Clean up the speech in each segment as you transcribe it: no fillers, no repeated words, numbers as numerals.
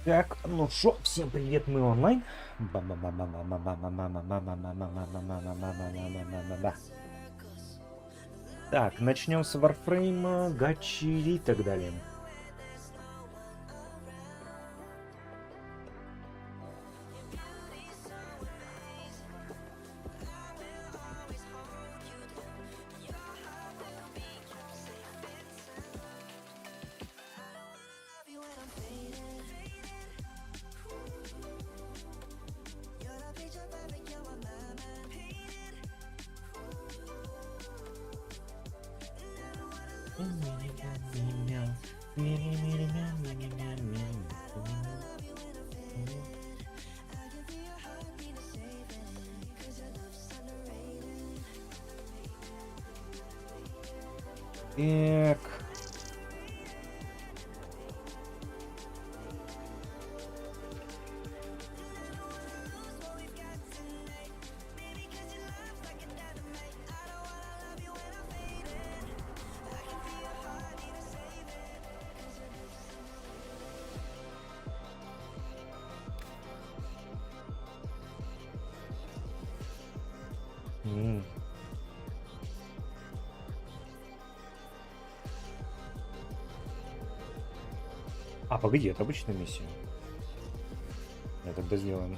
Так, ну шо, всем привет, мы онлайн. Так, начнем с варфрейма, гачи и так далее. Так. А, погоди, это обычная миссия. Я тогда сделаем.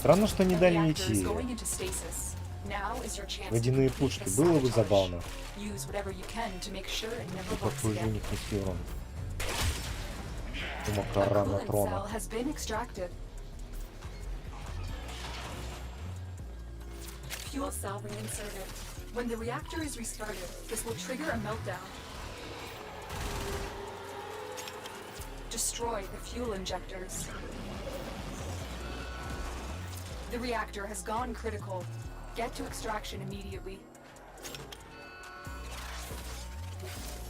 Странно, что не дали идти. Водяные пушки. Было бы забавно. Какой же у них низкий урон. Макара на трона. Fuel cell reinserted. When the reactor is restarted, this will trigger a meltdown. Destroy the fuel injectors. The reactor has gone critical. Get to extraction immediately.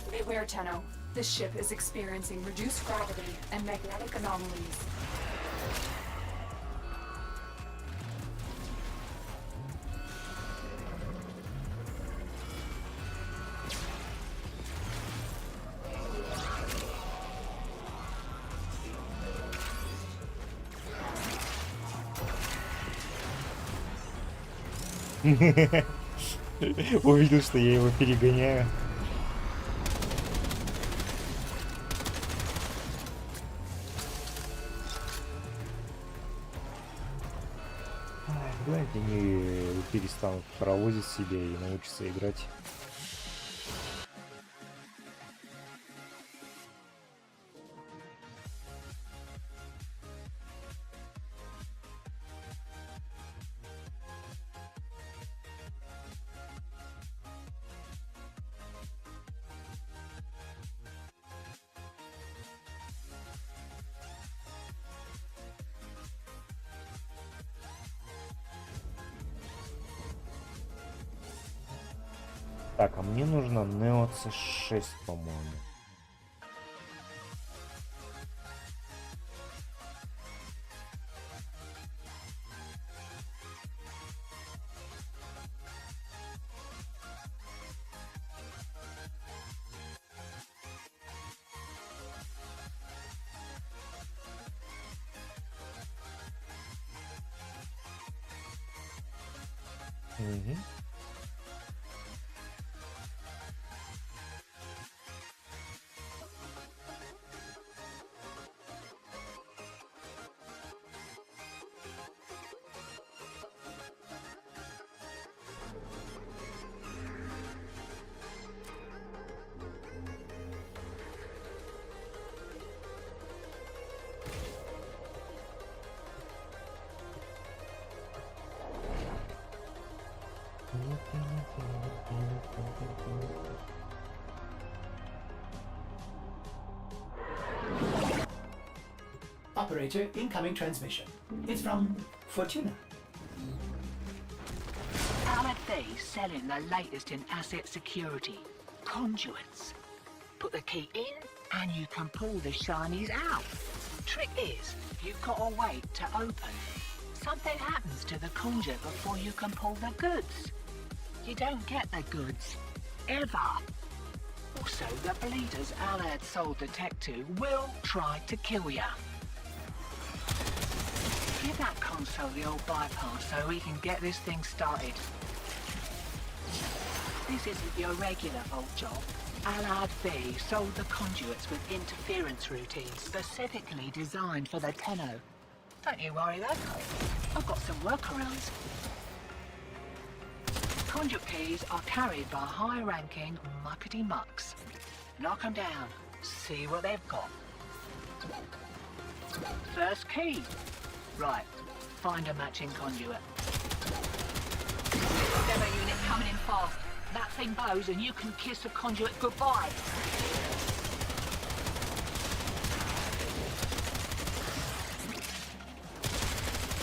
Beware, Tenno. This ship is experiencing reduced gravity and magnetic anomalies. Увидел, что я его перегоняю. Когда они перестанут паровозить себе и научатся играть. Так, а мне нужно Neo C6, по-моему. Угу. Operator, incoming transmission. It's from Fortuna. BLADEkuzia selling the latest in asset security. Conduits. Put the key in and you can pull the shinies out. Trick is, you've got to wait to open. Something happens to the conduit before you can pull the goods. You don't get the goods. Ever. Also, the bleeders Alad sold the tech to will try to kill ya. Give that console the old bypass so we can get this thing started. This isn't your regular vault job. Alad B sold the conduits with interference routines specifically designed for the Tenno. Don't you worry though. I've got some workarounds. Conduit keys are carried by high-ranking muckety mucks. Knock 'em down. See what they've got. First key. Right, find a matching conduit. Demo unit coming in fast. That thing bows and you can kiss the conduit goodbye.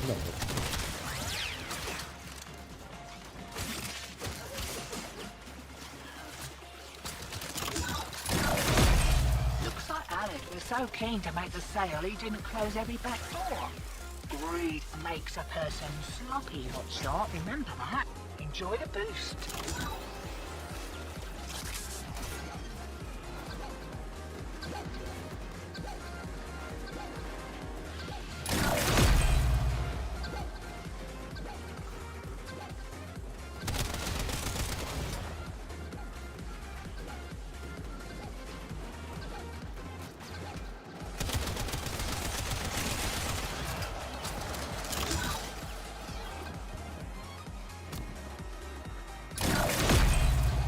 Да, Looks like Alec was so keen to make the sale he didn't close every back door. Greed makes a person sloppy, hotshot. Remember that. Enjoy the boost.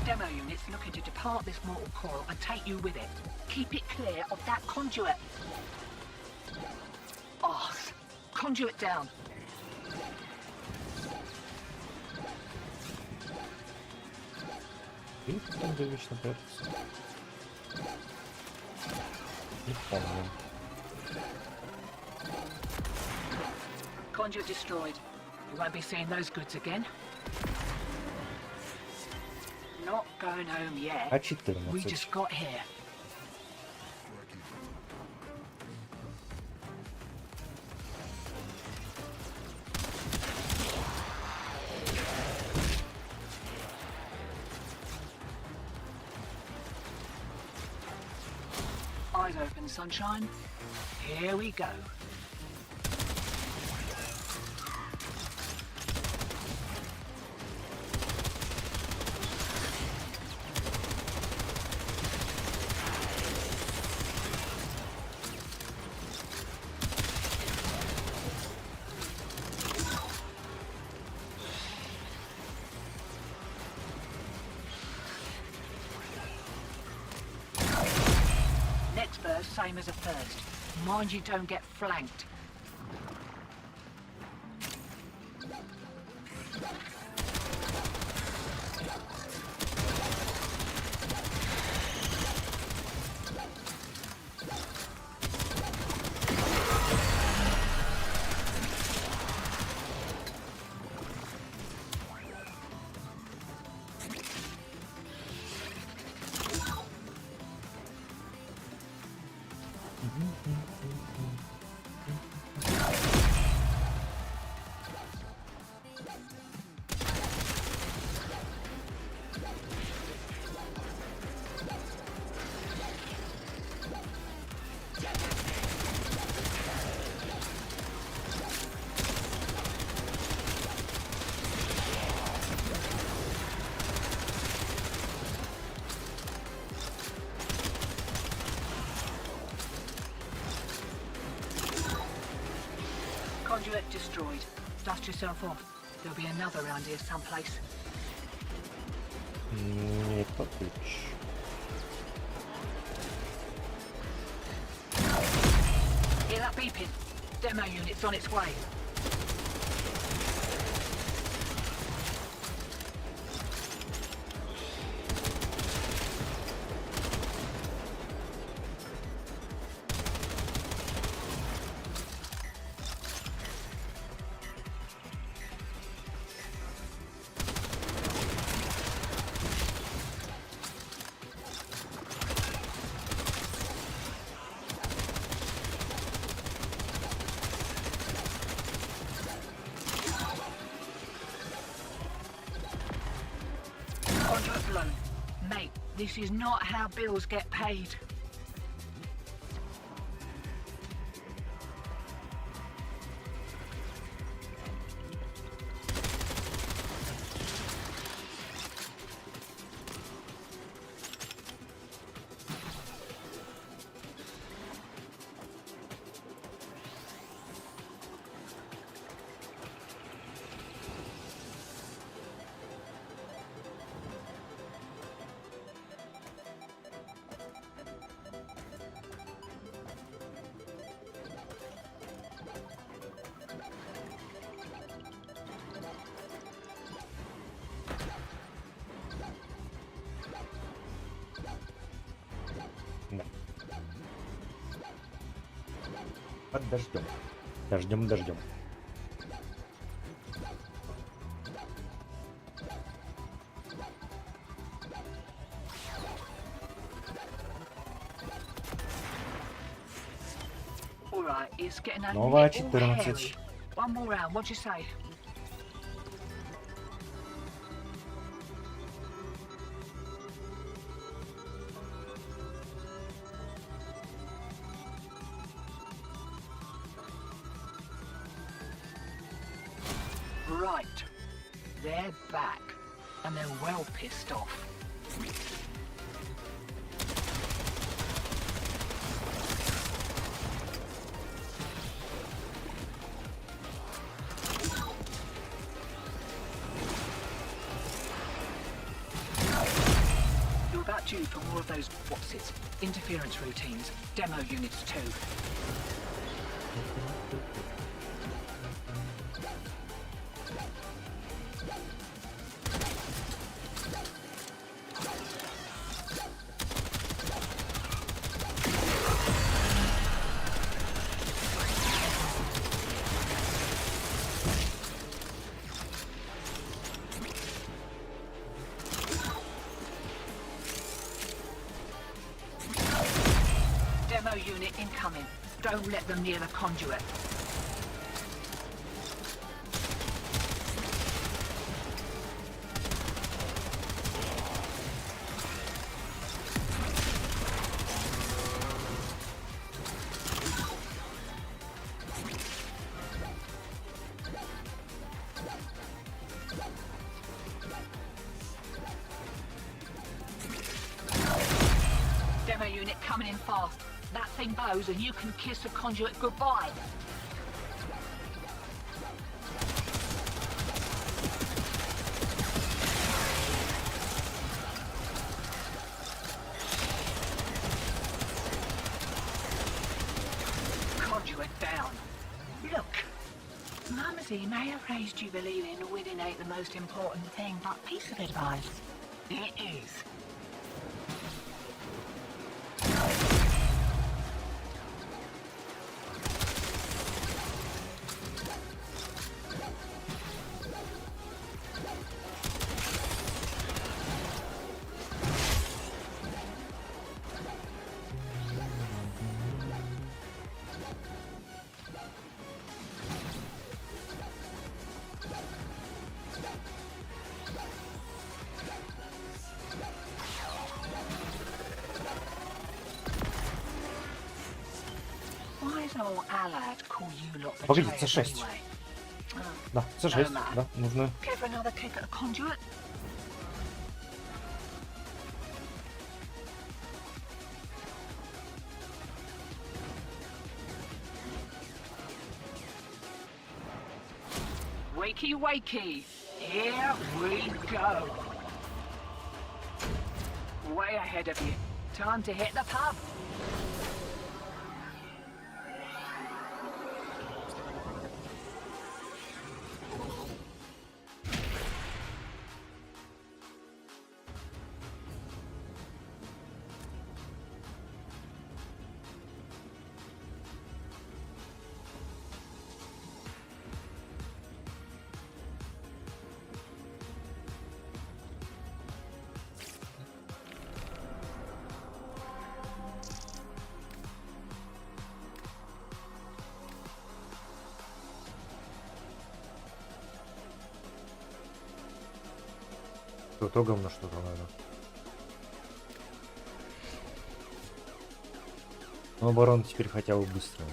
Demo units looking to depart this mortal coil and take you with it. Keep it clear of that conduit. Arse. Conduit down. видите, там где вечно прятаться? Не помню. Conduit destroyed. You won't be seeing those goods again. Not going home yet. А We 14. just got here. Eyes open, sunshine. Here we go. next verse, same as the first. Mind you don't get flanked. Conduit destroyed. Dust yourself off. There'll be another around here someplace. Не подключ. Hear that beeping? Demo unit's on its way. Conduit blown. Mate, this is not how bills get paid. Да. Подождем. Дождем. All right, it's getting a Новая little 14. hairy. One more round, what'd you say? Right. They're back. And they're well pissed off. You're about due for more of those what's-it, interference routines, demo units too. Demo unit incoming. Don't let them near the conduit. Demo unit coming in fast. That thing bows and you can kiss the conduit goodbye. went down. Look, Mumsy may have raised you believing winning ain't the most important thing, but piece of advice, it is. Why is old Allard call you lot Погоди, betrayers C6. anyway? Да, C6, да, нужно. Care for another kick at a conduit? Wakey, wakey! Here we go! Way ahead of you. Time to hit the pub. Итогом на что-то надо. Но оборона теперь хотя бы быстрая.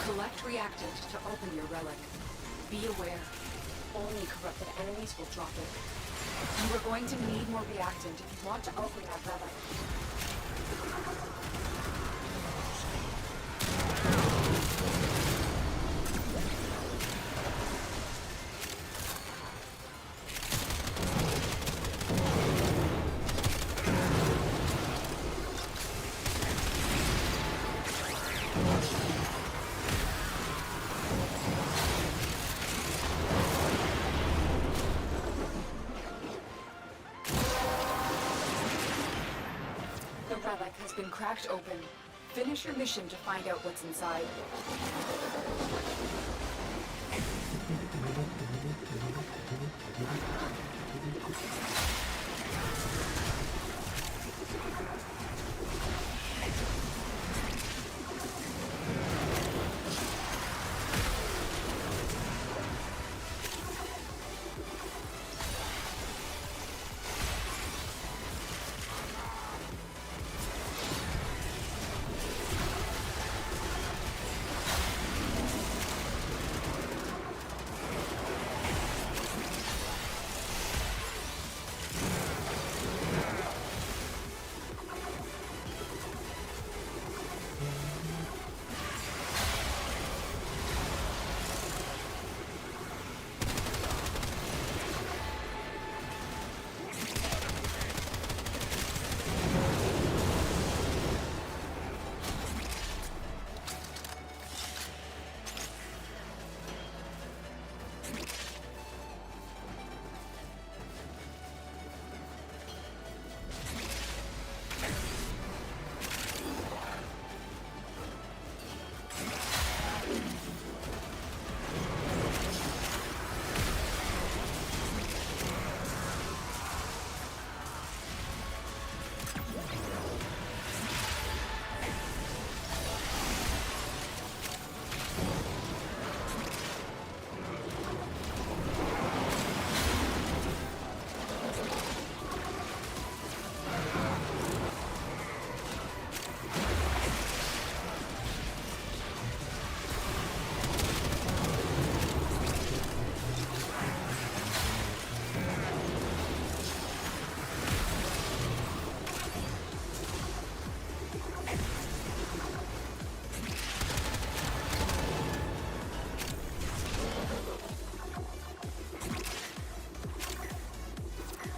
Collect reactant to open your relic. Be aware. Only corrupted enemies will drop it. You are going to need more reactant if you want to open that relic. The relic has been cracked open. Finish your mission to find out what's inside.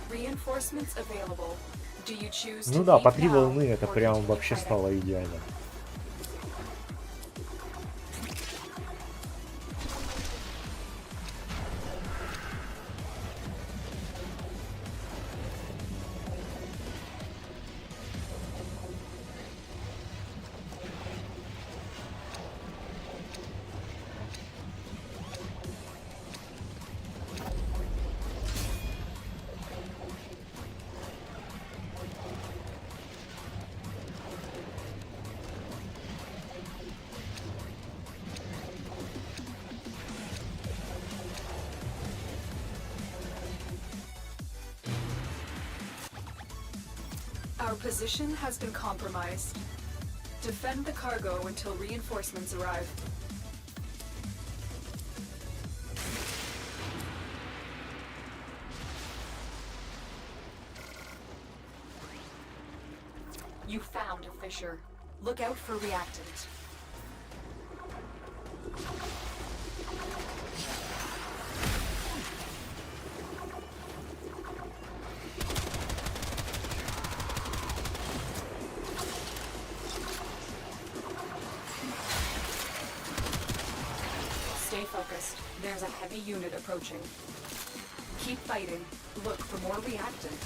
Reinforcements available. Do you choose to Ну да, по leave 3 now волны это or прям continue вообще fighting? стало идеально. Our position has been compromised. Defend the cargo until reinforcements arrive. You found a fissure. Look out for reactant. Stay focused. There's a heavy unit approaching. Keep fighting. Look for more reactant.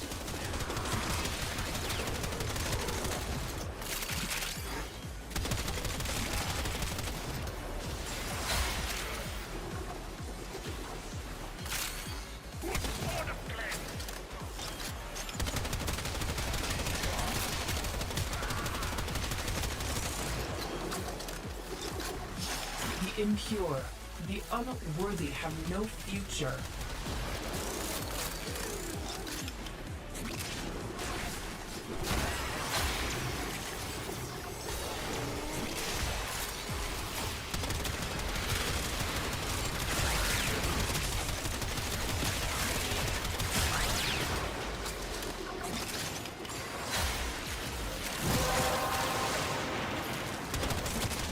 The impure, the unworthy have no future.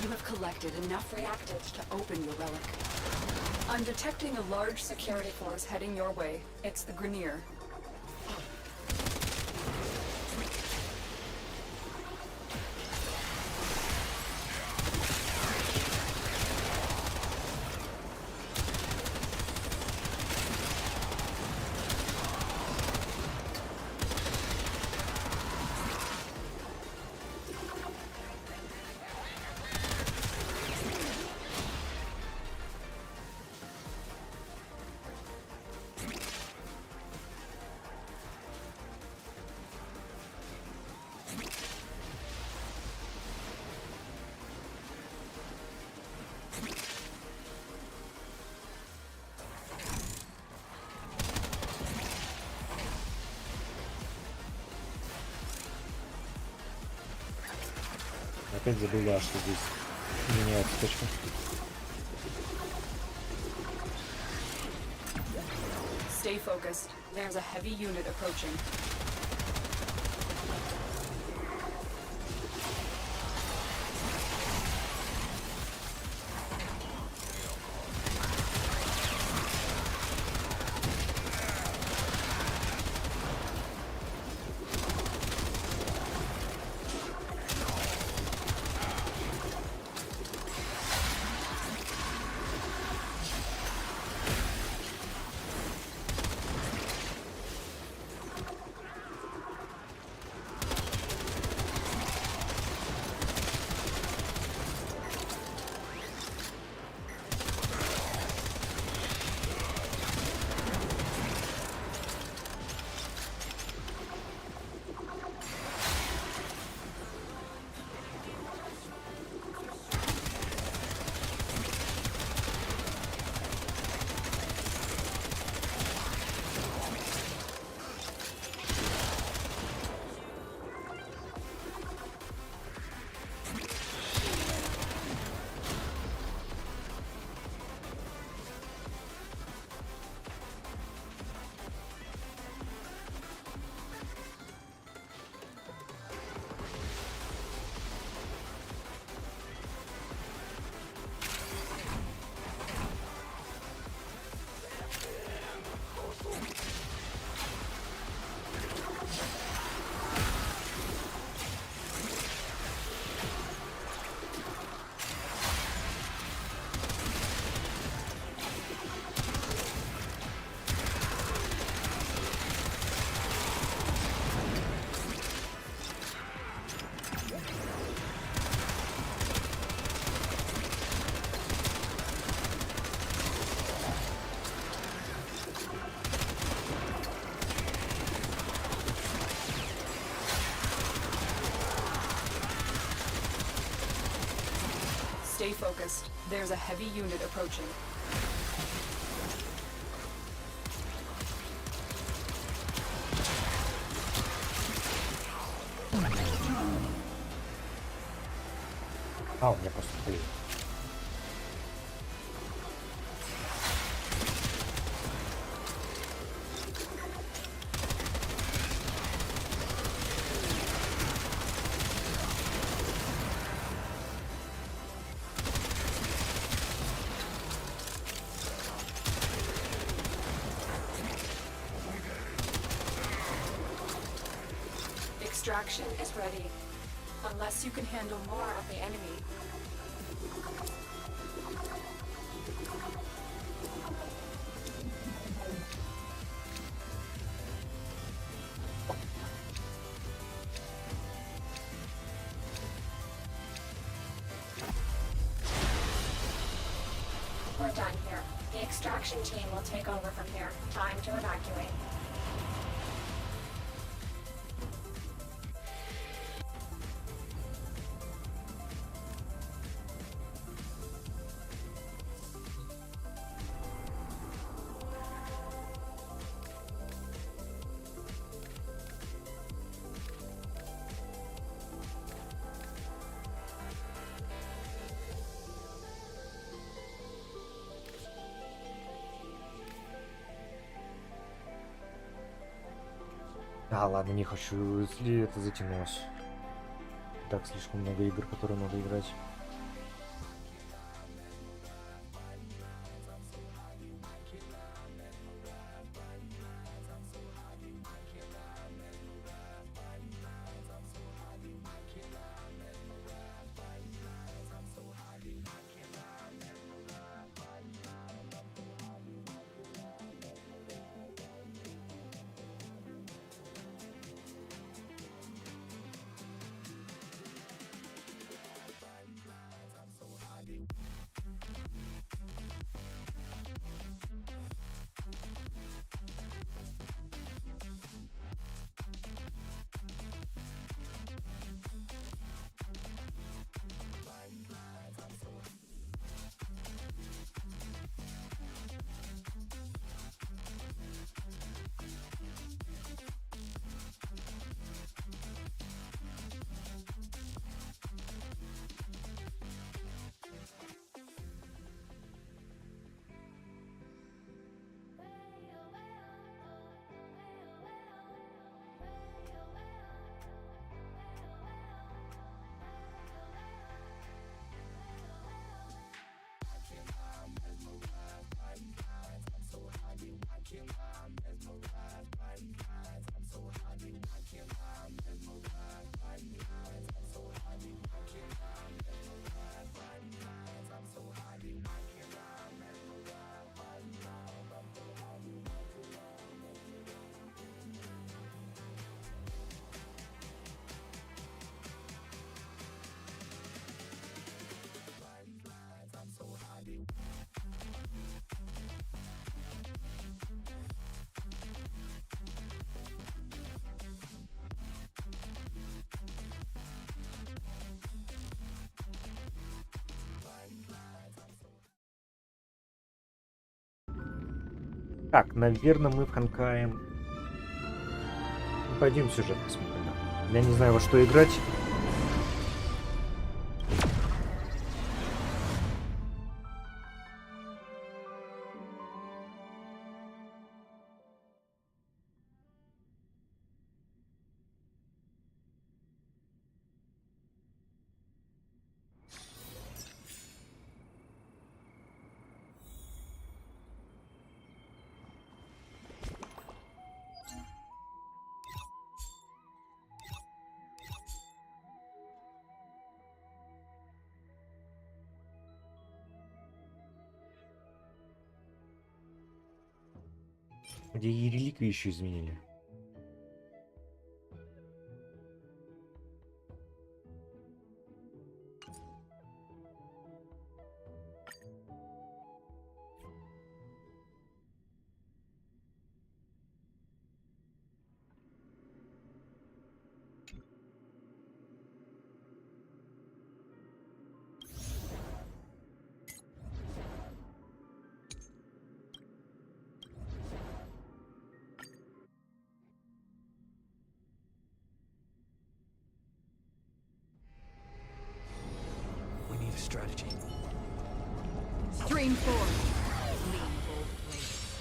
You have collected enough reactants to open your relic. I'm detecting a large security force heading your way. It's the Grenier. Опять забыл, да, что здесь меняется точка. Stay focused. There's a heavy unit approaching. Stay focused. There's a heavy unit approaching. А, у меня просто блин. Extraction is ready. Unless you can handle more of the enemy. We're done here. The extraction team will take over from here. Time to evacuate. А, ладно, не хочу, если это затянулось. Так, слишком много игр, которые надо играть. Так, наверное, мы вханкаем. Пойдем сюжет посмотрим. Я не знаю, во что играть. Где и реликвии еще изменили. strategy. Stream forward. Lean both ways.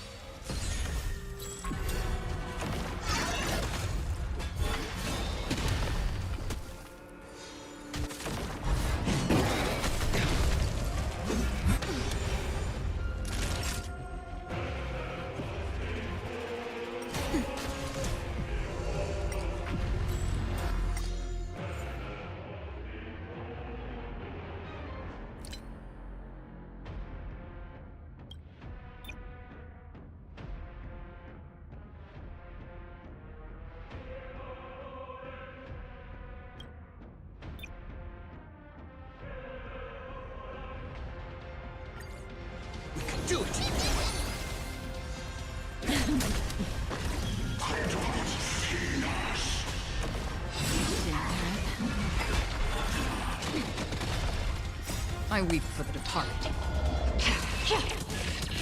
We can do it! I weep for the departed.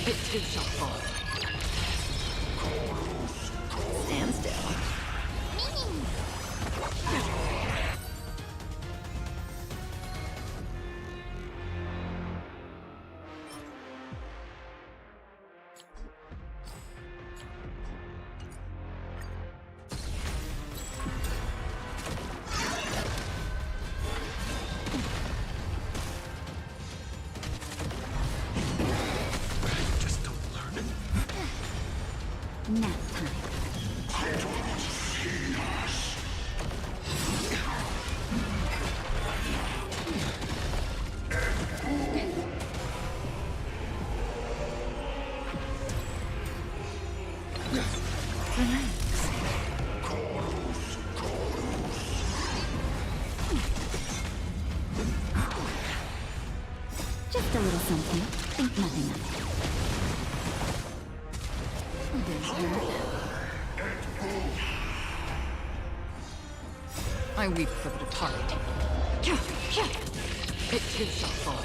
It too shall fall. Stand still. Just don't learn it. Nap time. Just a little something. Think nothing of it. I weep for the departed. It too shall fall.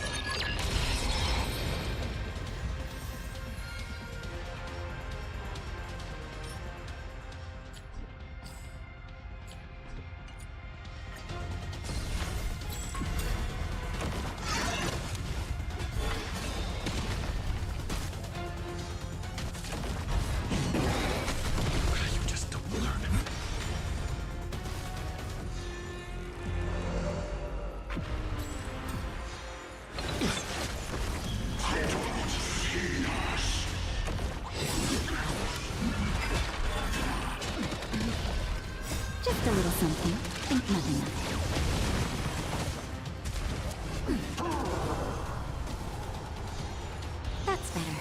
You just don't learn it. Just a little something. Think nothing of it. That's better.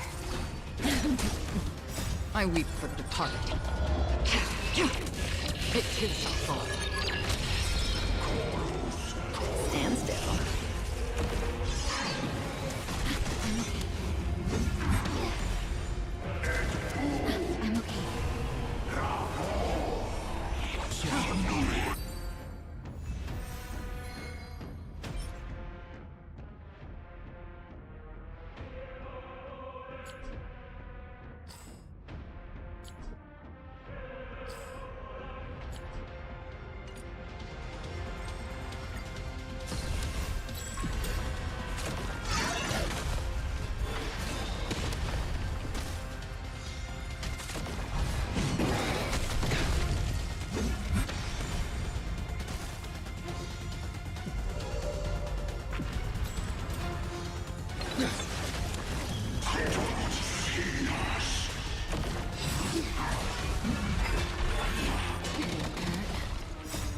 I weep for the departed. It too shall fall. Stand still. I'm okay.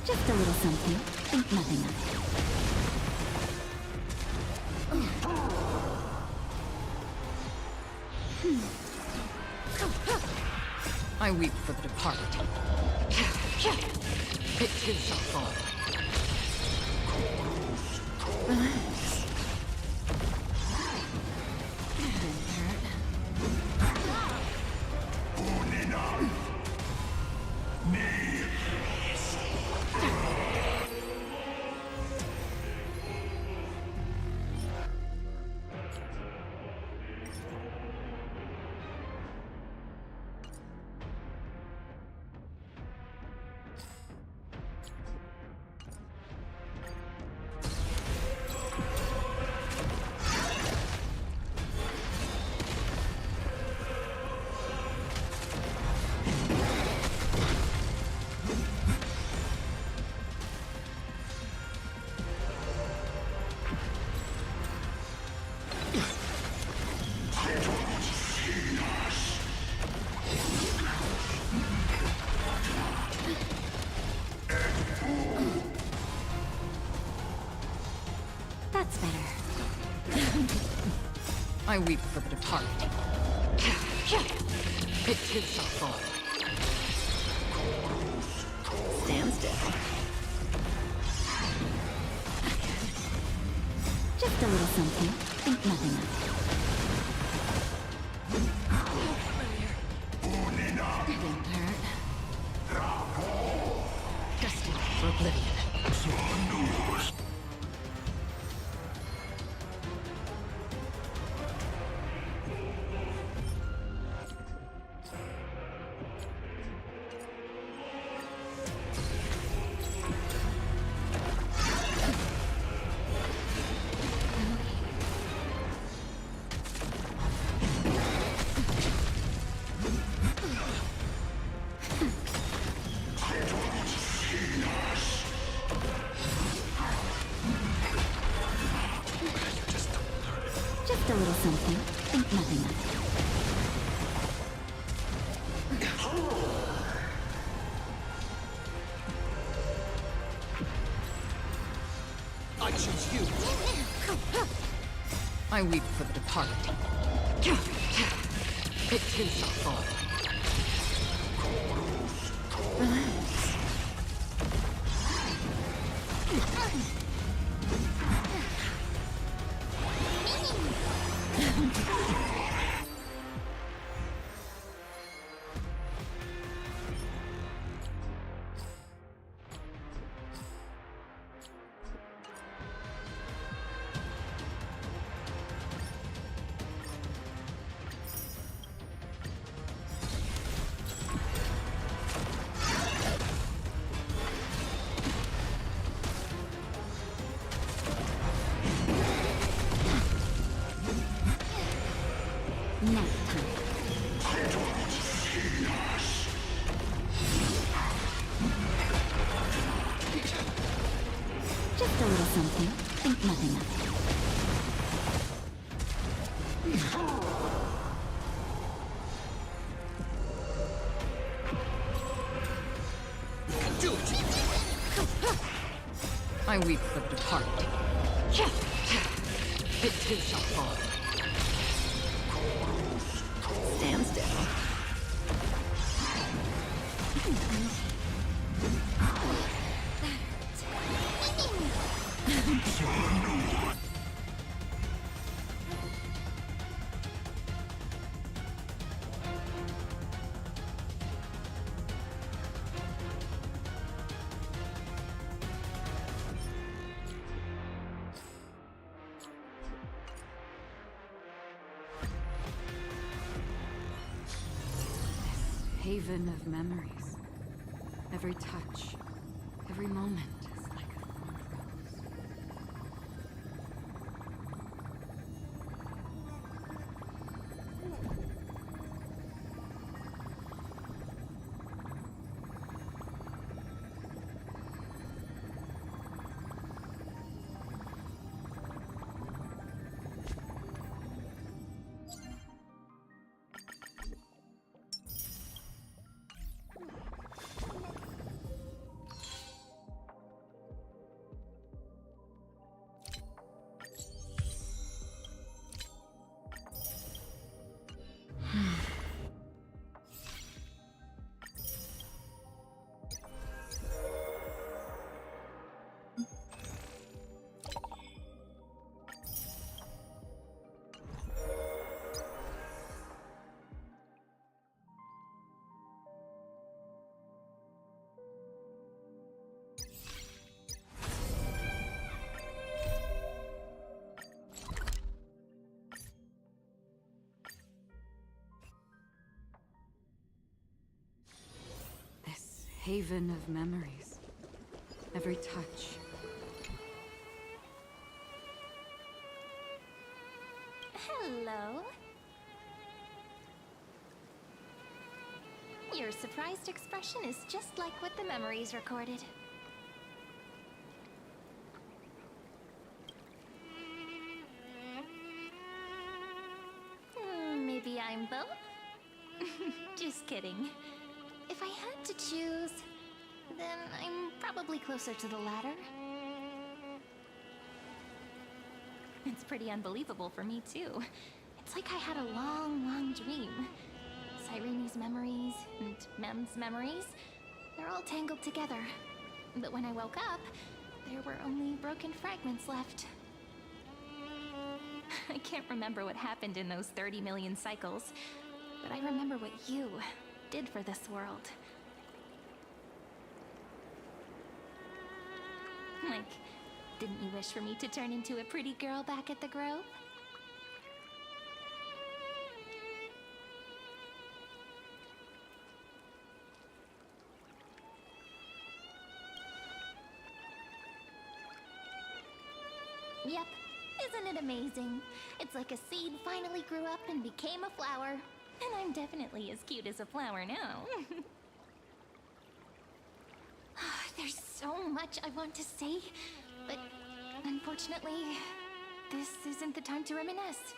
Just a little something. Think nothing of it. I weep for the departed. It too shall fall. Relax. I weep for the departed. It too shall fall. Stand still. Just a little something. Think nothing of it. Didn't hurt. Destined for oblivion. Just a little something. Think nothing of it. I choose you. I weep for the departed. It too shall fall. Nap time. Just a little something. Think nothing of it. Do it. I weep for the departed. It too shall fall. Stand still. Haven of memories. Every touch, every moment is like a fond rose. Haven of memories. Every touch. Hello. Your surprised expression is just like what the memories recorded. Maybe I'm both? Just kidding. If I had to choose, then I'm probably closer to the latter. It's pretty unbelievable for me, too. It's like I had a long, long dream. Cyrene's memories and Mem's memories, they're all tangled together. But when I woke up, there were only broken fragments left. I can't remember what happened in those 30 million cycles, but I remember what you did for this world. Like, didn't you wish for me to turn into a pretty girl back at the Grove? Yep. Isn't it amazing? It's like a seed finally grew up and became a flower. And I'm definitely as cute as a flower now. There's so much I want to say, but unfortunately, this isn't the time to reminisce.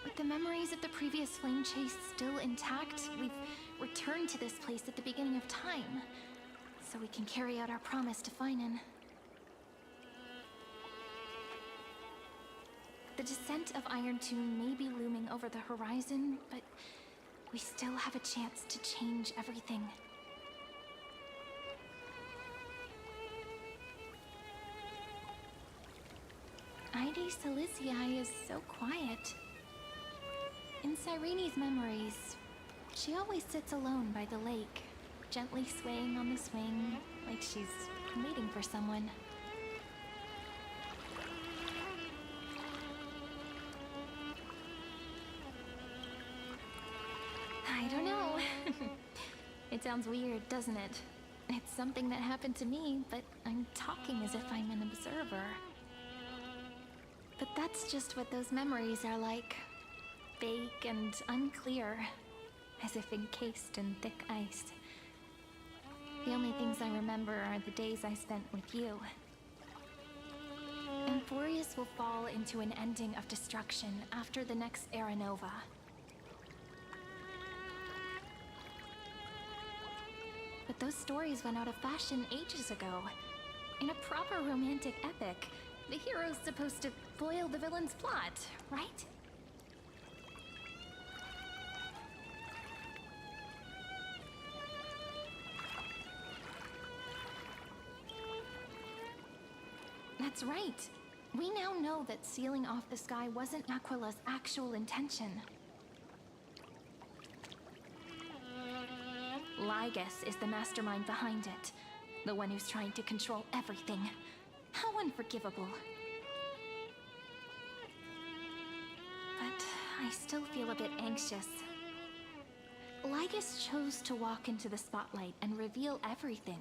With the memories of the previous flame chase still intact, we've returned to this place at the beginning of time, so we can carry out our promise to Finan. The descent of Iron Tomb may be looming over the horizon, but we still have a chance to change everything. Ide Silicii is so quiet. In Cyrene's memories, she always sits alone by the lake, gently swaying on the swing, like she's waiting for someone. I don't know. It sounds weird, doesn't it? It's something that happened to me, but I'm talking as if I'm an observer. But that's just what those memories are like. Vague and unclear, as if encased in thick ice. The only things I remember are the days I spent with you. Emporius will fall into an ending of destruction after the next Era Nova. But those stories went out of fashion ages ago. In a proper romantic epic, the hero's supposed to foil the villain's plot, right? That's right. We now know that sealing off the sky wasn't Aquila's actual intention. Lygus is the mastermind behind it. The one who's trying to control everything. How unforgivable. But I still feel a bit anxious. Lygus chose to walk into the spotlight and reveal everything,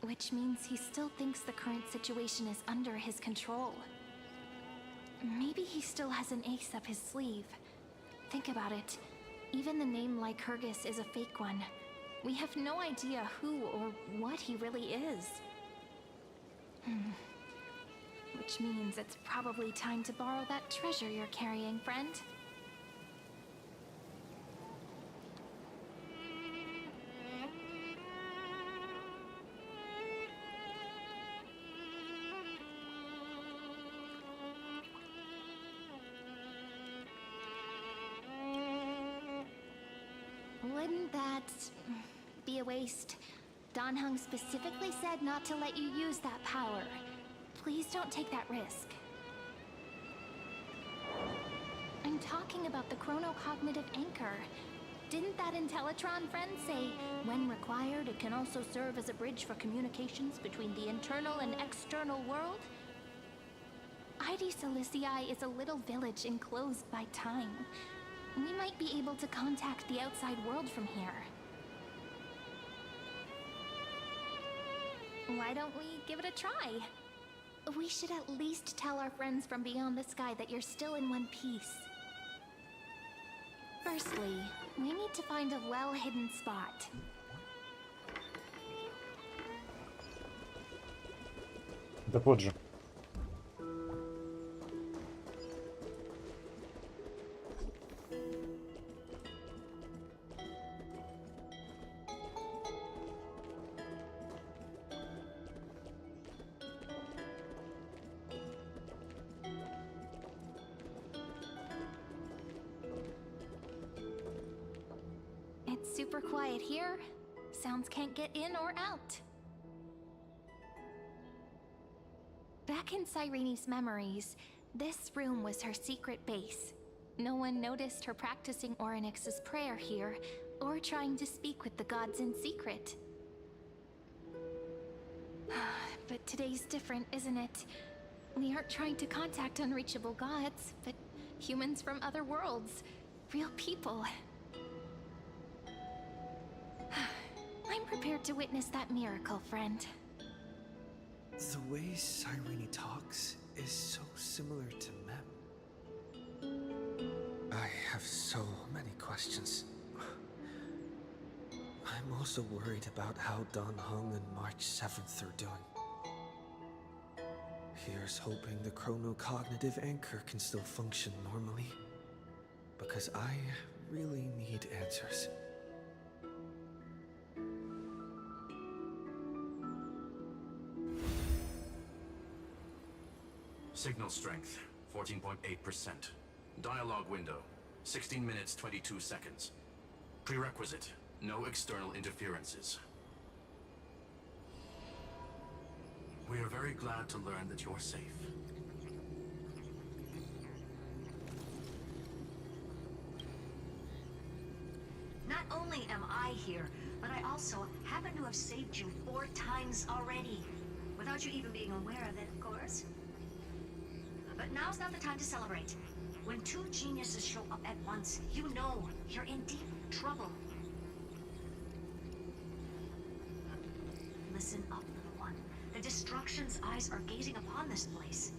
which means he still thinks the current situation is under his control. Maybe he still has an ace up his sleeve. Think about it. Even the name Lycurgus is a fake one. We have no idea who or what he really is. Which means it's probably time to borrow that treasure you're carrying, friend. Wouldn't that be a waste? Danheng specifically said not to let you use that power. Please don't take that risk. I'm talking about the chronocognitive anchor. Didn't that Intellitron friend say, when required, it can also serve as a bridge for communications between the internal and external world? Ide Silicii is a little village enclosed by time. We might be able to contact the outside world from here. Why don't we give it a try? We should at least tell our friends from beyond the sky that you're still in one piece. Firstly, we need to find a well-hidden spot. Да вот же. super quiet here. Sounds can't get in or out. Back in Cyrene's memories, this room was her secret base. No one noticed her practicing Orynyx's prayer here, or trying to speak with the gods in secret. But today's different, isn't it? We aren't trying to contact unreachable gods, but humans from other worlds. Real people. I'm prepared to witness that miracle, friend. The way Cyrene talks is so similar to Mem. I have so many questions. I'm also worried about how Dan Heng and March 7th are doing. Here's hoping the chronocognitive anchor can still function normally. Because I really need answers. Signal strength, 14.8%. Dialogue window, 16 minutes 22 seconds. Prerequisite, no external interferences. We are very glad to learn that you're safe. Not only am I here, but I also happen to have saved you 4 times already. Without you even being aware of it, of course. But now's not the time to celebrate. When 2 geniuses show up at once, you know you're in deep trouble. Listen up, little one. The Destruction's eyes are gazing upon this place.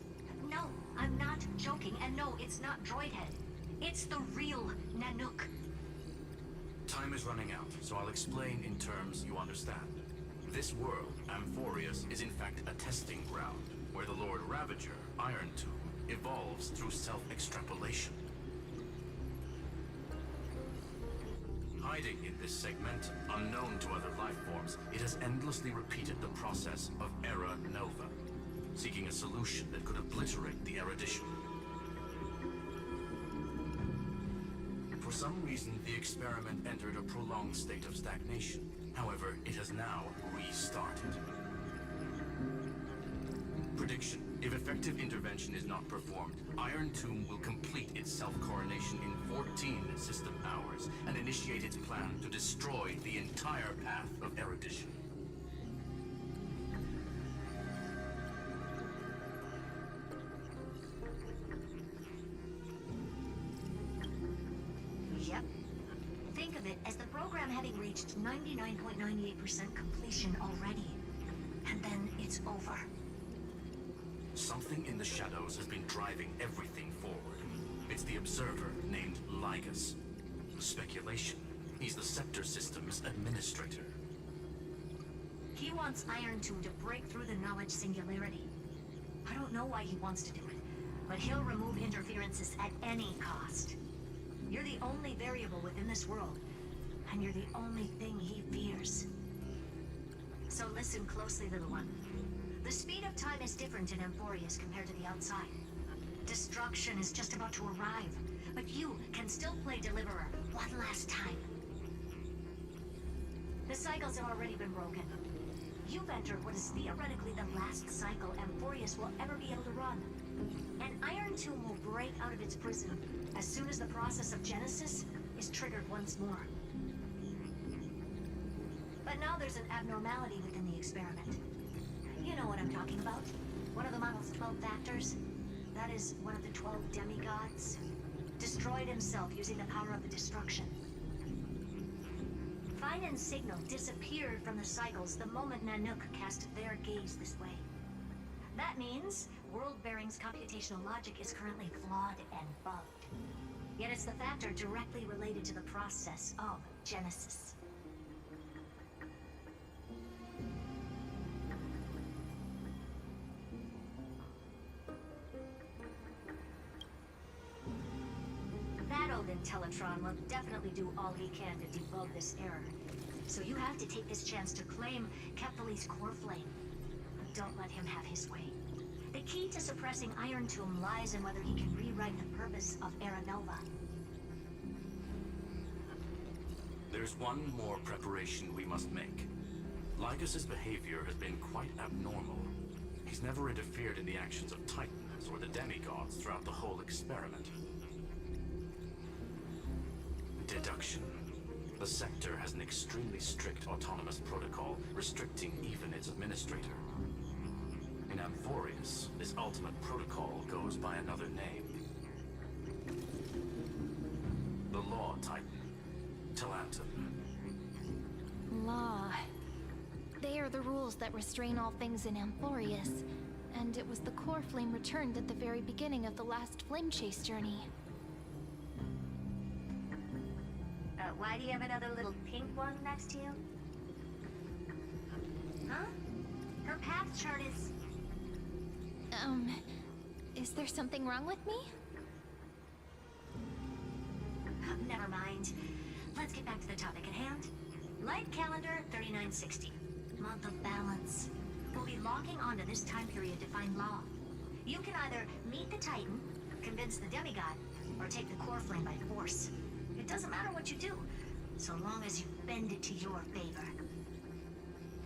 No, I'm not joking, and no, it's not Droidhead. It's the real Nanook. Time is running out, so I'll explain in terms you understand. This world, Amphorius, is in fact a testing ground, where the Lord Ravager, Iron Tomb, evolves through self-extrapolation. Hiding in this segment, unknown to other life forms, it has endlessly repeated the process of Era Nova, seeking a solution that could obliterate the erudition. For some reason, the experiment entered a prolonged state of stagnation. However, it has now restarted. Prediction. If effective intervention is not performed, Iron Tomb will complete its self-coronation in 14 system hours and initiate its plan to destroy the entire path of erudition. Yep. Think of it as the program having reached 99.98% completion already. And then it's over. Something in the shadows has been driving everything forward. It's the observer named Lygus. Speculation. He's the Scepter System's administrator. He wants Iron Tomb to break through the knowledge singularity. I don't know why he wants to do it, but he'll remove interferences at any cost. You're the only variable within this world, and you're the only thing he fears. So listen closely, little one. The speed of time is different in Amphorius compared to the outside. Destruction is just about to arrive, but you can still play Deliverer one last time. The cycles have already been broken. You've entered what is theoretically the last cycle Amphorius will ever be able to run. And Iron Tomb will break out of its prison as soon as the process of Genesis is triggered once more. But now there's an abnormality within the experiment. You know what I'm talking about. One of the model's 12 factors. That is one of the 12 demigods. Destroyed himself using the power of the destruction. Fine and Signal disappeared from the cycles the moment Nanook cast their gaze this way. That means World-Bearing's computational logic is currently flawed and bugged. Yet it's the factor directly related to the process of Genesis. That old Intellatron will definitely do all he can to debug this error. So you have to take this chance to claim Kephal's core flame. Don't let him have his way. The key to suppressing Iron Tomb lies in whether he can rewrite the purpose of Era Nova. There's one more preparation we must make. Lycus's behavior has been quite abnormal. He's never interfered in the actions of Titans or the demigods throughout the whole experiment. Deduction. The sector has an extremely strict autonomous protocol restricting even its administrator. In Amphorius, this ultimate protocol goes by another name. The Law Titan. Talantum. Law. They are the rules that restrain all things in Amphorius, and it was the core flame returned at the very beginning of the last flame chase journey. Why do you have another little pink one next to you? Huh? Her path chart is... Is there something wrong with me? Never mind. Let's get back to the topic at hand. Light calendar 3960. Month of balance. We'll be locking onto this time period to find Law. You can either meet the Titan, convince the demigod, or take the core flame by force. It doesn't matter what you do, so long as you bend it to your favor.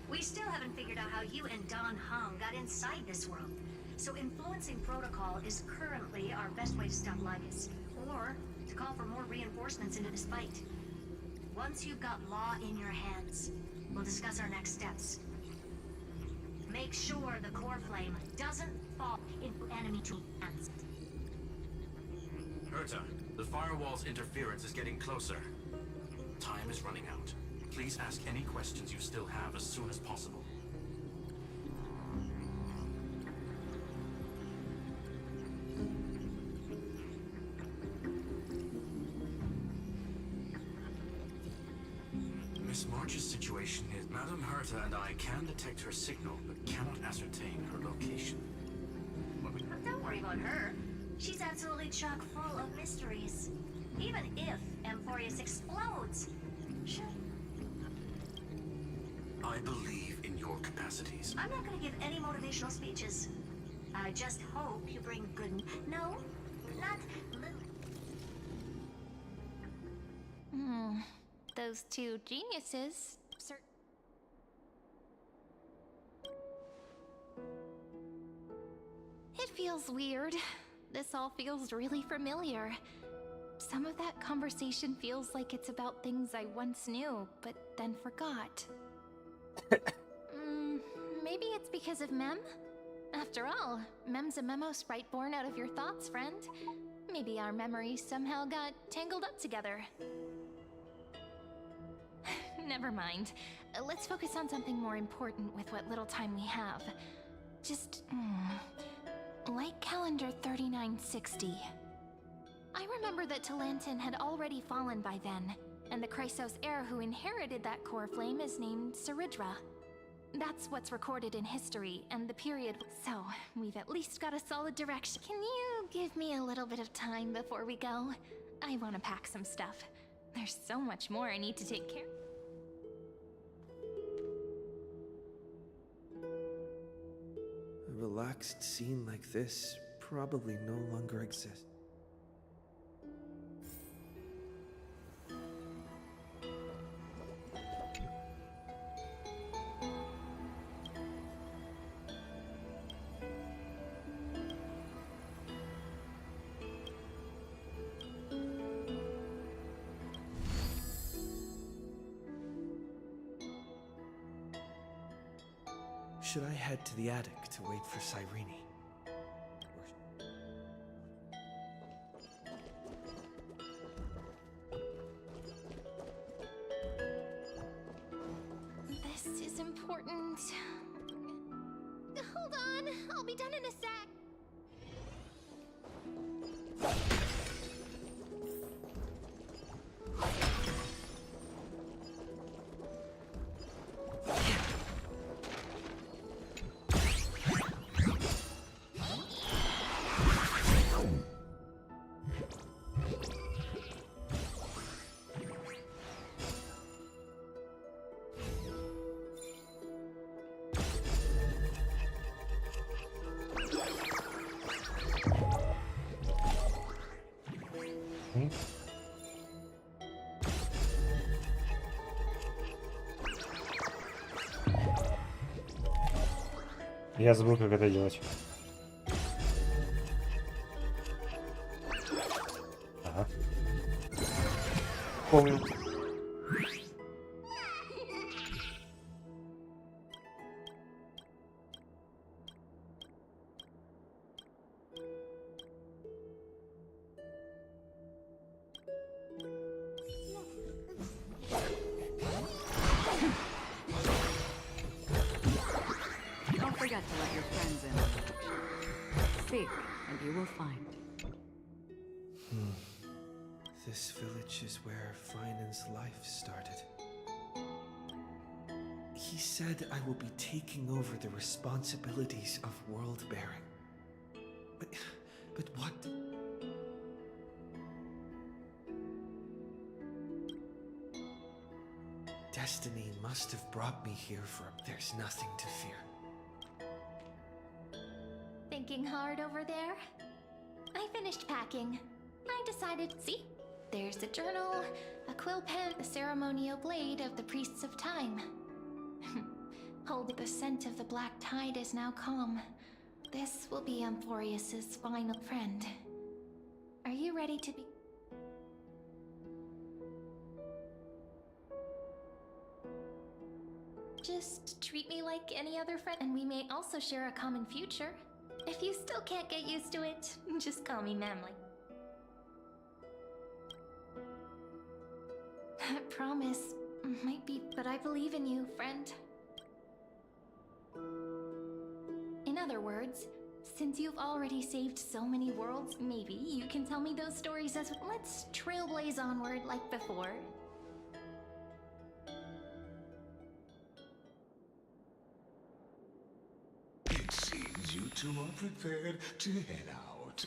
We still haven't figured out how you and Don Hung got inside this world, so influencing protocol is currently our best way to stop Lycus, or to call for more reinforcements into this fight. Once you've got Law in your hands, we'll discuss our next steps. Make sure the core flame doesn't fall into enemy hands. Herta, the firewall's interference is getting closer. Time is running out. Please ask any questions you still have as soon as possible. Miss March's situation is Madame Herta and I can detect her signal, but cannot ascertain her location. Don't worry about her. She's absolutely chock full of mysteries. Even if Amphorius explodes, I believe in your capacities. I'm not going to give any motivational speeches. I just hope you bring good... No, not little... Those two geniuses... It feels weird. This all feels really familiar. Some of that conversation feels like it's about things I once knew, but then forgot. Maybe it's because of Mem? After all, Mem's a memo sprite born out of your thoughts, friend. Maybe our memories somehow got tangled up together. Never mind. Let's focus on something more important with what little time we have. Just... Light calendar 3960. I remember that Talantin had already fallen by then, and the Chrysos heir who inherited that core flame is named Saridra. That's what's recorded in history, and the period... So, we've at least got a solid direction. Can you give me a little bit of time before we go? I want to pack some stuff. There's so much more I need to take care of. A relaxed scene like this probably no longer exists. Should I head to the attic to wait for Cyrene? This is important. Hold on, I'll be done in a sec. Я забыл, как это делать. Ага. Помню. Don't forget to let your friends in. Seek, and you will find. This village is where Finan's life started. He said I will be taking over the responsibilities of world bearing. But what? Destiny must have brought me here for. There's nothing to fear. Thinking hard over there? I finished packing. I decided, see? There's a journal, a quill pen, the ceremonial blade of the priests of time. Hold the scent of the black tide is now calm. This will be Amphorius's final friend. Are you ready to be? Just treat me like any other friend, and we may also share a common future. If you still can't get used to it, just call me Manly. Promise. Might be, but I believe in you, friend. In other words, since you've already saved so many worlds, maybe you can tell me those stories as well. Let's trailblaze onward like before. It seems you two are prepared to head out.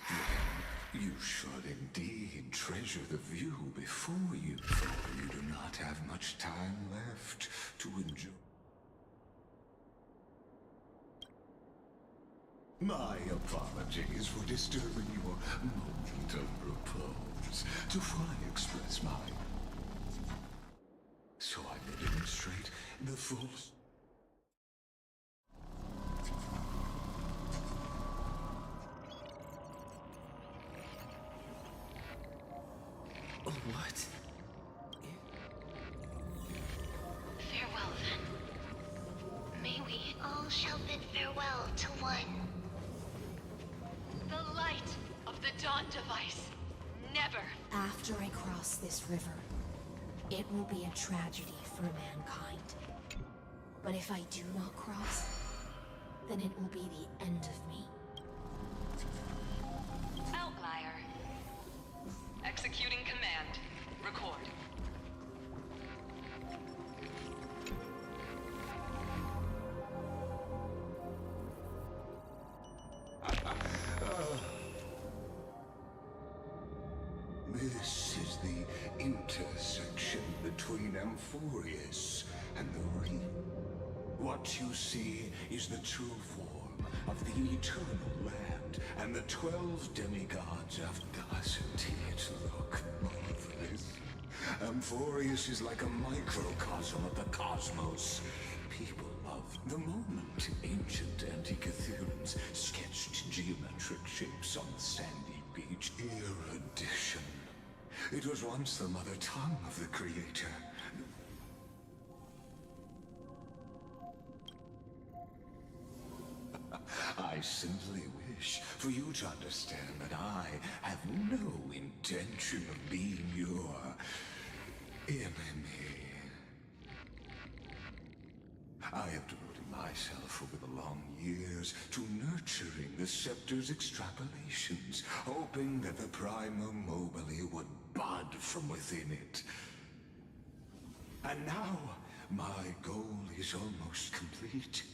You should indeed treasure the view before you, for you do not have much time left to enjoy. My apologies for disturbing your moment of repose. To fully express my... So I may demonstrate the full... What? Farewell, then. May we all shall bid farewell to one. The light of the Dawn device. Never. After I cross this river, it will be a tragedy for mankind. But if I do not cross, then it will be the end of me. Outlier. Executing command. Record. This is the intersection between Amphorius and the Reef. What you see is the true form of the eternal land, and the 12 demigods have doesn't it look marvelous? Amphorius is like a microcosm of the cosmos. People love the moment ancient antikytherians sketched geometric shapes on the sandy beach. Erudition. It was once the mother tongue of the Creator. I simply wish for you to understand that I have no intention of being your enemy. I have devoted myself over the long years to nurturing the scepter's extrapolations, hoping that the Prima Mobile would bud from within it. And now, my goal is almost complete.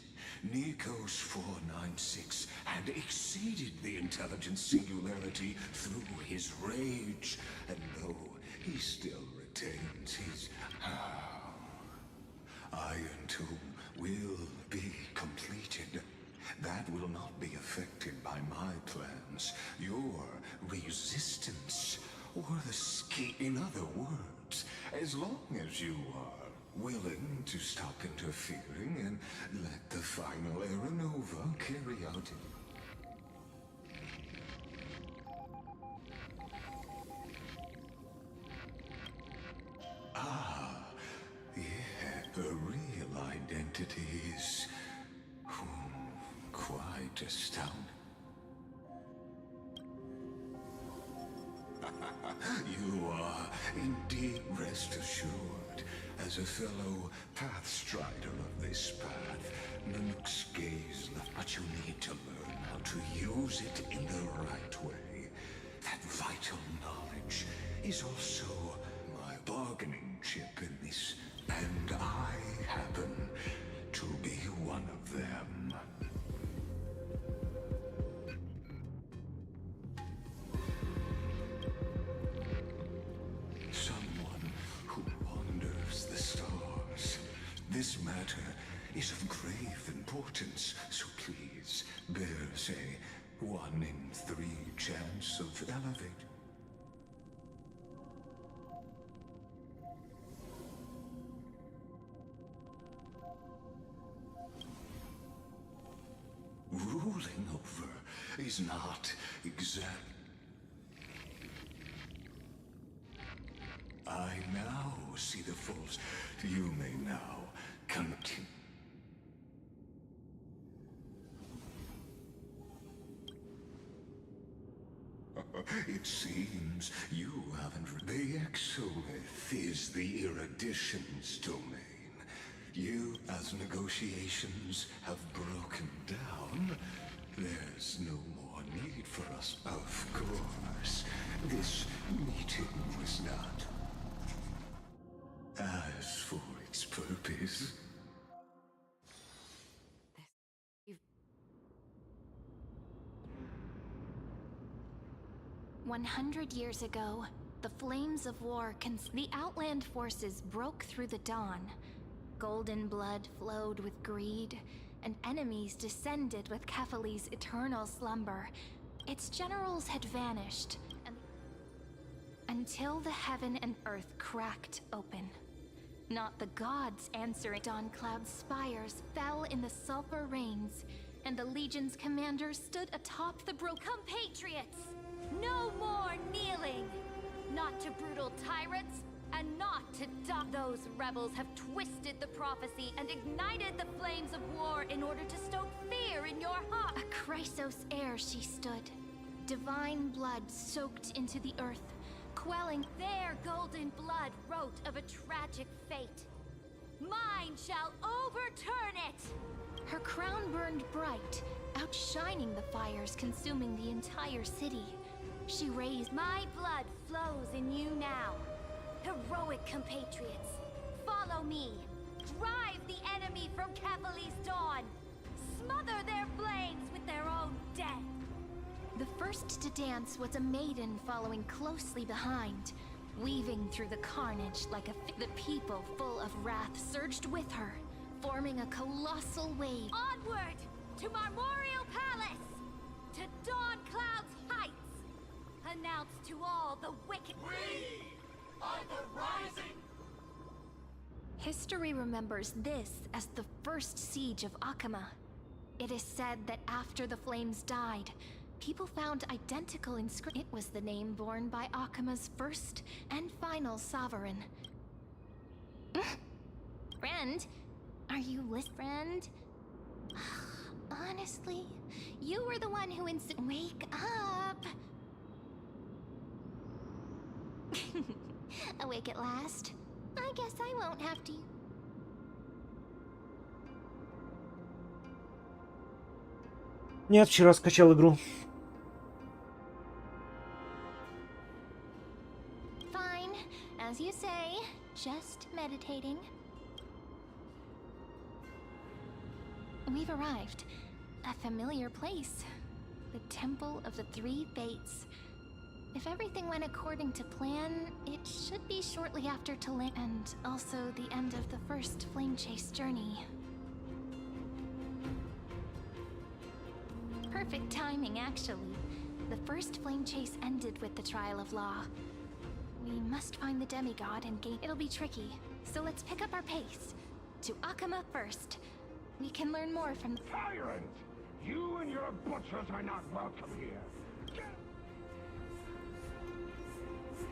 Nikos 496 had exceeded the intelligence singularity through his rage, and though he still retains his Iron Tomb will be completed. That will not be affected by my plans, your resistance, or the scheme. In other words, as long as you are willing to stop interfering and let the final Aeronova carry out her real identity is quite astounding. You are indeed rest assured, as a fellow pathstrider of this path, Nanook's gaze left, but you need to learn how to use it in the right way. That vital knowledge is also my bargaining chip in this, and I happen to be one of them. Someone who wanders the stars. This matter is of grave importance, so please bears a 1 in 3 chance of elevate. Ruling over is not exact. I now see the false. You may now continue. It seems you haven't. The exolith is the erudition's domain. You, as negotiations have broken down, there's no more need for us. Of course, this meeting was not. As for its purpose... 100 years ago, the flames of war the Outland forces broke through the dawn. Golden blood flowed with greed, and enemies descended with Kefali's eternal slumber. Its generals had vanished, until the heaven and earth cracked open. Not the gods answering. Dawn Cloud's spires fell in the sulfur rains, and the Legion's commanders stood atop the compatriots! No more kneeling! Not to brutal tyrants, and not to those rebels have twisted the prophecy and ignited the flames of war in order to stoke fear in your heart. A Chrysos heir she stood, divine blood soaked into the earth, quelling. Their golden blood wrote of a tragic fate. Mine shall overturn it! Her crown burned bright, outshining the fires consuming the entire city. She raised. My blood flows in you now. Heroic compatriots, follow me. Drive the enemy from Kefali's dawn. Smother their flames with their own death. The first to dance was a maiden following closely behind, weaving through the carnage like the people full of wrath surged with her, forming a colossal wave. Onward to Marmorial Palace, to Dawn Cloud's heights. Announce to all the wicked. We are the rising. History remembers this as the first siege of Akama. It is said that after the flames died, people found identical inscriptions. It was the name borne by Akama's first and final sovereign. Friend? Are you friend? Honestly, you were the one who wake up! Awake at last? I guess I won't have to. Нет, вчера скачал игру. Fine, as you say, just meditating. We've arrived. A familiar place. The Temple of the Three Fates. If everything went according to plan, it should be shortly after Taling, and also the end of the first flame chase journey. Perfect timing, actually. The first flame chase ended with the trial of law. We must find the demigod and gain. It'll be tricky, so let's pick up our pace. To Akama first. We can learn more from the Tyrant! You and your butchers are not welcome here.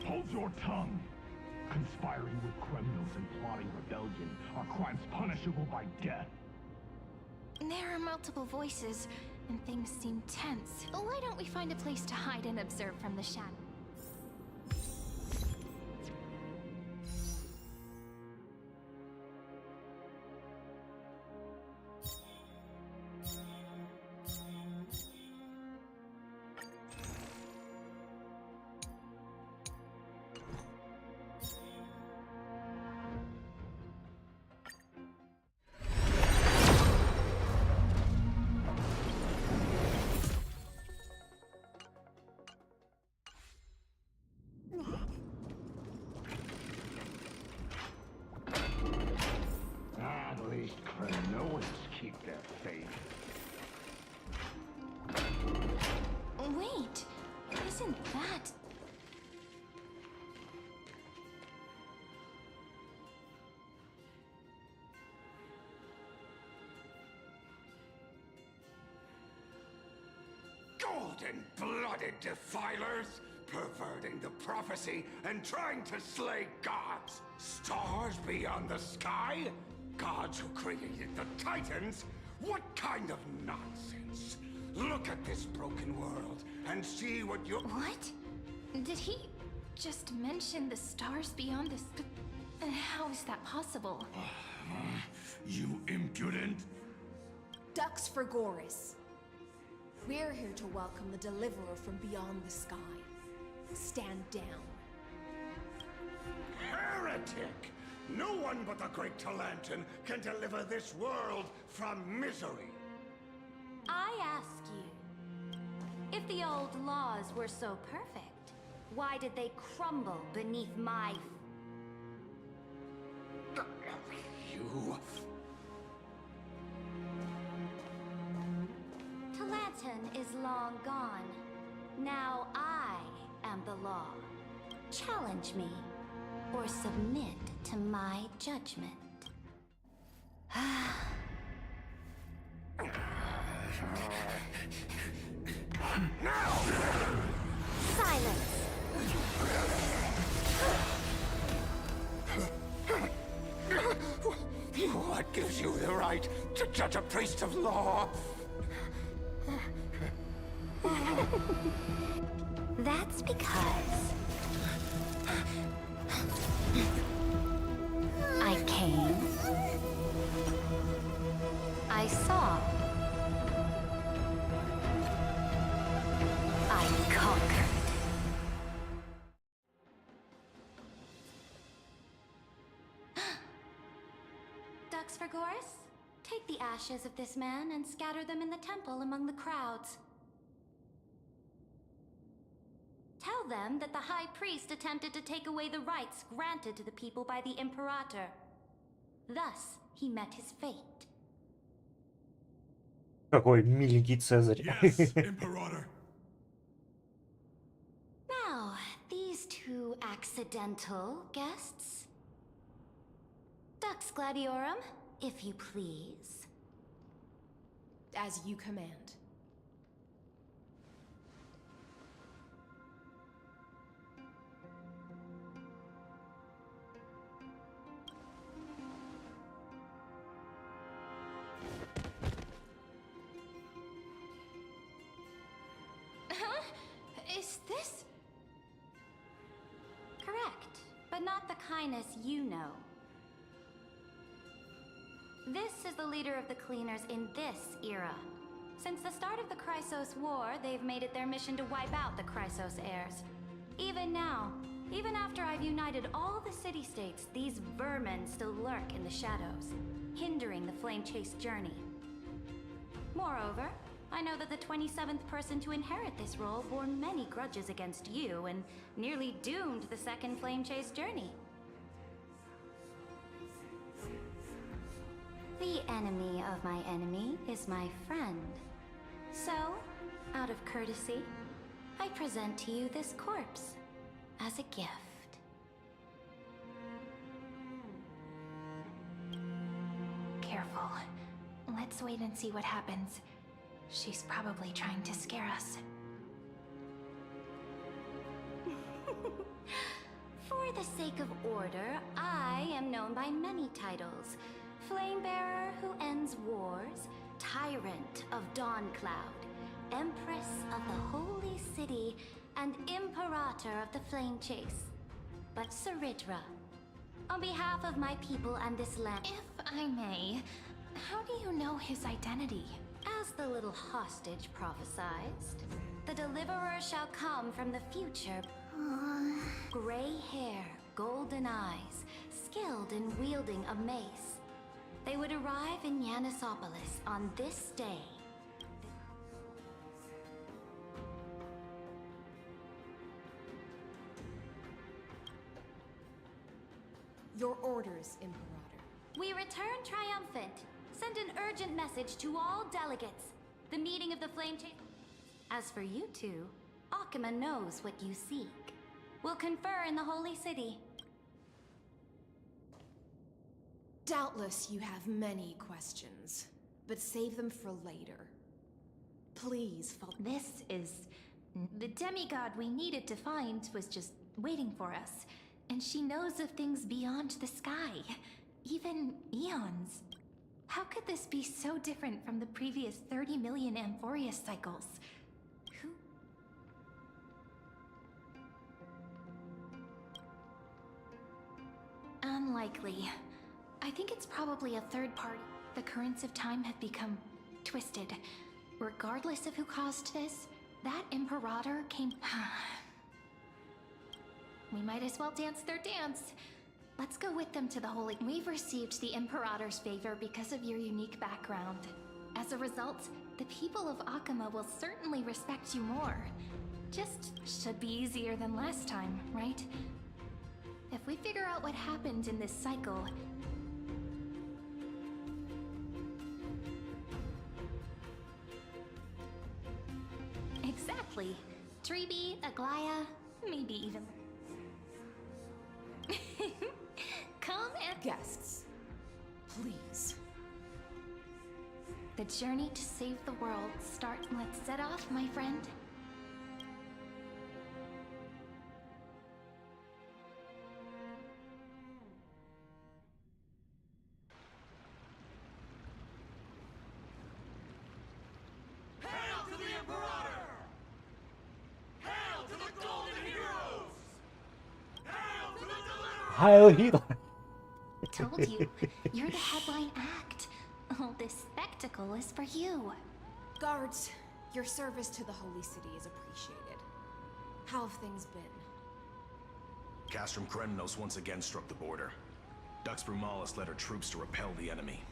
Hold your tongue. Conspiring with criminals and plotting rebellion are crimes punishable by death. There are multiple voices, and things seem tense. Why don't we find a place to hide and observe from the shadow? At least Cronoans keep their faith. Wait, isn't that... Golden-blooded defilers, perverting the prophecy and trying to slay gods. Stars beyond the sky? Gods who created the Titans? What kind of nonsense? Look at this broken world and see what you... What? Did he just mention the stars beyond the how is that possible? You impudent... Ducks for Goris. We're here to welcome the deliverer from beyond the sky. Stand down. Heretic! No one but the great Talantan can deliver this world from misery. I ask you, if the old laws were so perfect, why did they crumble beneath my... You... Talantan is long gone. Now I am the law. Challenge me, or submit to my judgment. Now! Silence! What gives you the right to judge a priest of law? That's because... I came. I saw. I conquered. Ducks for Goris? Take the ashes of this man and scatter them in the temple among the crowds. Tell them that the High Priest attempted to take away the rights granted to the people by the Imperator. Thus, he met his fate. Какой миленький Цезарь. Yes, Imperator. Now, these two accidental guests. Dux Gladiorum, if you please. As you command. Is this... Correct, but not the kindness you know. This is the leader of the Cleaners in this era. Since the start of the Chrysos War, they've made it their mission to wipe out the Chrysos heirs. Even now, even after I've united all the city-states, these vermin still lurk in the shadows, hindering the flame-chased journey. Moreover, I know that the 27th person to inherit this role bore many grudges against you and nearly doomed the second flame-chased journey. The enemy of my enemy is my friend. So, out of courtesy, I present to you this corpse as a gift. Well, let's wait and see what happens. She's probably trying to scare us. For the sake of order, I am known by many titles. Flamebearer who ends wars, Tyrant of Dawncloud, Empress of the Holy City, and Imperator of the Flame Chase. But Saridra, on behalf of my people and this land— If I may, how do you know his identity? As the little hostage prophesized, the deliverer shall come from the future. Gray hair, golden eyes, skilled in wielding a mace. They would arrive in Yanisopolis on this day. Your orders, Imperator. We return triumphant. Send an urgent message to all delegates. The meeting of the Flame Chase. As for you two, Akuma knows what you seek. We'll confer in the Holy City. Doubtless you have many questions, but save them for later. Please follow. This is... The demigod we needed to find was just waiting for us. And she knows of things beyond the sky. Even eons. How could this be so different from the previous 30 million Amphorius cycles? Who... Unlikely. I think it's probably a third party. The currents of time have become twisted. Regardless of who caused this, that Imperator came... We might as well dance their dance. Let's go with them to the Holy... We've received the Imperator's favor because of your unique background. As a result, the people of Akuma will certainly respect you more. Just should be easier than last time, right? If we figure out what happened in this cycle... Exactly. Treeby, Aglaya, maybe even... Come and... Guests, please. The journey to save the world starts. Let's set off, my friend. Hail to the Imperator! Hail to the Golden Heroes! Hail to the Deliverer! Heil Hitler! Told you, you're the headline act. All this spectacle is for you. Guards, your service to the Holy City is appreciated. How have things been? Castrum Krenos once again struck the border. Dux Brumalis led her troops to repel the enemy.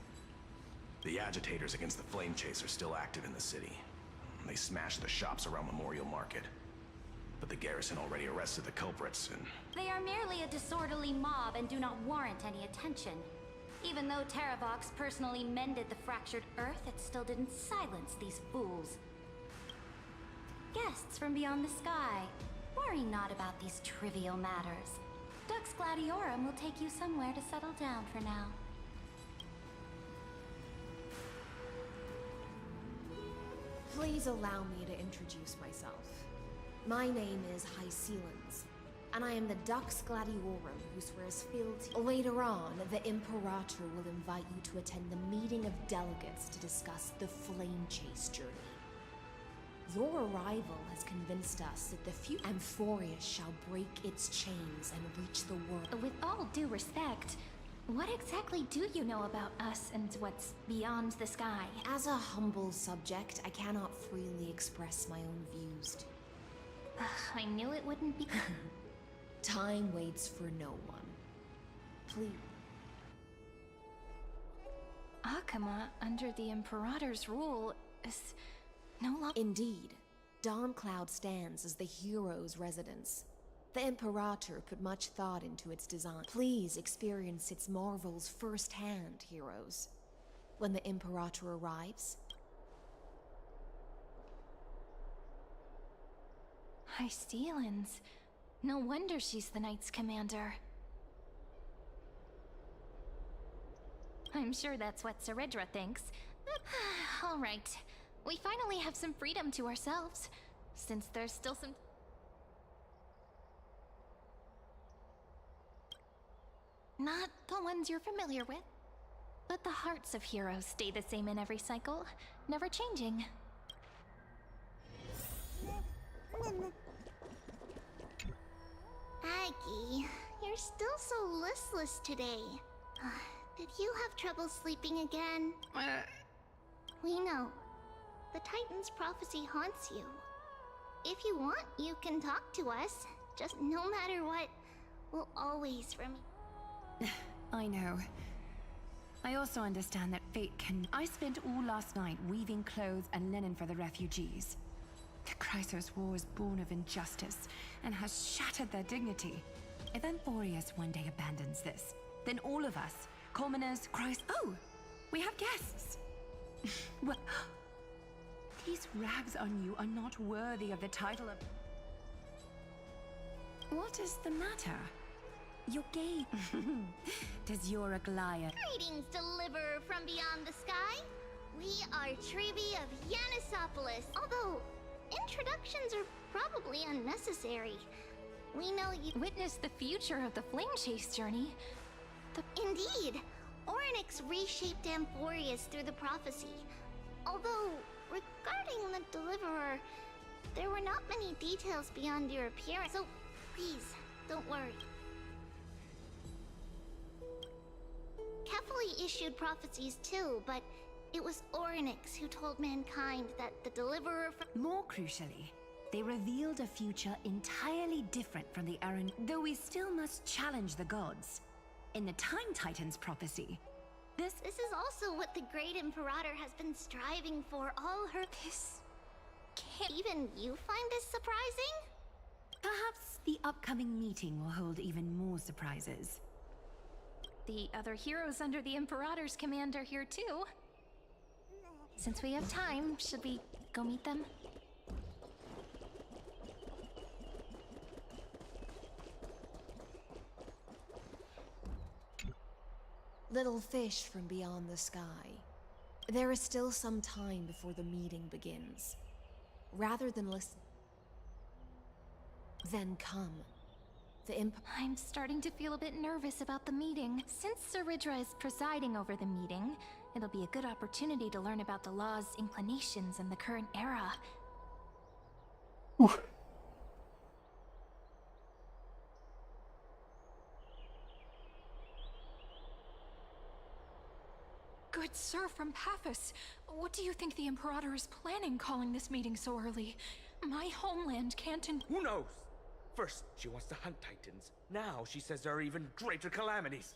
The agitators against the Flame Chase are still active in the city. They smashed the shops around Memorial Market. But the garrison already arrested the culprits and... They are merely a disorderly mob and do not warrant any attention. Even though Terravox personally mended the fractured earth, it still didn't silence these fools. Guests from beyond the sky, worry not about these trivial matters. Dux Gladiorum will take you somewhere to settle down for now. Please allow me to introduce myself. My name is Hycelens, and I am the Dux Gladiorum who swears fealty. Later on, the Imperator will invite you to attend the meeting of delegates to discuss the Flame Chase journey. Your arrival has convinced us that the future Amphorius shall break its chains and reach the world. With all due respect, what exactly do you know about us and what's beyond the sky? As a humble subject, I cannot freely express my own views. I knew it wouldn't be... Time waits for no one. Please. Akuma, under the Imperator's rule, is no longer... Indeed. Dawncloud stands as the hero's residence. The Imperator put much thought into its design. Please experience its marvels firsthand, heroes. When the Imperator arrives... Hycelens. No wonder she's the Knight's commander. I'm sure that's what Seredra thinks. All right. We finally have some freedom to ourselves, since there's still some... Not the ones you're familiar with. But the hearts of heroes stay the same in every cycle, never changing. Aggie, you're still so listless today. Did you have trouble sleeping again? We know. The Titan's prophecy haunts you. If you want, you can talk to us. Just no matter what, we'll always remember. I know. I also understand that fate can... I spent all last night weaving clothes and linen for the refugees. The Chrysos War was born of injustice and has shattered their dignity. If Amphorius one day abandons this, then all of us, commoners, Oh! We have guests! Well, these rags on you are not worthy of the title of... What is the matter? You're gay. Does your Aglaia... Greetings, deliverer from beyond the sky. We are Trevi of Yanisopolis. Although, introductions are probably unnecessary. We know you... Witness the future of the Flame Chase journey. Indeed. Orynyx reshaped Amphorius through the prophecy. Although, regarding the deliverer, there were not many details beyond your appearance. So, please, don't worry. Kefali issued prophecies too, but it was Orynyx who told mankind that the deliverer from... More crucially, they revealed a future entirely different from the Aran, though we still must challenge the gods. In the Time Titan's prophecy, this is also what the Great Imperator has been striving for all her... This... Can't even you find this surprising? Perhaps the upcoming meeting will hold even more surprises. The other heroes under the Imperator's command are here too. Since we have time, should we go meet them? Little fish from beyond the sky. There is still some time before the meeting begins. Rather than listen... Then come. I'm starting to feel a bit nervous about the meeting. Since Seredra is presiding over the meeting, it'll be a good opportunity to learn about the law's inclinations in the current era. Good sir from Paphos, what do you think the Imperator is planning calling this meeting so early? My homeland can't... Who knows? First, she wants to hunt Titans. Now, she says there are even greater calamities.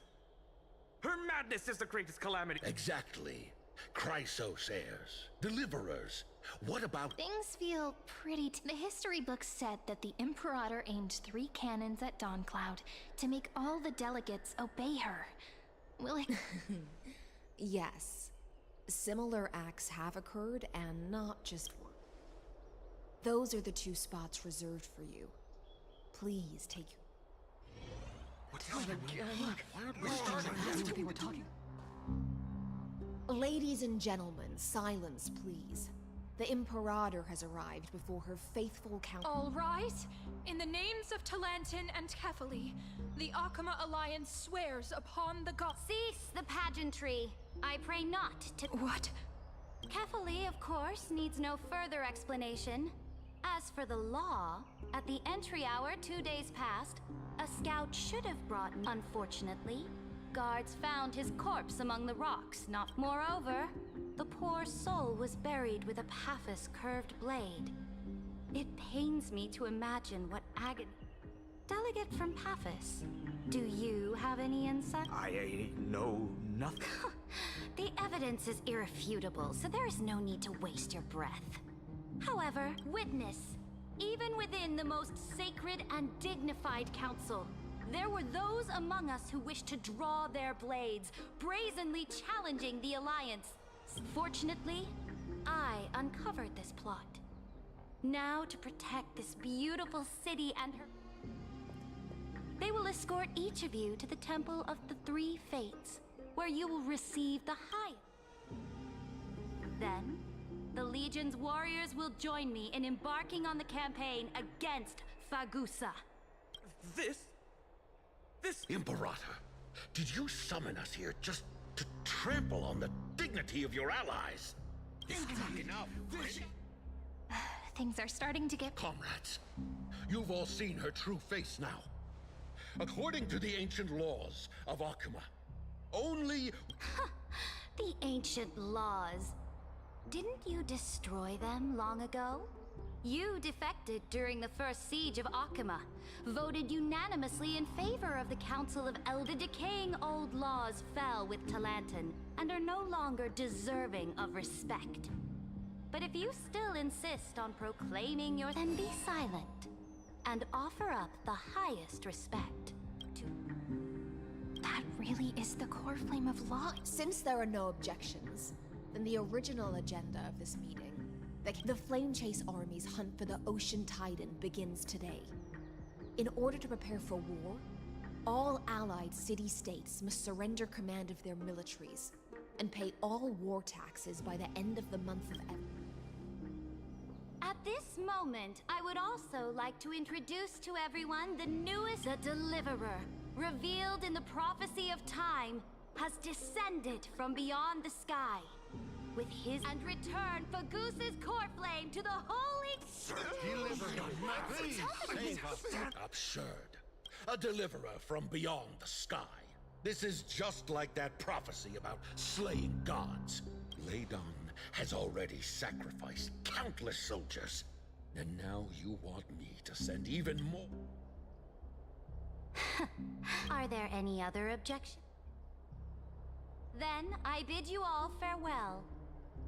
Her madness is the greatest calamity. Exactly. Chrysos heirs. Deliverers. What about... Things feel pretty... The history books said that the Imperator aimed 3 cannons at Dawncloud to make all the delegates obey her. Will it... Yes. Similar acts have occurred, and not just one. Those are the 2 spots reserved for you. Please take your... What's happening? Why aren't we starting? We're talking. Ladies and gentlemen, silence, please. The Imperator has arrived before her faithful count... All rise. In the names of Talantin and Kefali, the Akama Alliance swears upon the god... Cease the pageantry. I pray not to... What? Kefali, of course, needs no further explanation. As for the law, at the entry hour 2 days past, a scout should have brought... Unfortunately, guards found his corpse among the rocks, not... Moreover, the poor soul was buried with a Paphos curved blade. It pains me to imagine what agony... Delegate from Paphos, do you have any insight? I know nothing. The evidence is irrefutable, so there is no need to waste your breath. However, witness, even within the most sacred and dignified council, there were those among us who wished to draw their blades, brazenly challenging the Alliance. Fortunately, I uncovered this plot. Now to protect this beautiful city and her... They will escort each of you to the Temple of the 3 Fates, where you will receive the highest. Then, the Legion's warriors will join me in embarking on the campaign against Fagusa. This? Imperator, did you summon us here just to trample on the dignity of your allies? It's not enough. Things are starting to get... Comrades, you've all seen her true face now. According to the ancient laws of Akuma, only... The ancient laws. Didn't you destroy them long ago? You defected during the first siege of Akuma, voted unanimously in favor of the Council of The decaying old laws fell with Talantan, and are no longer deserving of respect. But if you still insist on proclaiming your... then be silent, and offer up the highest respect to... That really is the core flame of law. Since there are no objections, then the original agenda of this meeting, the Flame Chase Army's hunt for the Ocean Titan, begins today. In order to prepare for war, all allied city-states must surrender command of their militaries and pay all war taxes by the end of the month of At this moment, I would also like to introduce to everyone the newest... The Deliverer, revealed in the prophecy of time, has descended from beyond the sky. With his... and return Fagusa's core flame to the holy... Absurd. A deliverer from beyond the sky. This is just like that prophecy about slaying gods. Ladon has already sacrificed countless soldiers. And now you want me to send even more? Are there any other objections? Then I bid you all farewell.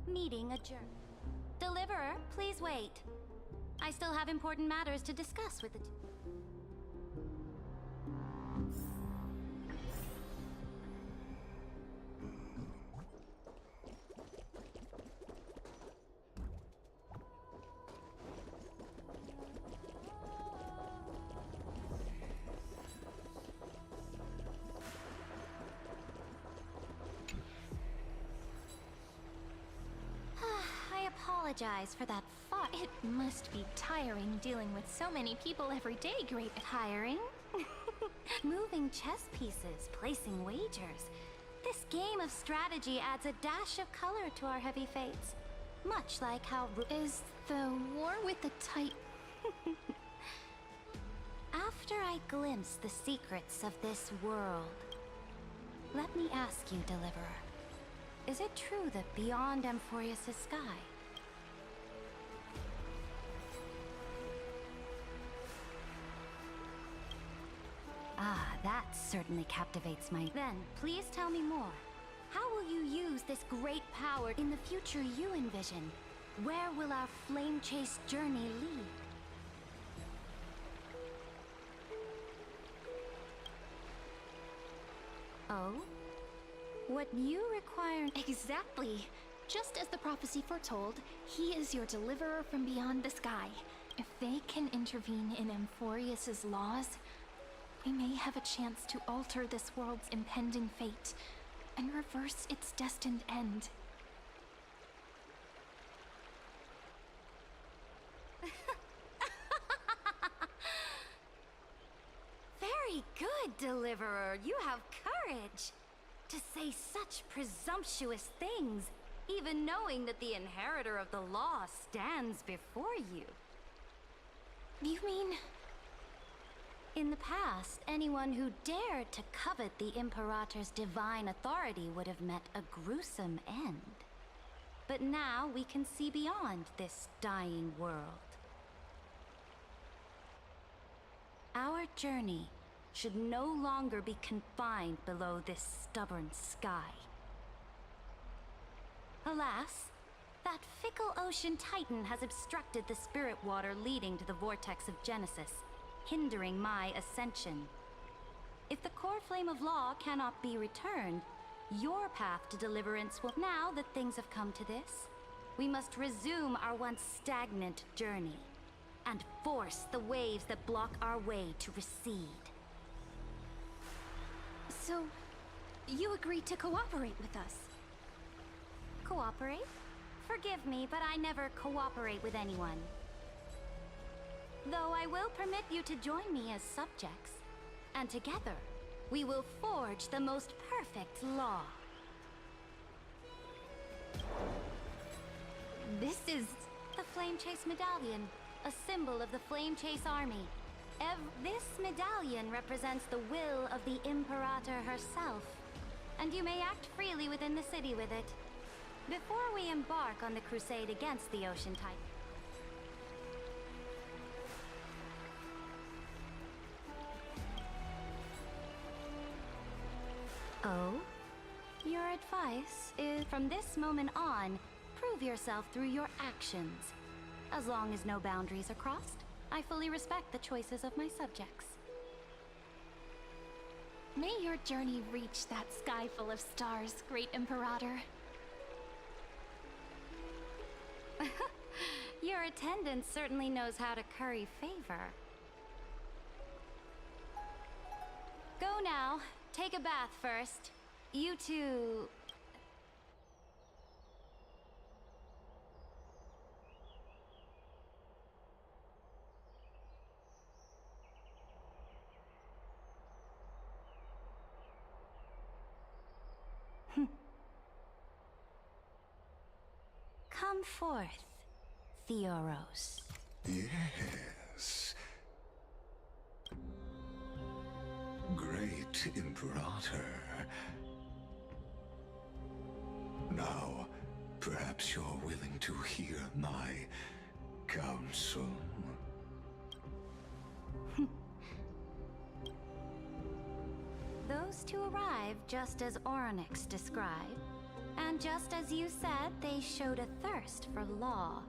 Meeting adjourned. Deliverer, please wait. I still have important matters to discuss with the... I apologize for that thought. It must be tiring dealing with so many people every day, Great. Tiring? Moving chess pieces, placing wagers. This game of strategy adds a dash of color to our heavy fates. Much like how... Is the war with the Titan... After I glimpse the secrets of this world, let me ask you, Deliverer. Is it true that beyond Amphorius' sky... Ah, that certainly captivates my... Then, please tell me more. How will you use this great power in the future you envision? Where will our flame chase journey lead? Oh? What you require... Exactly. Just as the prophecy foretold, he is your deliverer from beyond the sky. If they can intervene in Amphorius' laws, we may have a chance to alter this world's impending fate and reverse its destined end. Very good, Deliverer. You have courage. To say such presumptuous things, even knowing that the inheritor of the law stands before you. You mean... In the past, anyone who dared to covet the Imperator's divine authority would have met a gruesome end. But now we can see beyond this dying world. Our journey should no longer be confined below this stubborn sky. Alas, that fickle ocean titan has obstructed the spirit water leading to the vortex of Genesis, hindering my ascension. If the core flame of law cannot be returned, your path to deliverance will... Now that things have come to this, we must resume our once stagnant journey and force the waves that block our way to recede. So, You agreed to cooperate with us. Cooperate? Forgive me, but I never cooperate with anyone. Though I will permit you to join me as subjects. And together, we will forge the most perfect law. This is... The Flame Chase Medallion, a symbol of the Flame Chase Army. This medallion represents the will of the Imperator herself, and you may act freely within the city with it. Before we embark on the crusade against the Ocean Titan. Oh? Your advice is, from this moment on, prove yourself through your actions. As long as no boundaries are crossed, I fully respect the choices of my subjects. May your journey reach that sky full of stars, Great Imperator. Your attendant certainly knows how to curry favor. Go now. Take a bath first. You two... Come forth, Theoros. Yes. Great Imperator. Now, perhaps you're willing to hear my counsel. Those two arrived just as Oronix described. And just as you said, they showed a thirst for law.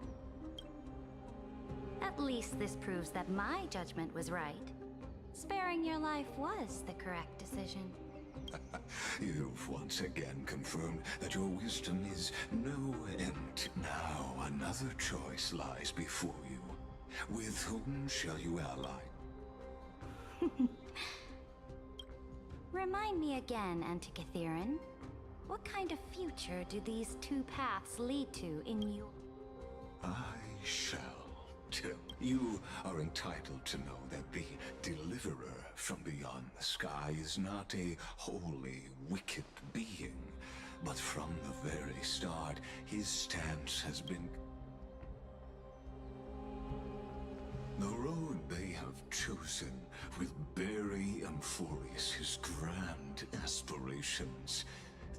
At least this proves that my judgment was right. Sparing your life was the correct decision. You've once again confirmed that your wisdom is no end. Now another choice lies before you. With whom shall you ally? Remind me again, Antikytheron. What kind of future do these two paths lead to in your... I shall tell. You are entitled to know that the Deliverer from beyond the sky is not a wholly wicked being, but from the very start, his stance has been... The road they have chosen will bury Amphorius' grand aspirations.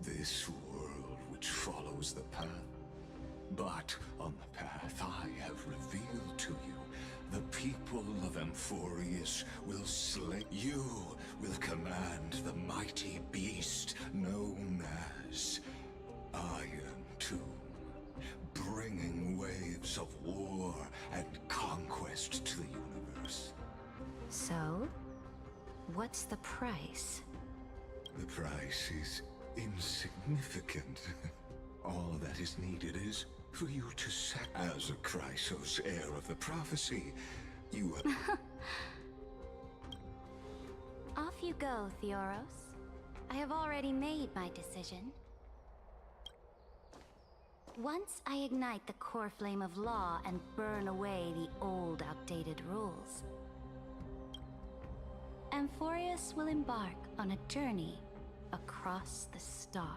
This world which follows the path. But on the path I have revealed to you, the people of Amphorius will slay. You will command the mighty beast known as Iron Tomb, bringing waves of war and conquest to the universe. So, what's the price? The price is insignificant. All that is needed is for you to set as a Chrysos heir of the prophecy. You have... Off you go, Theoros. I have already made my decision. Once I ignite the core flame of law and burn away the old, outdated rules, Amphorius will embark on a journey across the stars.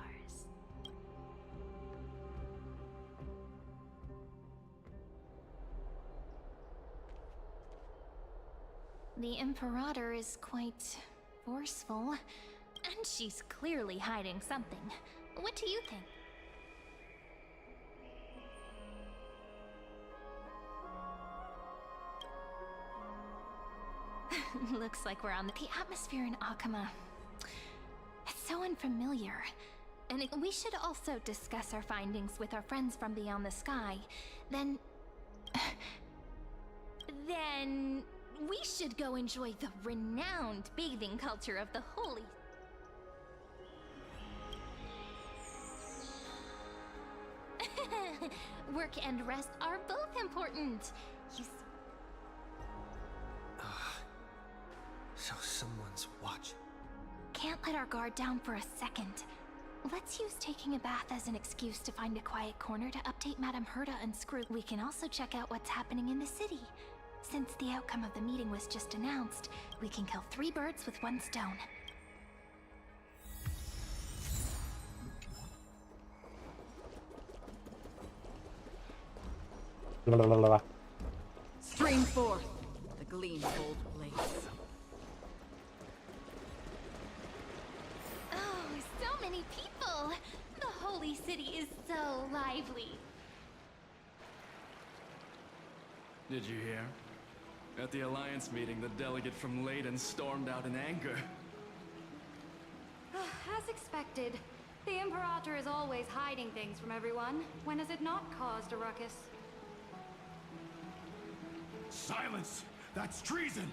The Imperator is quite forceful, and she's clearly hiding something. What do you think? Looks like we're on the atmosphere in Akama. It's so unfamiliar. And we should also discuss our findings with our friends from beyond the sky. Then we should go enjoy the renowned bathing culture of the holy. Work and rest are both important. So someone's watching. can't let our guard down for a second. Let's use taking a bath as an excuse to find a quiet corner to update Madame Herta and Screw. We can also check out what's happening in the city. Since the outcome of the meeting was just announced, we can kill 3 birds with 1 stone. Stream forth the gleam gold blaze. Oh, so many people! The holy city is so lively. Did you hear? At the Alliance meeting, the delegate from Leyden stormed out in anger. As expected, the Imperator is always hiding things from everyone. When has it not caused a ruckus? Silence! That's treason!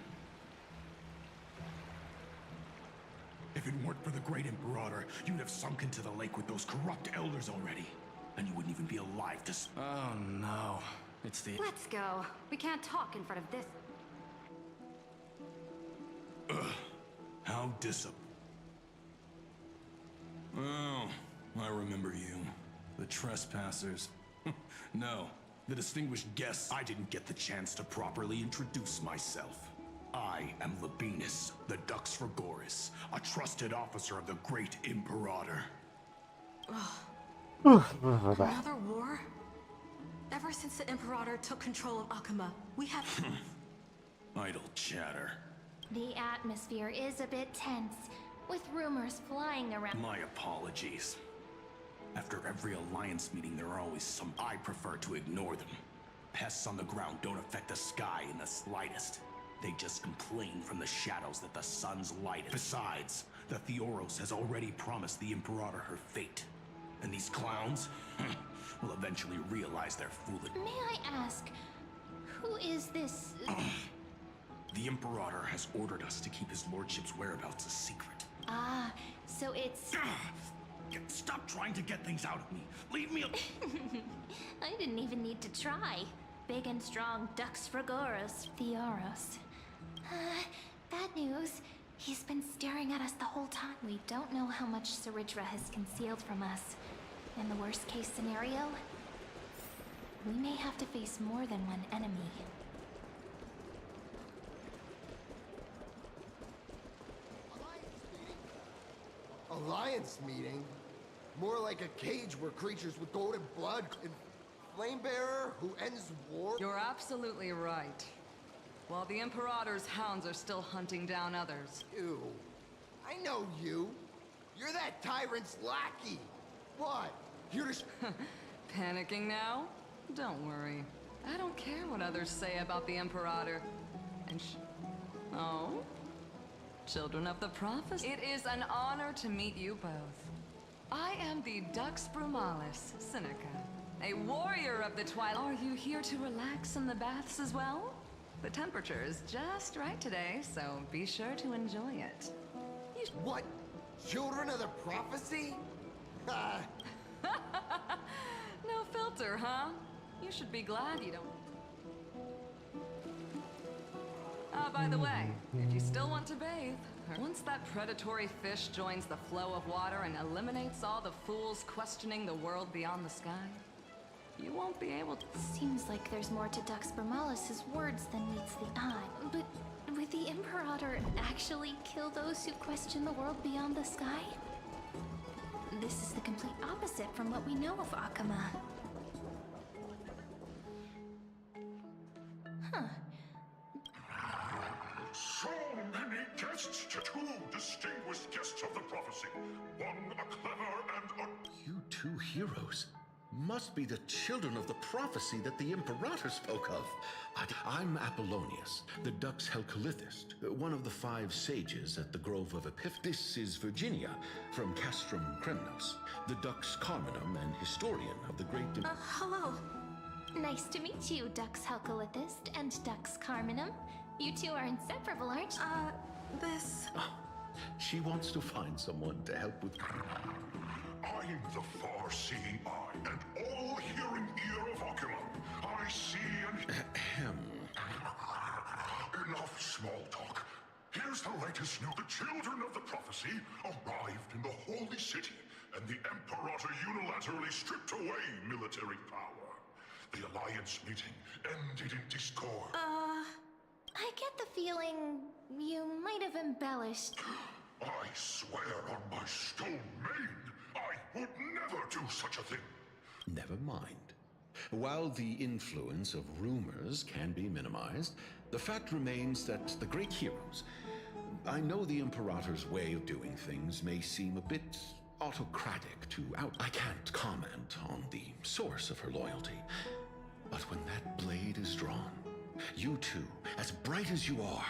If it weren't for the great Imperator, you'd have sunk into the lake with those corrupt elders already. And you wouldn't even be alive to Oh no. It's the... Let's go. We can't talk in front of this. How Oh, I remember you. The trespassers. No, the distinguished guests. I didn't get the chance to properly introduce myself. I am Labienus, the Dux Frigoris, a trusted officer of the great Imperator. Another war? Ever since the Imperator took control of Akuma, we have... Idle chatter. The atmosphere is a bit tense, with rumors flying around. My apologies. After every Alliance meeting, there are always some... I prefer to ignore them. Pests on the ground don't affect the sky in the slightest. They just complain from the shadows that the sun's light. Besides, the Theoros has already promised the Imperator her fate. And these clowns will eventually realize their foolishness. May I ask, who is this? The Imperator has ordered us to keep his lordship's whereabouts a secret. Ah, so it's... Stop trying to get things out of me. Leave me alone. I didn't even need to try. Big and strong Dux Frigoris, Theoros. Bad news. He's been staring at us the whole time. We don't know how much Saridra has concealed from us. In the worst case scenario, we may have to face more than one enemy. Alliance meeting? More like a cage where creatures with golden blood and Flamebearer who ends war? You're absolutely right. While the Imperator's hounds are still hunting down others. You. I know you. You're that tyrant's lackey. What? You're just... Panicking now? Don't worry. I don't care what others say about the Imperator. And Oh? Children of the Prophecy. It is an honor to meet you both. I am the Dux Brumalis, Seneca, a warrior of the Twilight. Are you here to relax in the baths as well? The temperature is just right today, so be sure to enjoy it. What? Children of the Prophecy? No filter, huh? You should be glad you don't... by the way, if you still want to bathe, once that predatory fish joins the flow of water and eliminates all the fools questioning the world beyond the sky, you won't be able to... Seems like there's more to Dux Brumalis' words than meets the eye. But would the Imperator actually kill those who question the world beyond the sky? This is the complete opposite from what we know of Akuma. Huh. So many guests, two distinguished guests of the prophecy. One a clever and a... You two heroes must be the children of the prophecy that the Imperator spoke of. I'm Apollonius, the Dux Helcolithist, one of the 5 sages at the Grove of Epiph. This is Virginia from Castrum Kremnos, the Dux Carminum and historian of the great... Hello. Nice to meet you, Dux Helcolithist and Dux Carminum. You two are inseparable, aren't you? This... Oh, she wants to find someone to help with... I'm the far-seeing eye and all-hearing ear of Akuma. I see and... Ahem. Enough small talk. Here Here's the latest news. The children of the prophecy arrived in the holy city, and the Imperator unilaterally stripped away military power. The Alliance meeting ended in discord. I get the feeling you might have embellished. I swear on my stone maid, I would never do such a thing. Never mind. While the influence of rumors can be minimized, the fact remains that the great heroes... I know the Imperator's way of doing things may seem a bit autocratic to I can't comment on the source of her loyalty. But when that blade is drawn, you two, as bright as you are,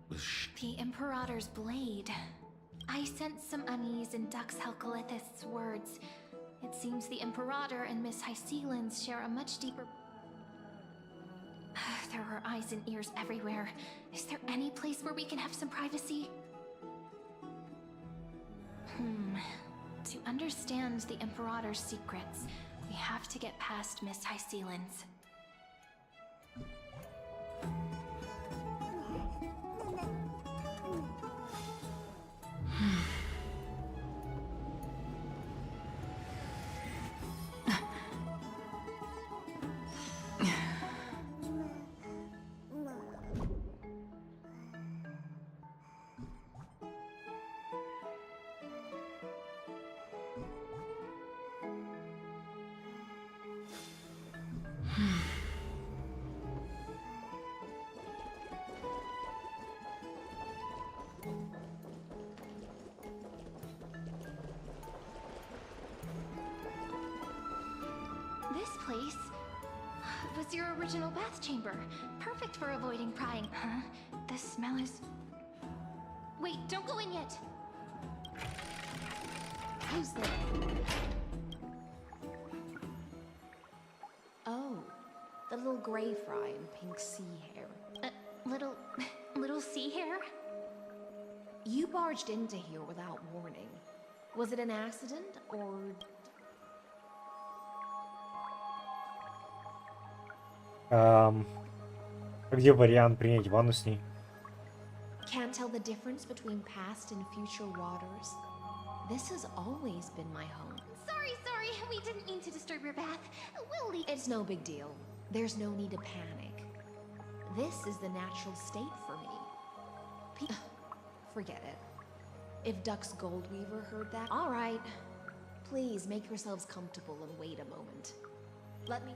will The Imperator's blade. I sense some unease in Dux Helcolith's words. It seems the Imperator and Miss Hycelens share a much deeper... There are eyes and ears everywhere. Is there any place where we can have some privacy? To understand the Imperator's secrets, we have to get past Miss Hycelens. This place was your original bath chamber. Perfect for avoiding prying. Huh? The smell is... Wait, don't go in yet. Who's there? Oh, the little gray fry in pink sea hair. Little sea hair? You barged into here without warning. Was it an accident, or... Где вариант принять ванну с ней? Can't tell the difference between past and future waters. This has always been my home. Sorry. We didn't mean to disturb your bath. We'll leave. It's no big deal. There's no need to panic. This is the natural state for me. Forget it. If Dux Goldweaver heard that... All right. Please make yourselves comfortable and wait a moment. Let me...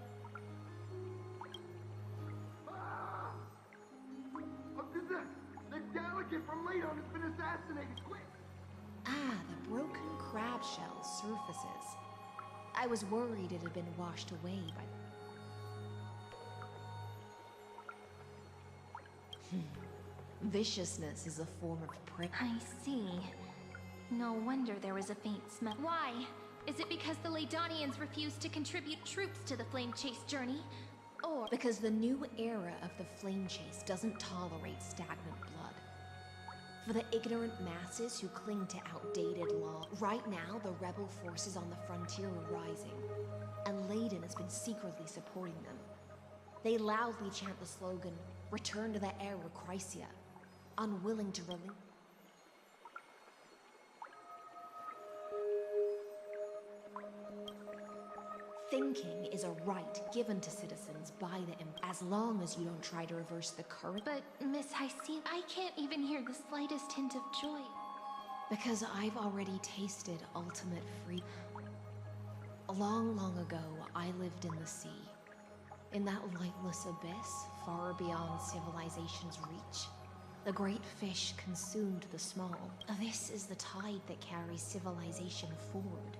The delegate from Ladon has been assassinated. Quick! Ah, the broken crab shell surfaces. I was worried it had been washed away by... Viciousness is a form of prick. I see. No wonder there was a faint smell. Why? Is it because the Ladonians refused to contribute troops to the Flame Chase journey? Or... Because the new era of the Flame Chase doesn't tolerate stagnant blood. For the ignorant masses who cling to outdated law, right now the rebel forces on the frontier are rising, and Ladon has been secretly supporting them. They loudly chant the slogan, "Return to the era Chrysia," unwilling to relinquish. Thinking is a right given to citizens by the as long as you don't try to reverse the current. But, Miss Hycelens, I can't even hear the slightest hint of joy. Because I've already tasted ultimate freedom. Long ago, I lived in the sea. In that lightless abyss, far beyond civilization's reach. The great fish consumed the small. This is the tide that carries civilization forward.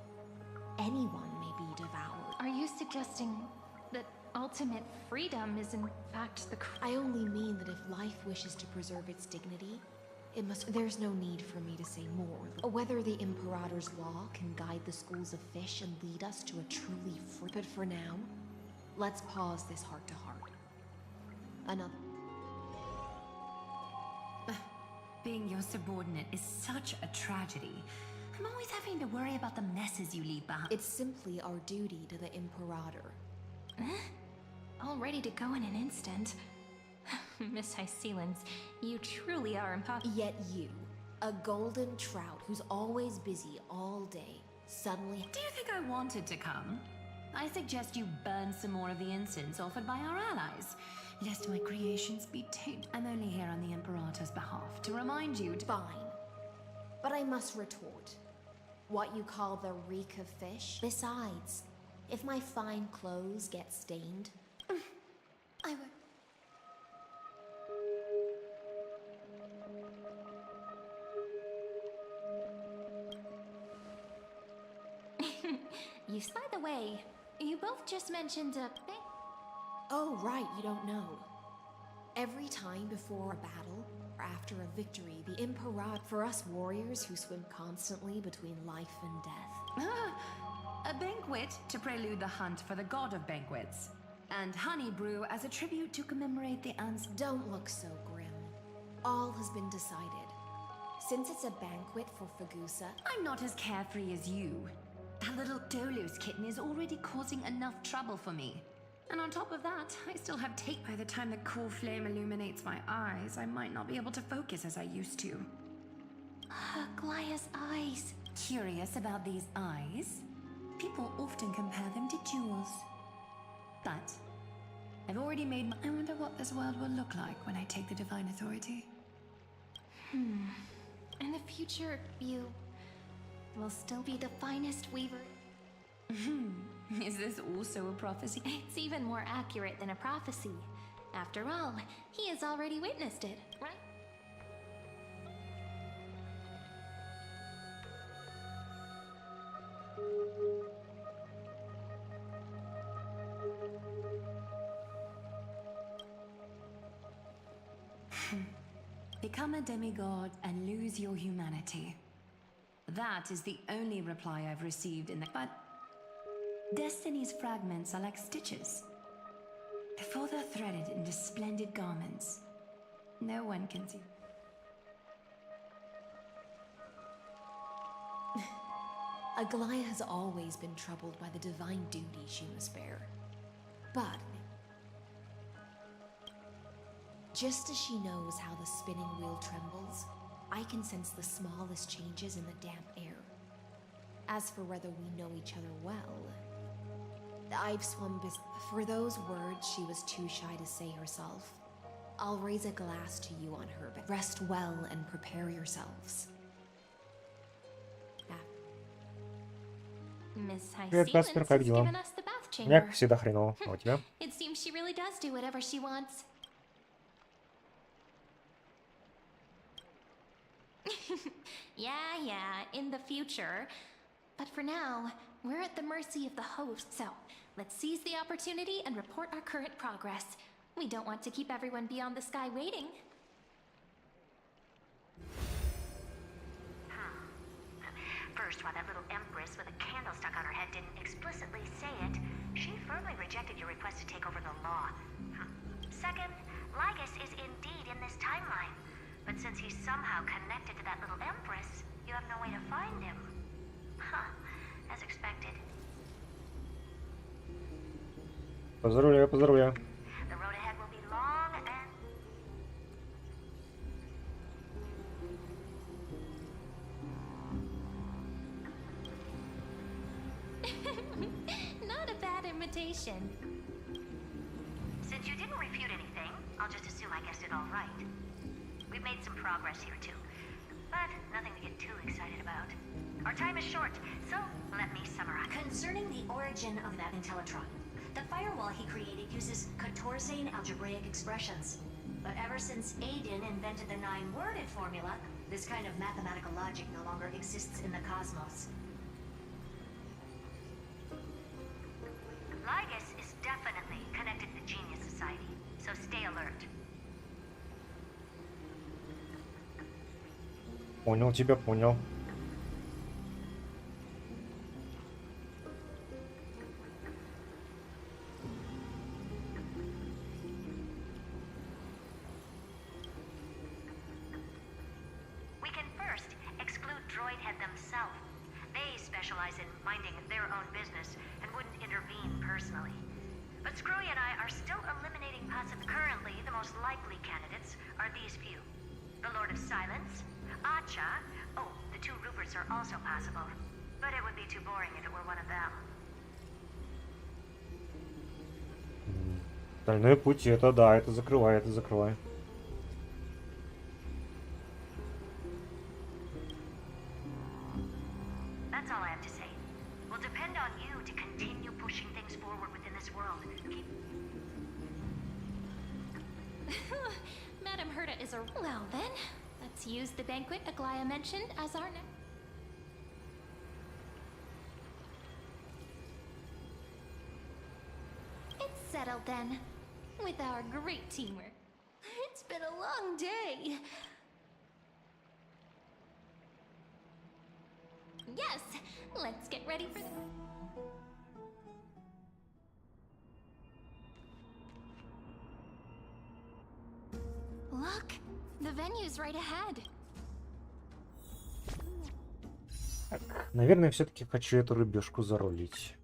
Anyone may be devoured. Are you suggesting that ultimate freedom is in fact the... I only mean that if life wishes to preserve its dignity, it must... There's no need for me to say more. Whether the Imperator's law can guide the schools of fish and lead us to a truly free... But for now, let's pause this heart-to-heart. Another... Being your subordinate is such a tragedy. I'm always having to worry about the messes you leave behind. It's simply our duty to the Imperator. All ready to go in an instant. Miss Hycelens, you truly are impossible. Yet you, a golden trout who's always busy all day, suddenly... Do you think I wanted to come? I suggest you burn some more of the incense offered by our allies, lest my creations be tainted. I'm only here on the Imperator's behalf to remind you to... Fine. But I must retort. What you call the reek of fish? Besides, if my fine clothes get stained... I would... By the way, you both just mentioned a thing. Oh, right, you don't know. Every time before a battle, or after a victory, the Imperator, for us warriors who swim constantly between life and death. A banquet to prelude the hunt for the god of banquets. And honey brew as a tribute to commemorate the Don't look so grim. All has been decided. Since it's a banquet for Fagusa... I'm not as carefree as you. That little Dolos kitten is already causing enough trouble for me. And on top of that, I still have tape. By the time the cool flame illuminates my eyes, I might not be able to focus as I used to. Glaya's eyes. Curious about these eyes? People often compare them to jewels. But I've already made my... I wonder what this world will look like when I take the Divine Authority. In the future, you will still be the finest weaver. Is this also a prophecy? It's even more accurate than a prophecy. After all, he has already witnessed it, right? Become a demigod and lose your humanity. That is the only reply I've received in the... But Destiny's fragments are like stitches. Before they're threaded into splendid garments, no one can see. Aglaya has always been troubled by the divine duty she must bear. But just as she knows how the spinning wheel trembles, I can sense the smallest changes in the damp air. As for whether we know each other well, I've swum for those words she was too shy to say herself. I'll raise a glass to you on her, but rest well and prepare yourselves. Miss Привет, Каспер, как дела? given us the bath У меня, chamber. как всегда, хреново. А у тебя? It seems she really does do whatever she wants. Yeah, in the future. But for now, we're at the mercy of the host, so let's seize the opportunity and report our current progress. We don't want to keep everyone beyond the sky waiting. First, while that little empress with a candle stuck on her head didn't explicitly say it, she firmly rejected your request to take over the law. Second, Lygus is indeed in this timeline. But since he's somehow connected to that little empress, you have no way to find him. As expected. Поздравляю, поздравляю. The road ahead will be long and... Not a bad invitation. Since you didn't refute anything, I'll just assume I guessed it all right. We've made some progress here too, but nothing to get too excited about. Our time is short, so let me summarize. Concerning the origin of that Intellitron, the firewall he created uses Katorzane algebraic expressions. But ever since Aiden invented the 9-worded formula, this kind of mathematical logic no longer exists in the cosmos. Lygus is definitely connected to the Genius Society, so stay alert. Понял тебя, понял. We can first exclude Droidhead themselves. They specialize in minding their own business and wouldn't intervene personally. But Screwy and I are still eliminating pus, and currently the most likely candidates are these few. The Lord of Silence, Acha, oh, the two Ruperts are also possible. But it would be too boring if it were one of them. Стальной путь, это да, это закрывай, это закрывай. That's all I have to say. We'll depend on you to continue pushing things forward within this world. Keep... Madame Herta is a... Well then, let's use the banquet Aglaya mentioned as our next... It's settled then, with our great teamwork. It's been a long day. Yes, let's get ready for the... Look, the venue's right ahead. Так, наверное, все-таки хочу эту рыбешку заролить.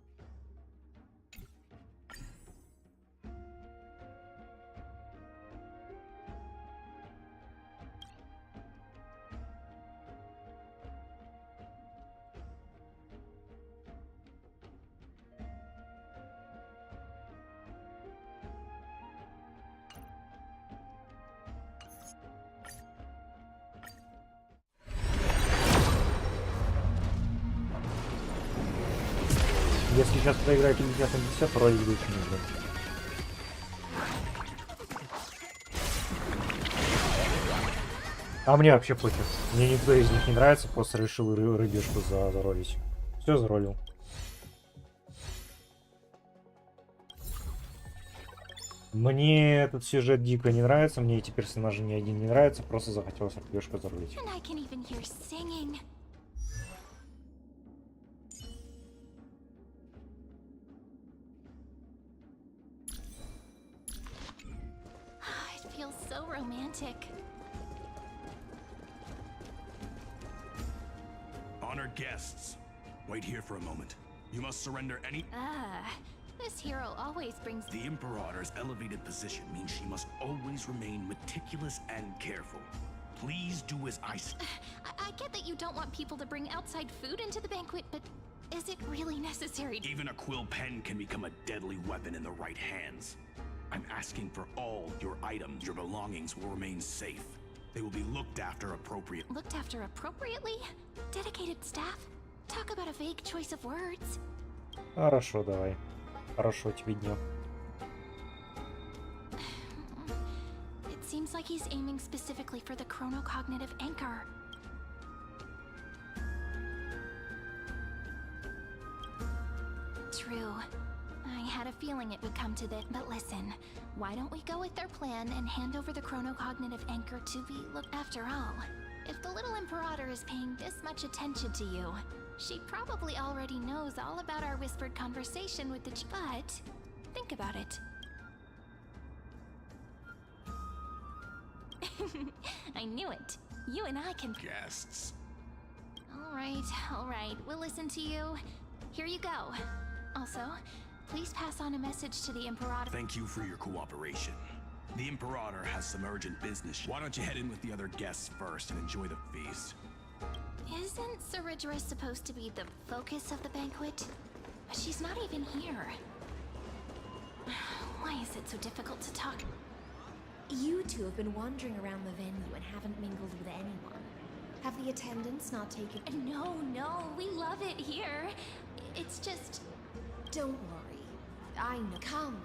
Если сейчас проиграю 50 на 50, то ролик будет не будет. А мне вообще пофиг. Мне никто из них не нравится, просто решил рыбешку заролить. Все, заролил. Мне этот сюжет дико не нравится, мне эти персонажи ни один не нравится, просто захотелось рыбешку заролить. So romantic. Honored guests, wait here for a moment. You must surrender any... This hero always brings... The Imperator's elevated position means she must always remain meticulous and careful. Please do as I say. I get that you don't want people to bring outside food into the banquet, but is it really necessary? Even a quill pen can become a deadly weapon in the right hands. I'm asking for all your items. Your belongings will remain safe. They will be looked after appropriately. Looked after appropriately? Dedicated staff? Talk about a vague choice of words. Хорошо, давай. Хорошо тебе дня. It seems like he's aiming specifically for the chronocognitive anchor. True. I had a feeling it would come to this, but listen, why don't we go with their plan and hand over the chronocognitive anchor to be looked after all? If the little Imperator is paying this much attention to you, she probably already knows all about our whispered conversation with the but think about it. I knew it. You and I can... Guests. All right, we'll listen to you. Here you go. Also, please pass on a message to the Imperator. Thank you for your cooperation. The Imperator has some urgent business. Why don't you head in with the other guests first and enjoy the feast? Isn't Ceridra supposed to be the focus of the banquet? But she's not even here. Why is it so difficult to talk? You two have been wandering around the venue and haven't mingled with anyone. Have the attendants not taken... No, we love it here. It's just... Don't worry. I know. Come,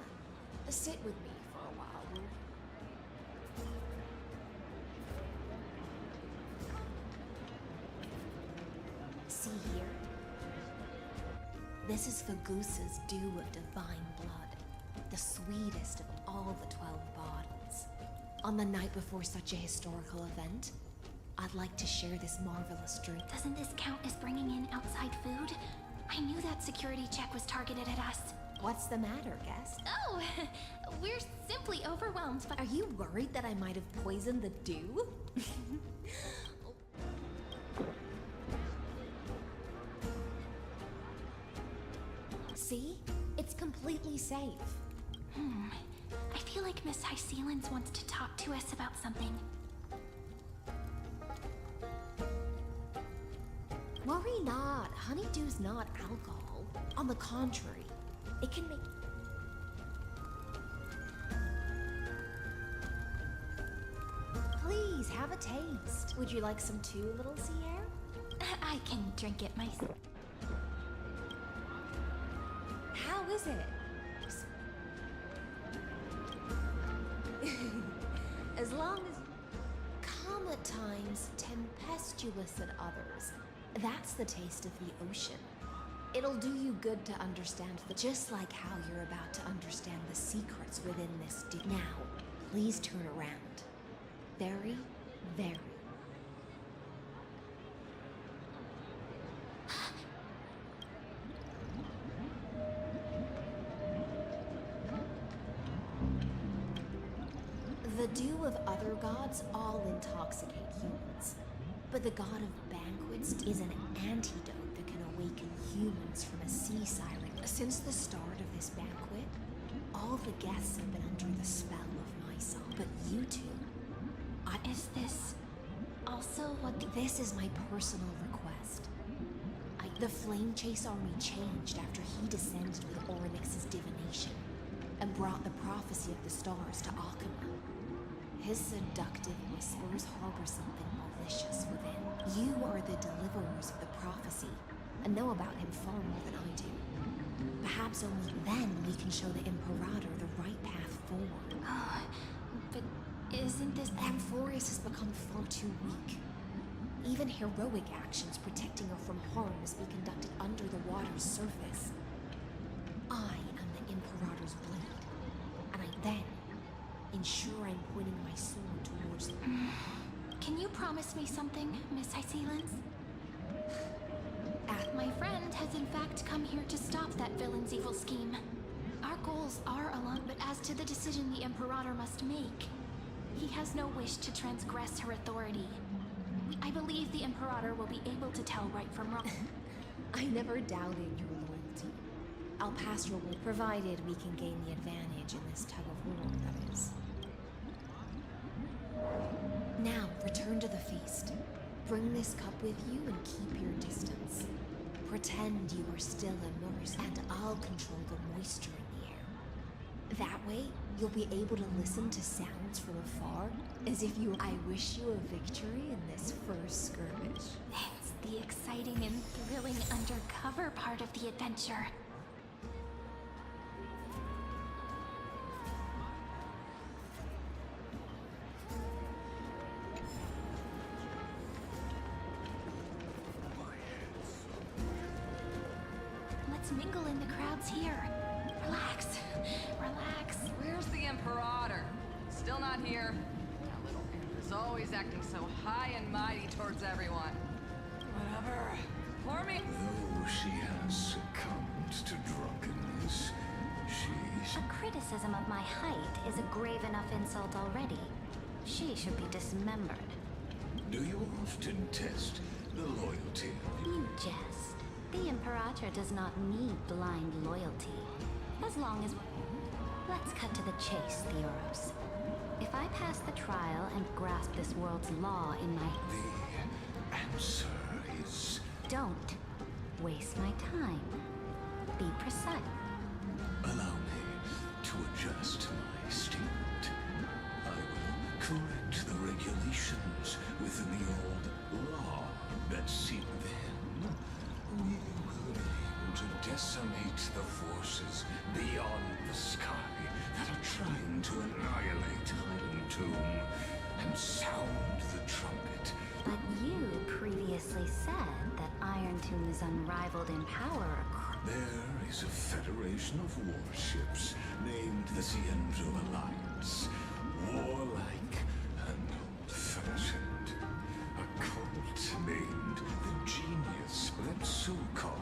sit with me for a while. See here? This is for Goose's dew of divine blood, the sweetest of all the 12 bottles. On the night before such a historical event, I'd like to share this marvelous drink. Doesn't this count as bringing in outside food? I knew that security check was targeted at us. What's the matter, guest? Oh, we're simply overwhelmed by... Are you worried that I might have poisoned the dew? See? It's completely safe. I feel like Miss High Sealens wants to talk to us about something. Worry not. Honeydew's not alcohol. On the contrary, it can make... Please, have a taste. Would you like some too, little Sierra? I can drink it myself. How is it? As long as... calm at times, tempestuous at others. That's the taste of the ocean. It'll do you good to understand just like how you're about to understand the secrets within this Now, please turn around. Very, very. The dew of other gods all intoxicate humans. But the god of banquets is an antidote that can awaken humans from a sea siren. Since the start of this banquet, all the guests have been under the spell of my song. But you two... Is this also what This is my personal request. The Flame Chase army changed after he descended with Orynyx's divination and brought the prophecy of the stars to Akama. His seductive whispers harbor something malicious within. You are the deliverers of the prophecy and know about him far more than I do. Perhaps only then we can show the Imperator the right path forward. But isn't this... Amphorius has become far too weak. Even heroic actions protecting her from harm must be conducted under the water's surface. I am the Imperator's blade, and I then ensure I'm pointing my sword towards the... Can you promise me something, Miss High Sealens? My friend has in fact come here to stop that villain's evil scheme. Our goals are aligned, but as to the decision the Imperator must make, he has no wish to transgress her authority. I believe the Imperator will be able to tell right from wrong. I never doubted your loyalty. I'll pass your word, provided we can gain the advantage in this tug of war, that is. Now, return to the feast. Bring this cup with you and keep your distance. Pretend you are still immersed, and I'll control the moisture in the air. That way, you'll be able to listen to sounds from afar, as if you... I wish you a victory in this first skirmish. It's the exciting and thrilling undercover part of the adventure. Let's mingle in the crowds here. Relax. Relax. Where's the Imperator? Still not here. That little imp is always acting so high and mighty towards everyone. Whatever. Pour me. Though she has succumbed to drunkenness, she's... A criticism of my height is a grave enough insult already. She should be dismembered. Do you often test the loyalty of You jest. The Imperator does not need blind loyalty. As long as... Let's cut to the chase, Theoros. If I pass the trial and grasp this world's law in my... The answer is... Don't waste my time. Be precise. Allow me to adjust my statement. I will correct the regulations within the old law that see then. We will be able to decimate the forces beyond the sky that are trying to annihilate Iron Tomb and sound the trumpet. But you previously said that Iron Tomb is unrivaled in power. There is a federation of warships named the Cienzo Alliance. Warlike and old-fashioned. A cult named the Genius, but so-called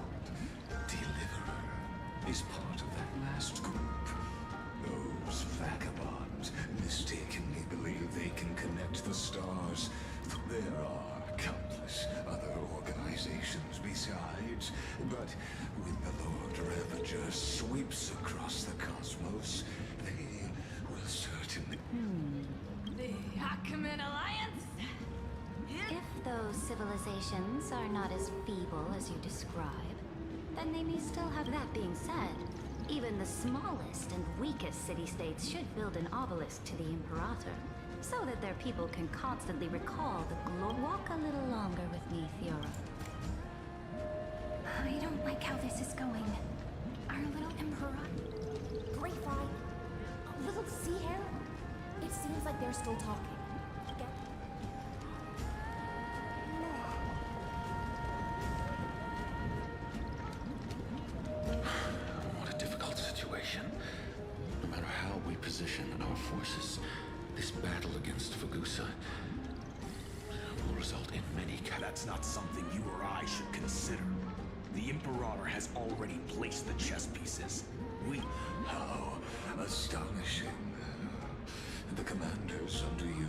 Deliverer, is part of that last group. Those vagabonds mistakenly believe they can connect the stars. There are countless other organizations besides, but when the Lord Ravager sweeps across the cosmos, they The Achaemenid Alliance? If those civilizations are not as feeble as you describe, then they may still have. That being said, even the smallest and weakest city-states should build an obelisk to the Imperator, so that their people can constantly recall the glory. Walk a little longer with me, Theora. I don't like how this is going. Our little Emperor... Great Fry, little sea hare. It seems like they're still talking. What a difficult situation. No matter how we position our forces, this battle against Vtuber will result in many. That's not something you or I should consider. The Imperator has already placed the chess pieces. How astonishing. The commander's under you.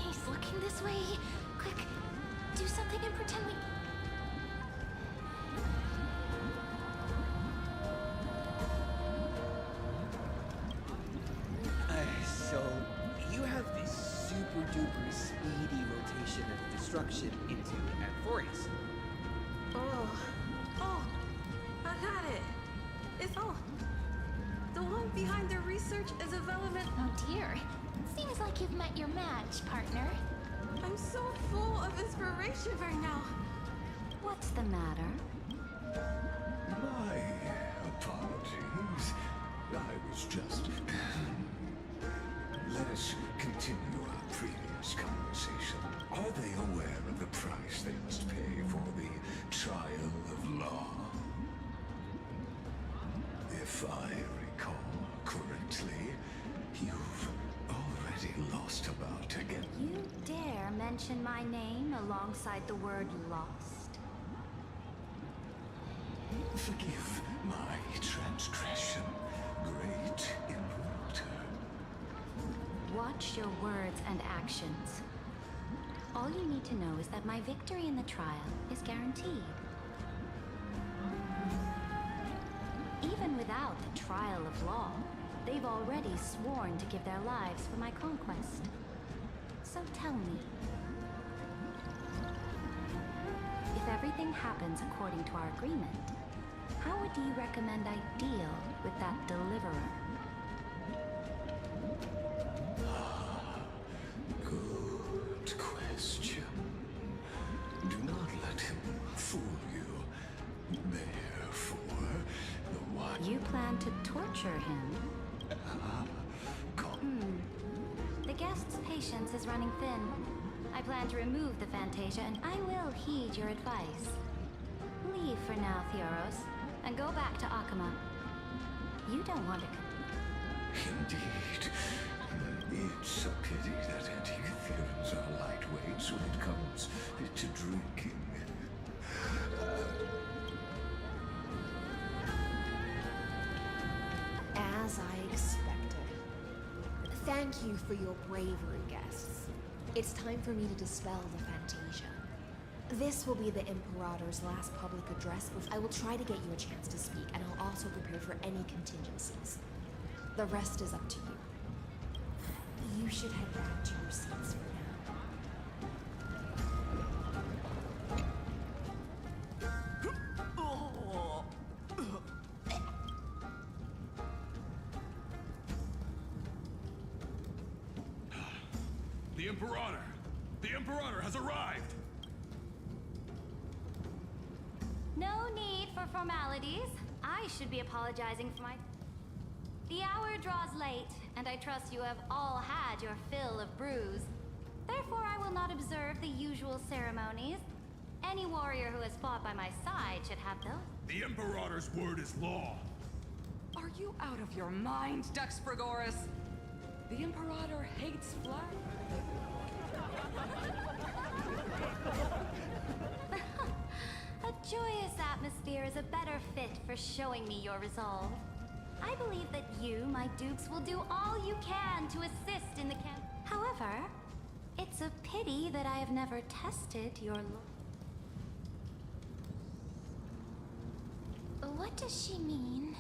He's looking this way. Quick, do something and pretend we... So, you have this super duper speedy rotation of destruction into Amphorius. Oh, I got it. It's the one behind the research is irrelevant. Oh dear. Seems like you've met your match, partner. I'm so full of inspiration right now. What's the matter? My apologies. I was just... Let us continue our previous conversation. Are they aware of the price they must pay for the trial of law? If I recall correctly, you've already lost a bout again. You dare mention my name alongside the word lost? Forgive my transgression, great Imperator. Watch your words and actions. All you need to know is that my victory in the trial is guaranteed. Even without the trial of law, they've already sworn to give their lives for my conquest. So tell me, if everything happens according to our agreement, how would you recommend I deal with that deliverer? Good question. Do not let him fool you. Therefore, the one... You plan to torture him? The guest's patience is running thin. I plan to remove the Fantasia, and I will heed your advice. Leave for now, Theoros, and go back to Akama. You don't want to... Indeed. It's a pity that anti-Catherians are lightweights when it comes to drinking. As I expected. Thank you for your bravery, guests. It's time for me to dispel the Fantasia. This will be the Imperator's last public address. I will try to get you a chance to speak, and I'll also prepare for any contingencies. The rest is up to you. You should head back to your seats for now. The Imperator! The Imperator has arrived! No need for formalities. I should be apologizing for my... The hour draws late, and I trust you have all had your fill of brews. Therefore, I will not observe the usual ceremonies. Any warrior who has fought by my side should have those. The Imperator's word is law. Are you out of your mind, Dux Frigoris? The Imperator hates flag. A joyous atmosphere is a better fit for showing me your resolve. I believe that you, my dukes, will do all you can to assist in the camp. However, it's a pity that I have never tested your... What does she mean?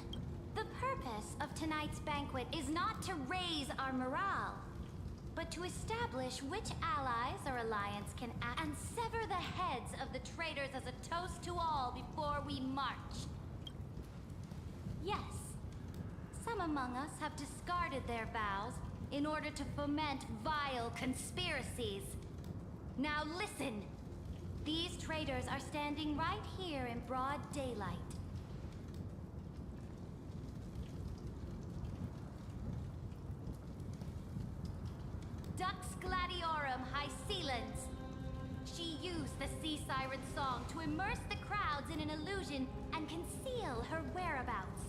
The The purpose of tonight's banquet is not to raise our morale, but to establish which allies our alliance can act and sever the heads of the traitors as a toast to all before we march. Yes, some among us have discarded their vows in order to foment vile conspiracies. Now listen. These traitors are standing right here in broad daylight. Dux Gladiorum Hycelens. She used the sea siren song to immerse the crowds in an illusion and conceal her whereabouts.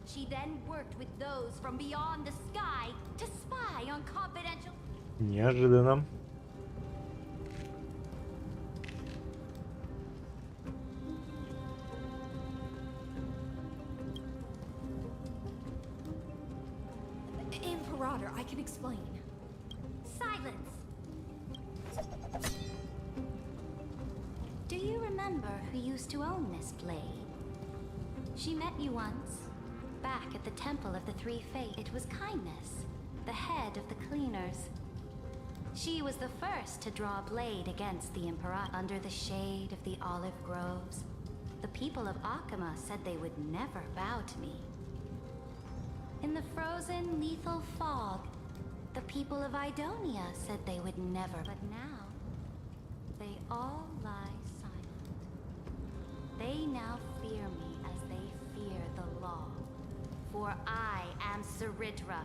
She then worked with those from beyond the sky to spy on confidential... Неожиданно. Imperator, I can explain. Silence! Do you remember who used to own this blade? She met you once, back at the Temple of the Three Fates. It was Kindness, the head of the cleaners. She was the first to draw a blade against the Emperor under the shade of the olive groves. The people of Akama said they would never bow to me. In the frozen, lethal fog, the people of Idonia said they would never, but now, they all lie silent. They now fear me as they fear the law. For I am Ceridra,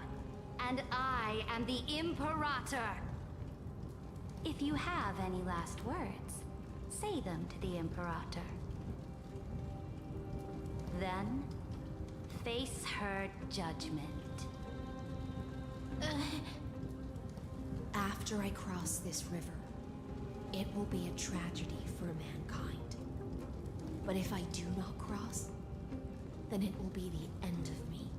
and I am the Imperator! If you have any last words, say them to the Imperator. Then, face her judgment. After I cross this river, it will be a tragedy for mankind. But if I do not cross, then it will be the end of me.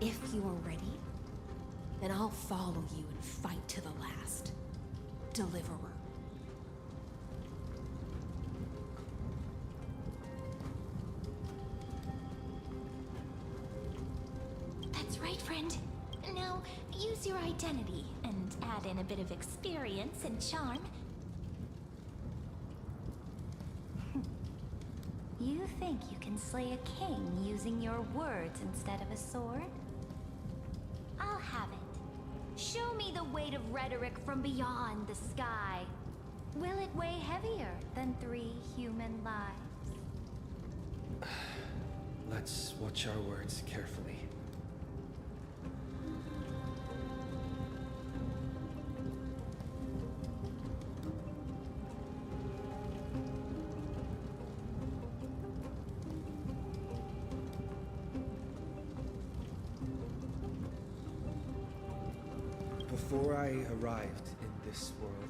If you are ready, then I'll follow you and fight to the last. Deliverer. That's right, friend. Now, use your identity and add in a bit of experience and charm. You think you can slay a king using your words instead of a sword? I'll have it. Show me the weight of rhetoric from beyond the sky. Will it weigh heavier than 3 human lives? Let's watch our words carefully. Before I arrived in this world,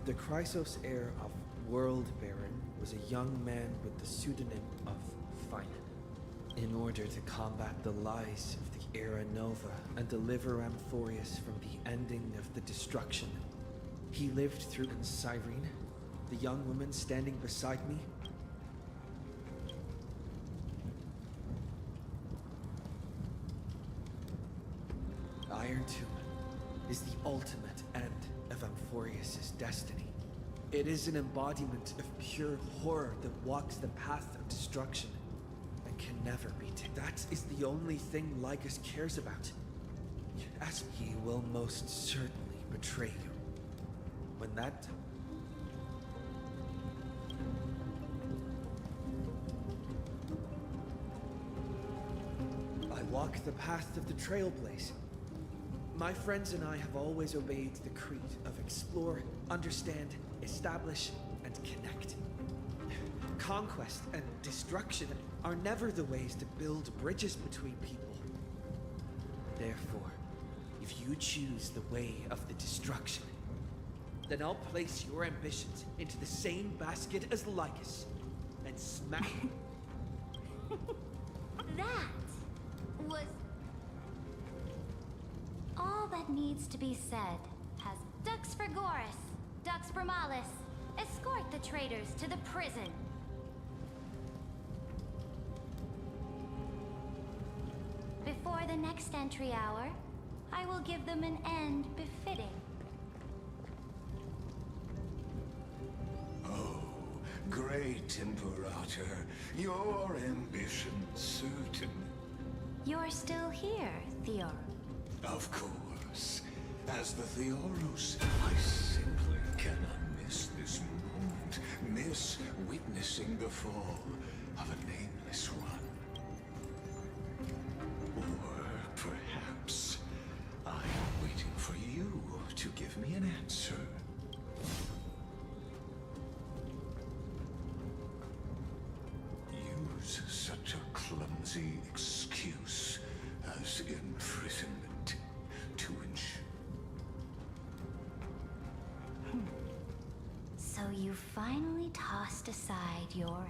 the Chrysos heir of World Baron was a young man with the pseudonym of Finan. In order to combat the lies of the Era Nova and deliver Amphorius from the ending of the destruction, he lived through in Cyrene, the young woman standing beside me. Iron Tomb is the ultimate end of Amphorius' destiny. It is an embodiment of pure horror that walks the path of destruction and can never be taken. That is the only thing Lycus cares about. As he will most certainly betray you. When that... I walk the path of the Trailblaze. My friends and I have always obeyed the creed of explore, understand, establish, and connect. Conquest and destruction are never the ways to build bridges between people. Therefore, if you choose the way of the destruction, then I'll place your ambitions into the same basket as Lycus and smack... That was... All that needs to be said has Dux Frigoris, Dux Bromalis, escort the traitors to the prison. next entry hour, I will give them an end befitting. Oh, great Imperator, your ambitions certain. You're still here, Theor. Of course. As the Theoros, I simply cannot miss this moment. Miss witnessing the fall of a nameless one. Or perhaps I am waiting for you to give me an answer. Use such a clumsy excuse as imprisonment to ensure. So you finally tossed aside your...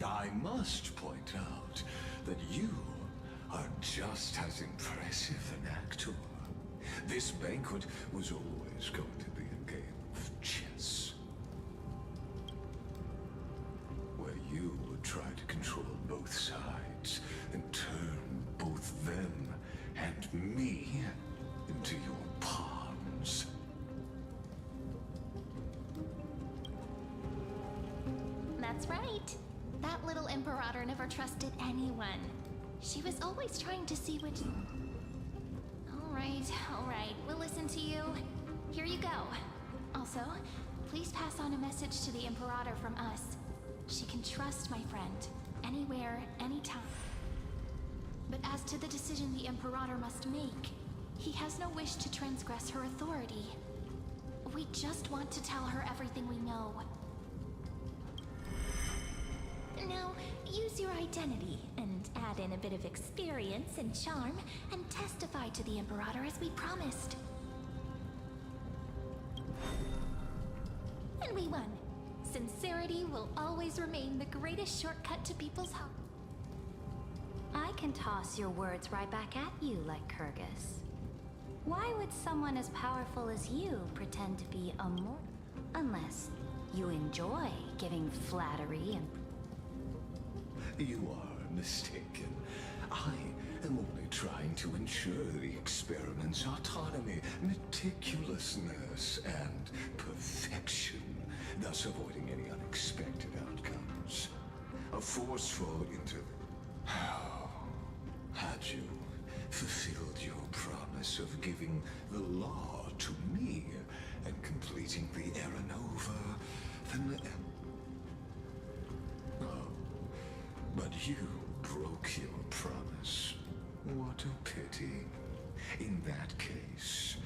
I must point out that you are just as impressive an actor. This banquet was always going to be a game of chess, where you would try to control both sides and turn both them and me into your pawns. That's right. That little Imperator never trusted anyone. She was always trying to see which... All right, we'll listen to you. Here you go. Also, please pass on a message to the Imperator from us. She can trust my friend, anywhere, anytime. But as to the decision the Imperator must make, he has no wish to transgress her authority. We just want to tell her everything we know. Now, use your identity and add in a bit of experience and charm and testify to the Imperator as we promised. And we won. Sincerity will always remain the greatest shortcut to people's hearts. I can toss your words right back at you like Kyrgyz. Why would someone as powerful as you pretend to be a mortal? Unless you enjoy giving flattery and... You are mistaken. I am only trying to ensure the experiment's autonomy, meticulousness, and perfection, thus avoiding any unexpected outcomes. A forceful Had you fulfilled your promise of giving the law to me and completing the Aranova, then... But you broke your promise. What a pity. In that case,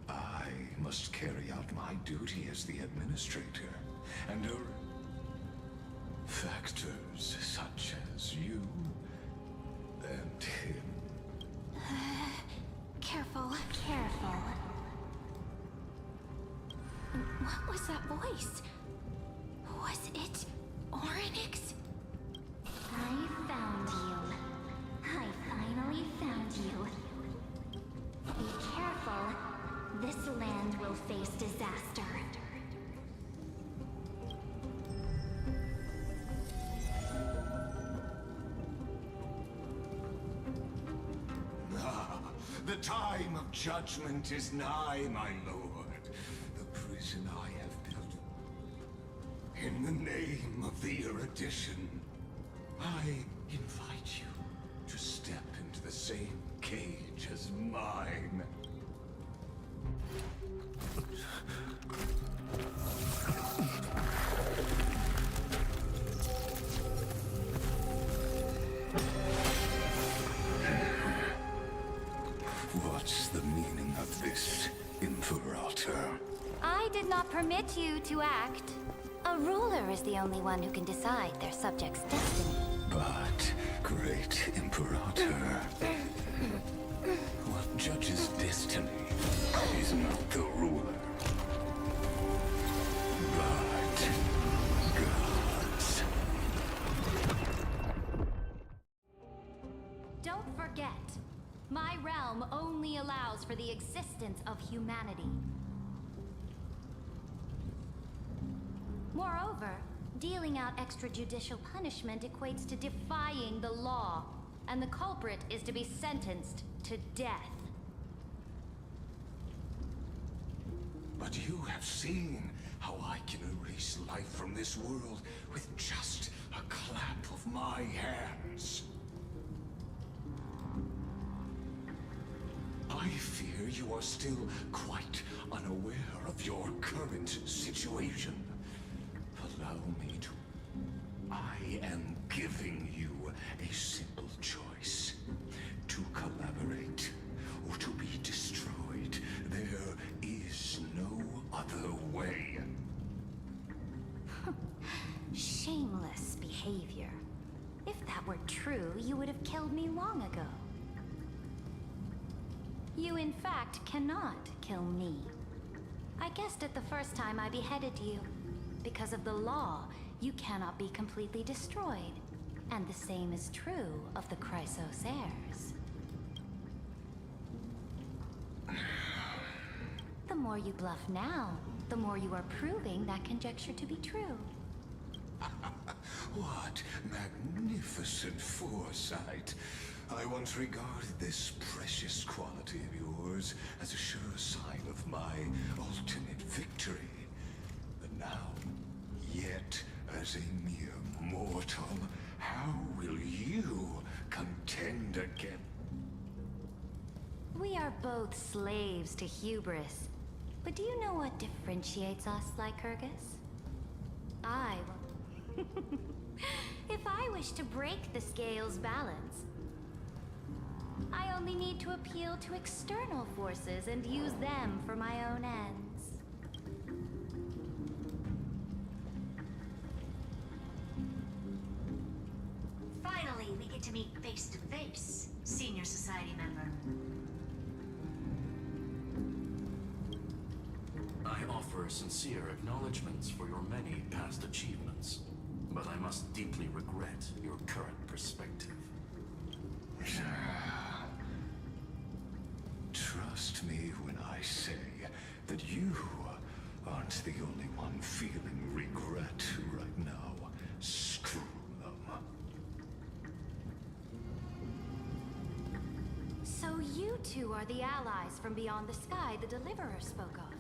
I must carry out my duty as the administrator, and factors such as you and him. Careful. What was that voice? Was it Oryx? I found you. I finally found you. Be careful. This land will face disaster. The time of judgment is nigh, my lord. The prison I have built. In the name of the erudition, I invite you to step into the same cage as mine. What's the meaning of this, Imperator? I did not permit you to act. A ruler is the only one who can decide their subject's destiny. But, great Imperator, what judges destiny is not the ruler, but gods. Don't forget, my realm only allows for the existence of humanity. Moreover, dealing out extrajudicial punishment equates to defying the law. and the culprit is to be sentenced to death. But you have seen how I can erase life from this world with just a clap of my hands. I fear you are still quite unaware of your current situation. Allow me to... I am giving you a simple choice. To collaborate or to be destroyed. There is no other way. Shameless behavior. If that were true, you would have killed me long ago. You, in fact, cannot kill me. I guessed it the first time I beheaded you. Because of the law, you cannot be completely destroyed. And the same is true of the Chrysos heirs. The more you bluff now, the more you are proving that conjecture to be true. What magnificent foresight. I once regarded this precious quality of yours as a sure sign of my ultimate victory. But now, yet as a mere mortal, how will you contend again? We are both slaves to hubris. But do you know what differentiates us, Lycurgus? If I wish to break the scale's balance, I only need to appeal to external forces and use them for my own ends. Finally, we get to meet face to face, senior society member. I offer sincere acknowledgments for your many past achievements, but I must deeply regret your current perspective. Trust me when I say that you aren't the only one feeling regret right now. Screw them. So you two are the allies from beyond the sky the Deliverer spoke of,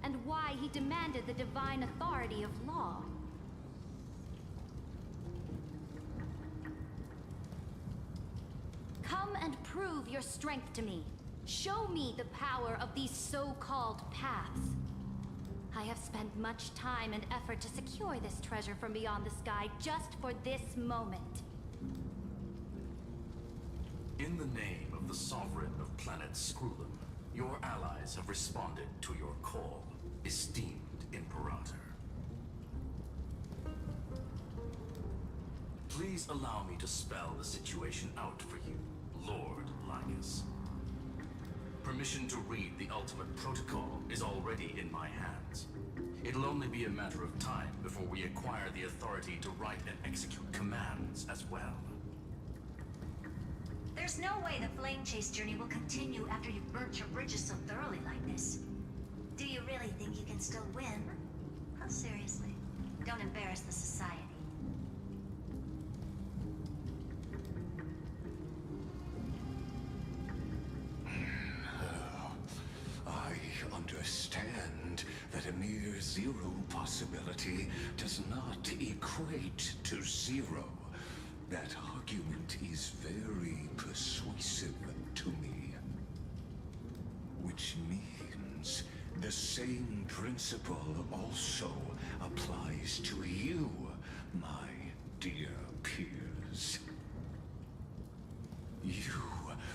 and why he demanded the divine authority of law. Come and prove your strength to me. Show me the power of these so-called paths. I have spent much time and effort to secure this treasure from beyond the sky just for this moment. In the name of the Sovereign of Planet Scrulum, your allies have responded to your call, esteemed Imperator. Please allow me to spell the situation out for you, Lord Lycus. Permission to read the ultimate protocol is already in my hands. It'll only be a matter of time before we acquire the authority to write and execute commands as well. There's no way the flame chase journey will continue after you've burnt your bridges so thoroughly like this. Do you really think you can still win? Oh, seriously. Don't embarrass the society. I understand that a mere zero possibility does not equate to zero. That argument is very persuasive to me. Which means the same principle also applies to you, my dear peers. You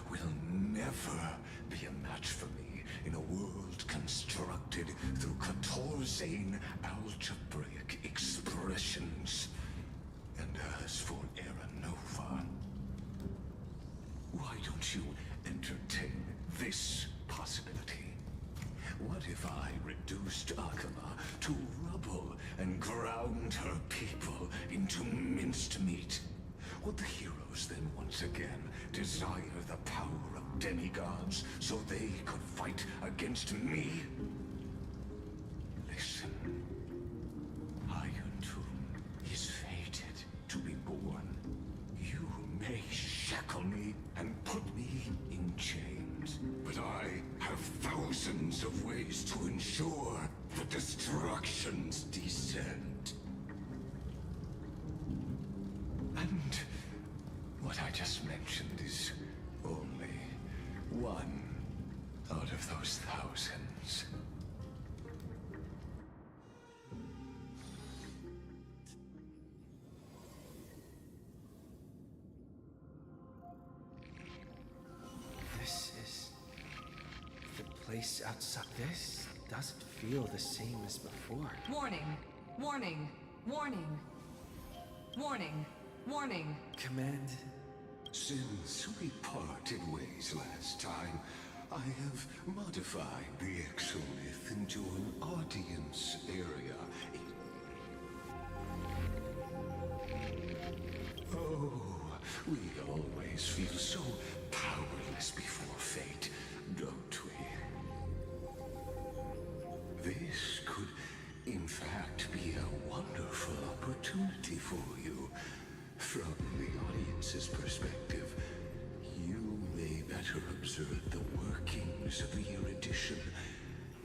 will never be a match for me in a world constructed through Catorzane algebraic expressions. And as for Aranova, why don't you entertain this possibility? What if I reduced Akama to rubble and ground her people into minced meat? Would the heroes then once again desire the power of demigods so they could fight against me? Listen, Iron Tomb is fated to be born. You may shackle what I just mentioned is only one out of those thousands. This is the place outside. This doesn't feel the same as before. Warning! Warning! Warning! Warning! Warning! Command. Since we parted ways last time, I have modified the exolith into an audience area. Oh, we always feel so powerless before fate, don't we? This could, in fact, be a wonderful opportunity for you. From the audience's perspective, you may better observe the workings of the erudition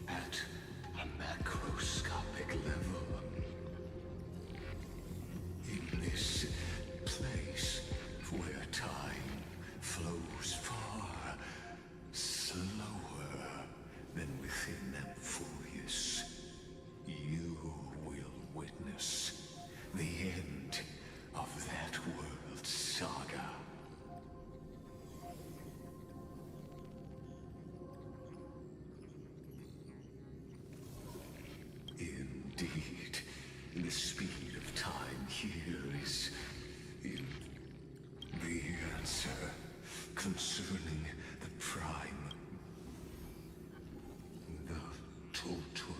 at a macroscopic level. In this place where time flows far slower than within Amphorius, you will witness the end of that world's saga. Indeed, the speed of time here is in the answer concerning the prime, the total.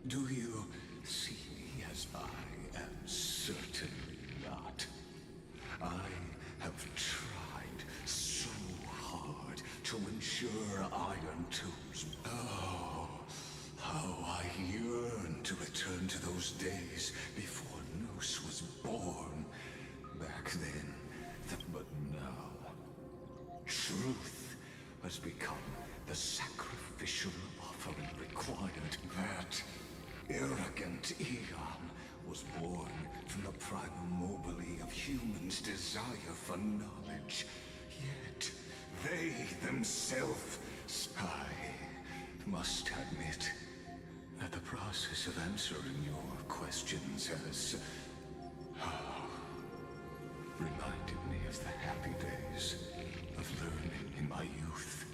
Do you see me as I am certainly not? I have tried so hard to ensure Iron Two's. Oh, how I yearn to return to those days before Noose was born. Back then, but now, truth has become the sacrificial offering required. That arrogant Eon was born from the primal mobile of humans' desire for knowledge. Yet, they themselves... I must admit that the process of answering your questions has... reminded me of the happy days of learning in my youth.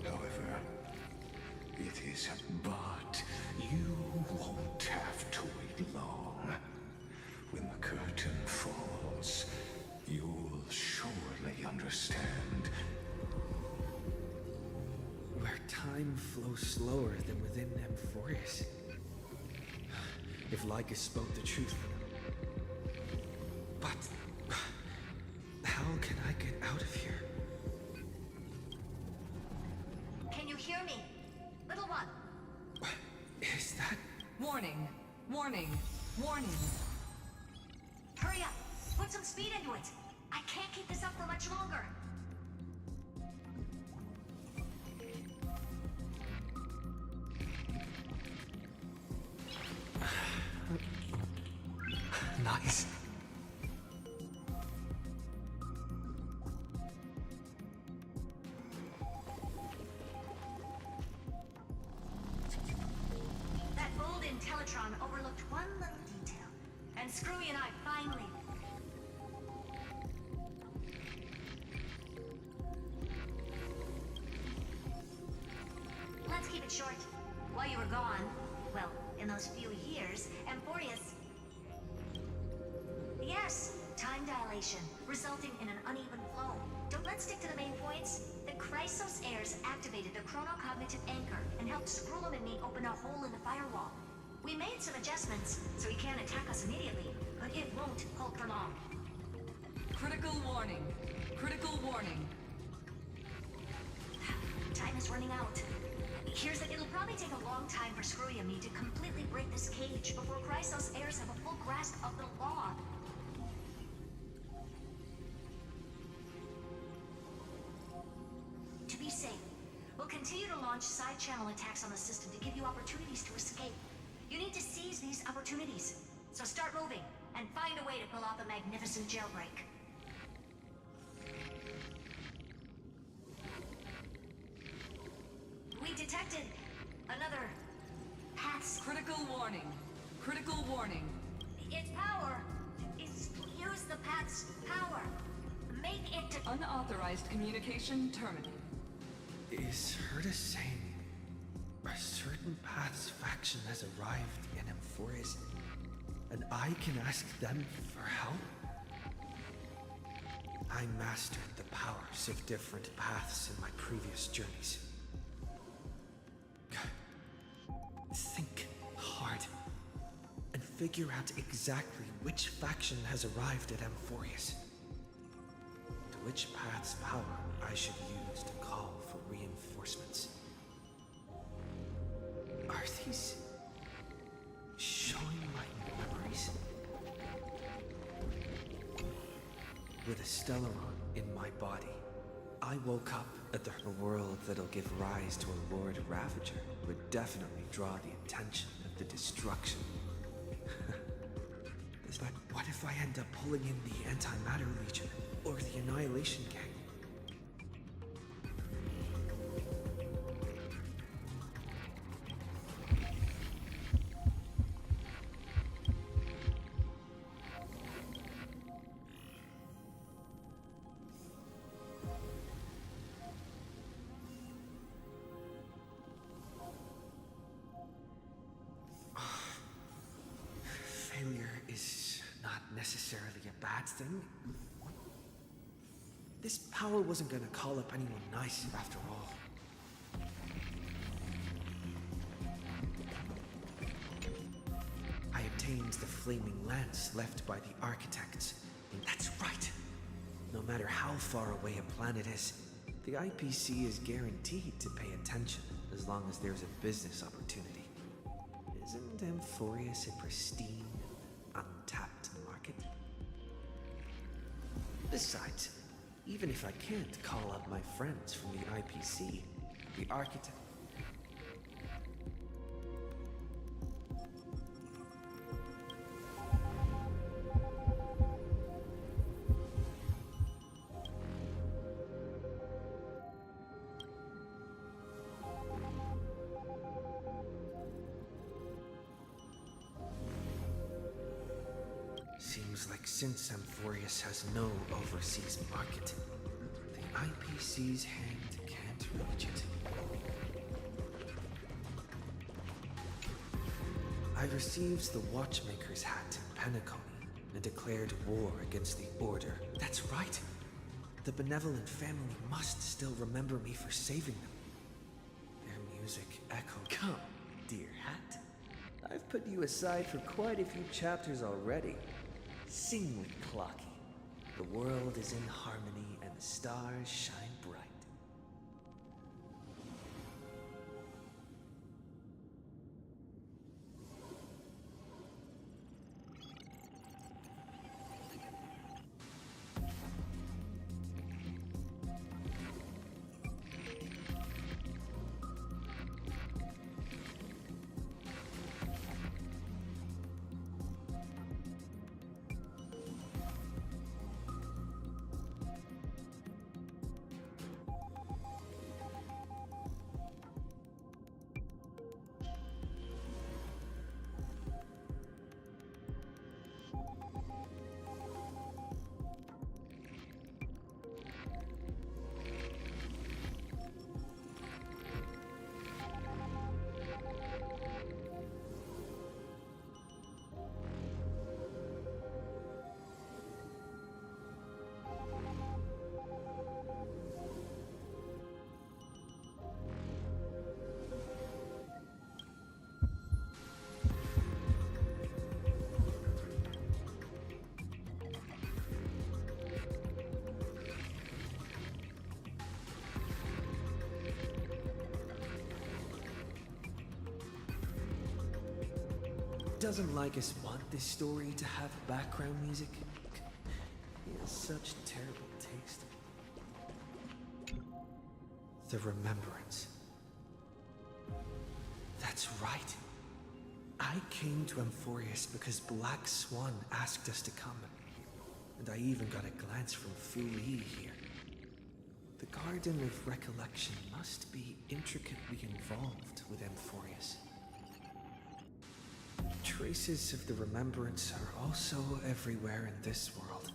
However, it is but you won't have to wait long. When the curtain falls, you'll surely understand. Where time flows slower than within Amphorius. If Lycus spoke the truth. But how can I get out of here? Can you hear me? Little one. Is that... Warning! Warning! Warning! Hurry up! Put some speed into it! I can't keep this up for much longer! Nice. That old Intellitron overlooked one little detail. And Screwy and I finally... Let's keep it short. While you were gone, well, in those few years, Amphorius... Yes, time dilation, resulting in an uneven flow. Let's stick to the main points. The Chrysos heirs activated the chronocognitive anchor and helped Skrullum and me open a hole in the firewall. We made some adjustments, so he can't attack us immediately, but it won't hold for long. Critical warning. Critical warning. Time is running out. Here's that it'll probably take a long time for Screwy and me to completely break this cage before Chrysos heirs have a full grasp of the law. To be safe, will continue to launch side-channel attacks on the system to give you opportunities to escape. You need to seize these opportunities. So start moving, and find a way to pull off a magnificent jailbreak. We detected another path's... Critical warning. Critical warning. Its power is... Use the path's power. Make it to... Unauthorized communication terminated. Is Herta saying a certain path's faction has arrived in Amphorius, and I can ask them for help? I mastered the powers of different paths in my previous journeys. Think hard and figure out exactly which faction has arrived at Amphorius, to which path's power I should use to call for reinforcements. Are these showing my memories? With a Stellaron in my body, I woke up at the world that'll give rise to a Lord Ravager would definitely draw the attention of the destruction. But what if I end up pulling in the Antimatter Legion or the Annihilation Gang? Failure is not necessarily a bad thing. This power wasn't gonna call up anyone nice after all. I obtained the flaming lance left by the architects. And that's right! No matter how far away a planet is, the IPC is guaranteed to pay attention as long as there's a business opportunity. Isn't Amphorius a pristine, untapped market? Besides, even if I can't call up my friends from the IPC, the architect... Seems like since Amphorius has no overseas market, the IPC's hand can't reach it. I received the Watchmaker's hat in Penacony and declared war against the Order. That's right! The benevolent family must still remember me for saving them. Their music echoed. Come, dear hat. I've put you aside for quite a few chapters already. Sing with Clocky. The world is in harmony and the stars shine bright. Doesn't Lycus want this story to have background music? He has such terrible taste. The Remembrance. That's right. I came to Amphorius because Black Swan asked us to come. And I even got a glance from Fu Yi here. The Garden of Recollection must be intricately involved with Amphorius. Traces of the Remembrance are also everywhere in this world.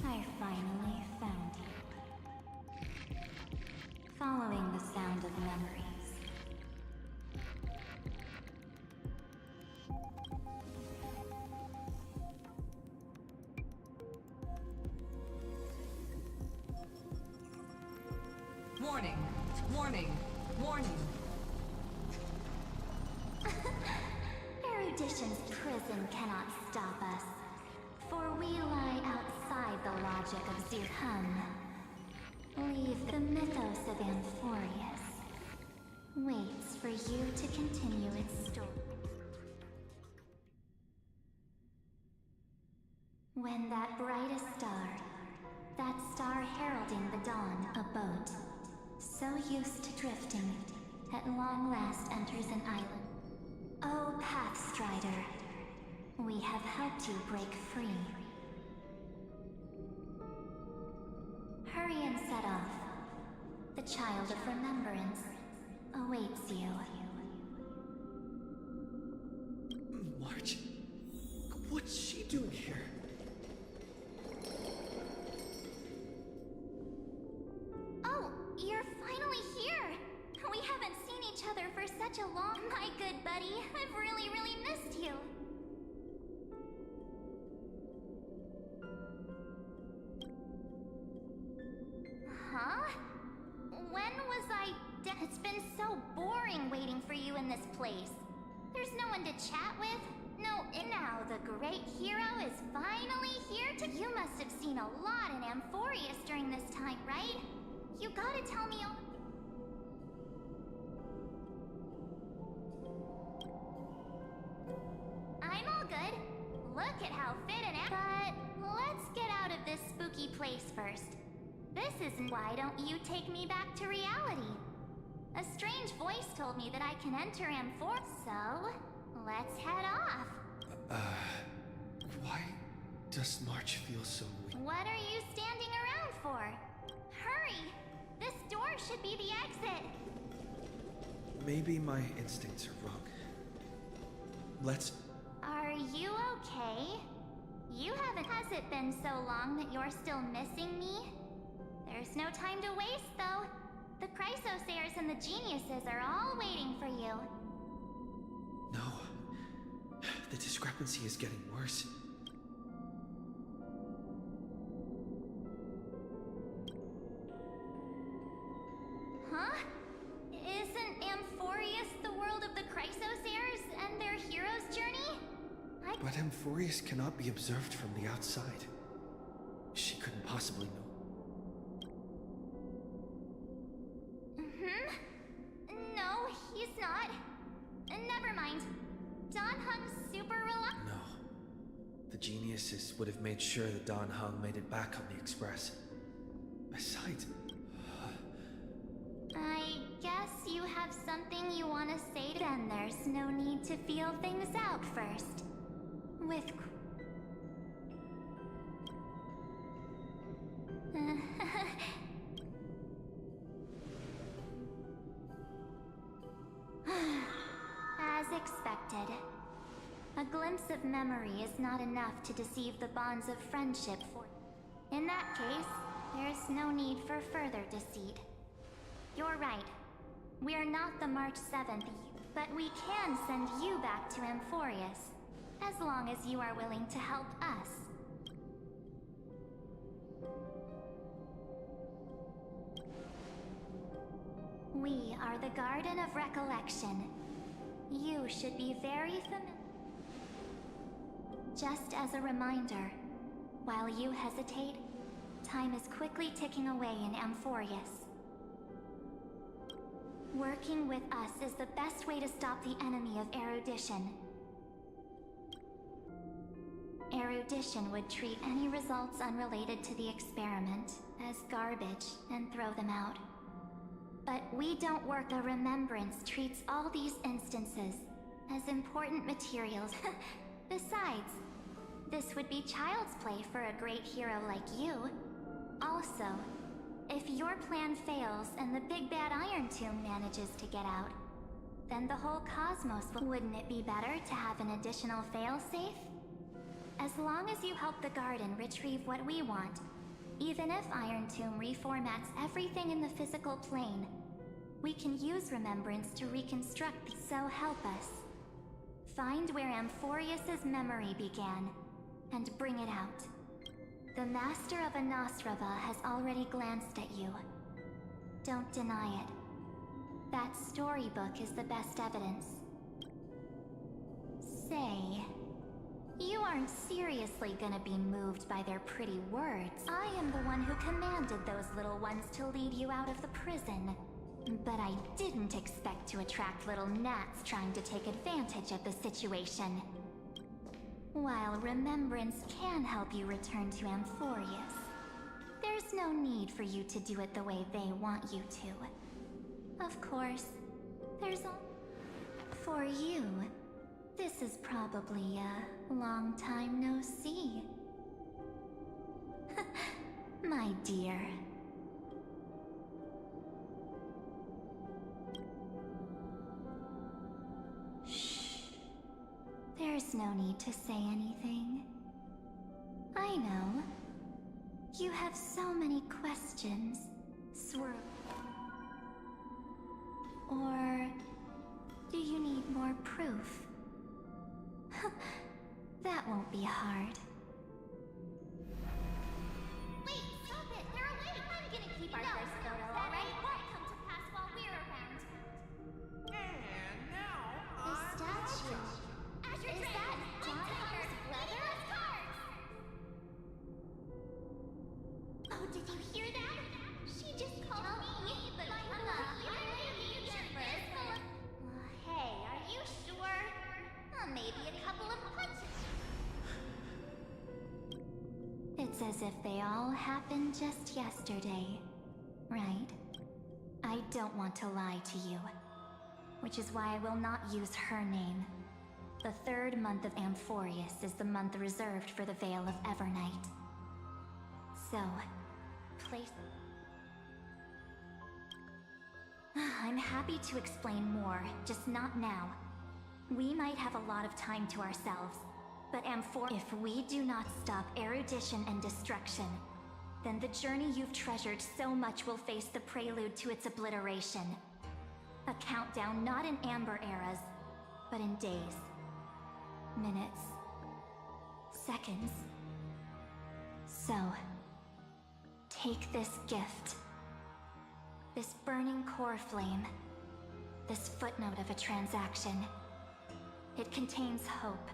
I finally found you. Following the sound of memories. Warning! Warning! Warning! Erudition's prison cannot stop us, for we lie outside the logic of Zirham. Leave the mythos of Amphorius. Waits for you to continue its story. When that brightest star, that star heralding the dawn, a boat, so used to drifting, at long last enters an island. Oh, Pathstrider, we have helped you break free. Hurry and set off. The Child of Remembrance awaits you. March? What's she doing here? Oh, you're finally here! We haven't seen each other for such a long... My good buddy, I've really, really missed you. Huh? When was I... It's been so boring waiting for you in this place. There's no one to chat with. No, and now the great hero is finally here to... You must have seen a lot in Amphorius during this time, right? You gotta tell me all... I'm all good. Look at how fit and... But let's get out of this spooky place first. This isn't... Why don't you take me back to reality? A strange voice told me that I can enter Amphor... So, let's head off. Why does March feel so weak? What are you standing around for? Hurry! This door should be the exit. Maybe my instincts are wrong. Let's... Are you okay? You haven't... Has it been so long that you're still missing me? There's no time to waste, though. The Chrysosairs and the Geniuses are all waiting for you. No. The discrepancy is getting worse. Huh? Isn't Amphorius the world of the Chrysosairs and their hero's journey? But Amphorius cannot be observed from the outside. She couldn't possibly know. No, he's not. Never mind. Don Hung's super reliable. No. The Geniuses would have made sure that Don Hung made it back on the Express. Besides... I guess you have something you want to say. Then there's no need to feel things out first. With... As expected. A glimpse of memory is not enough to deceive the bonds of friendship for... In that case, there's no need for further deceit. You're right. We're not the March 7th, but we can send you back to Amphorius, as long as you are willing to help us. We are the Garden of Recollection. You should be very familiar. Just as a reminder, while you hesitate, time is quickly ticking away in Amphorius. Working with us is the best way to stop the enemy of erudition. Erudition would treat any results unrelated to the experiment as garbage and throw them out. But we don't work. The Remembrance treats all these instances as important materials. Besides, this would be child's play for a great hero like you. Also, if your plan fails and the big bad Iron Tomb manages to get out, then the whole cosmos will... Wouldn't it be better to have an additional failsafe? As long as you help the garden retrieve what we want, even if Iron Tomb reformats everything in the physical plane, we can use Remembrance to reconstruct. So help us. Find where Amphorius's memory began, and bring it out. The Master of Anosrava has already glanced at you. Don't deny it. That storybook is the best evidence. Say, you aren't seriously gonna be moved by their pretty words. I am the one who commanded those little ones to lead you out of the prison. But I didn't expect to attract little gnats trying to take advantage of the situation. While Remembrance can help you return to Amphorius, there's no need for you to do it the way they want you to. Of course, there's a... For you, this is probably a long time no see. My dear. There's no need to say anything. I know. You have so many questions. Or do you need more proof? That won't be hard. Wait, stop it! They're awake! I'm gonna keep our first photo, alright? Won't come to pass while we're around. And now, The statue. Is that Donna's brother? Oh, did you hear that? She just called me, but I'm not YouTuber. Hey, are you sure? Maybe a couple of punches. It's as if they all happened just yesterday, right? I don't want to lie to you, which is why I will not use her name. The third month of Amphorius is the month reserved for the Veil of Evernight. So, place... I'm happy to explain more, just not now. We might have a lot of time to ourselves, but if we do not stop erudition and destruction, then the journey you've treasured so much will face the prelude to its obliteration. A countdown not in Amber eras, but in days. Minutes. Seconds. So, take this gift. This burning core flame. This footnote of a transaction. It contains hope.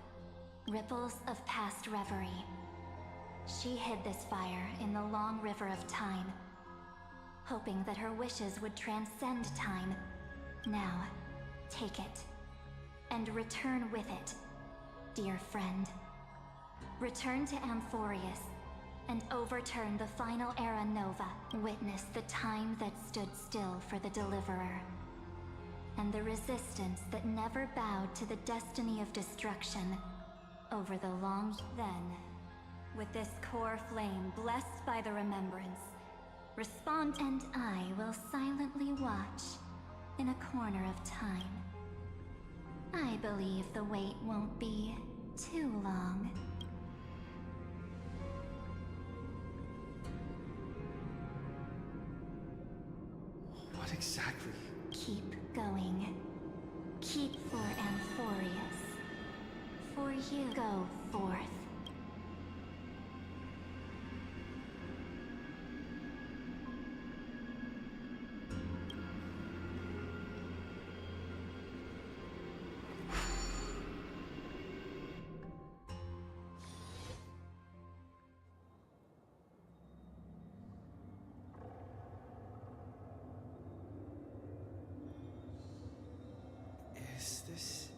Ripples of past reverie. She hid this fire in the long river of time, hoping that her wishes would transcend time. Now, take it. And return with it. Dear friend, return to Amphorius and overturn the final era nova. Witness the time that stood still for the Deliverer, and the resistance that never bowed to the destiny of destruction over the long... Then, with this core flame blessed by the Remembrance, respond, and I will silently watch in a corner of time. I believe the wait won't be too long. What exactly? Keep going. Keep for Amphorius. For you, go forth. Is this...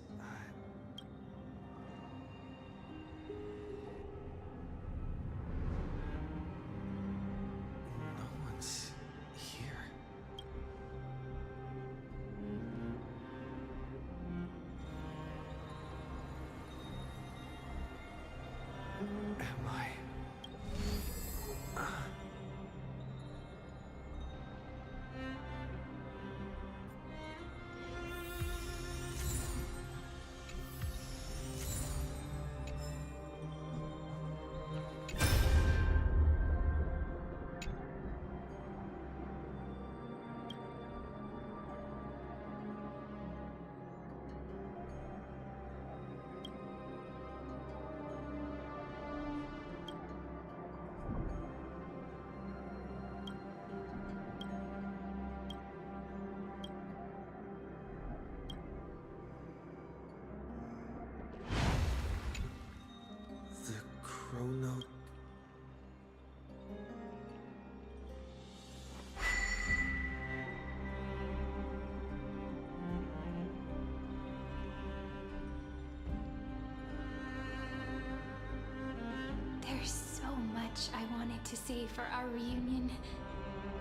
much I wanted to say for our reunion.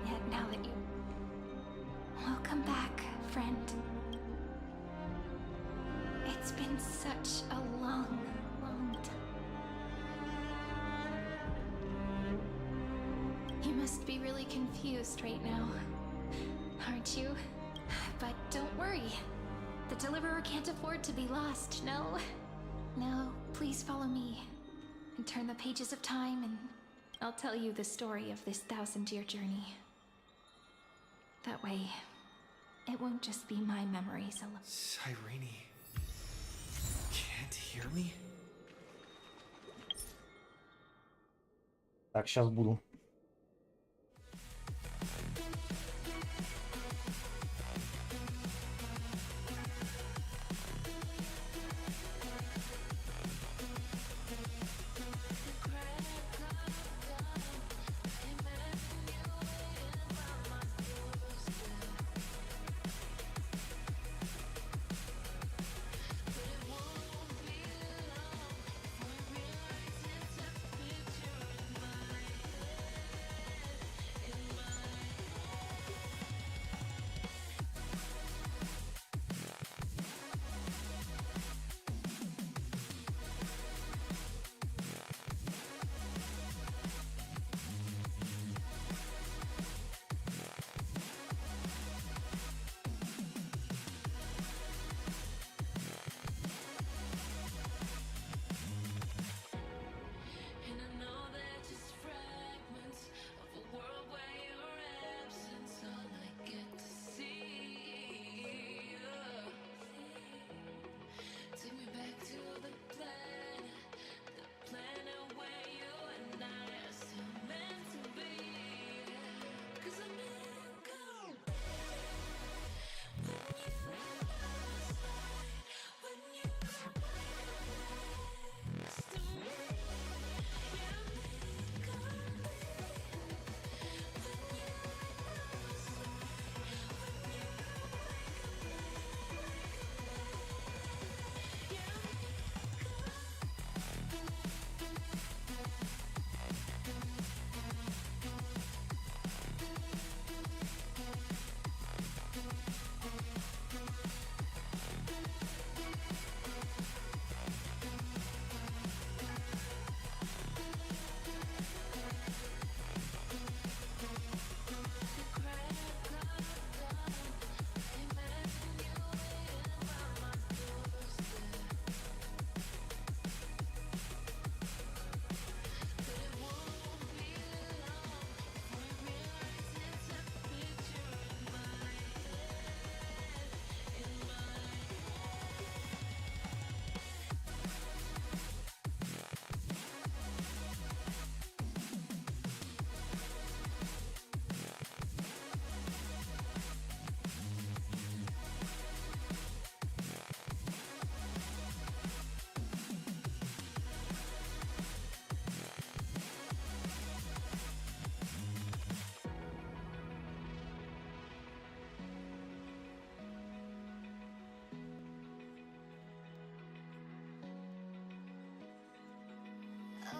Yet now that you... Welcome back, friend. It's been such a long, long time. You must be really confused right now, aren't you? But don't worry. The Deliverer can't afford to be lost, no? No, please follow me. And turn the pages of time, and I'll tell you the story of this 1,000-year journey. That way, it won't just be my memories alone. Cyrene, can't hear me? Так, сейчас буду.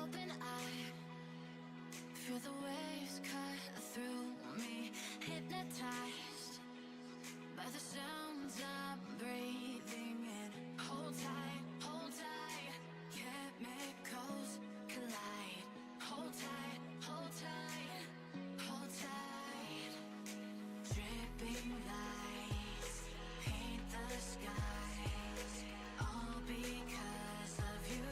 Open eye, feel the waves cut through me, hypnotized by the sounds I'm breathing in. Hold tight, chemicals collide. Hold tight, hold tight, hold tight. Dripping lights paint the skies, all because of you.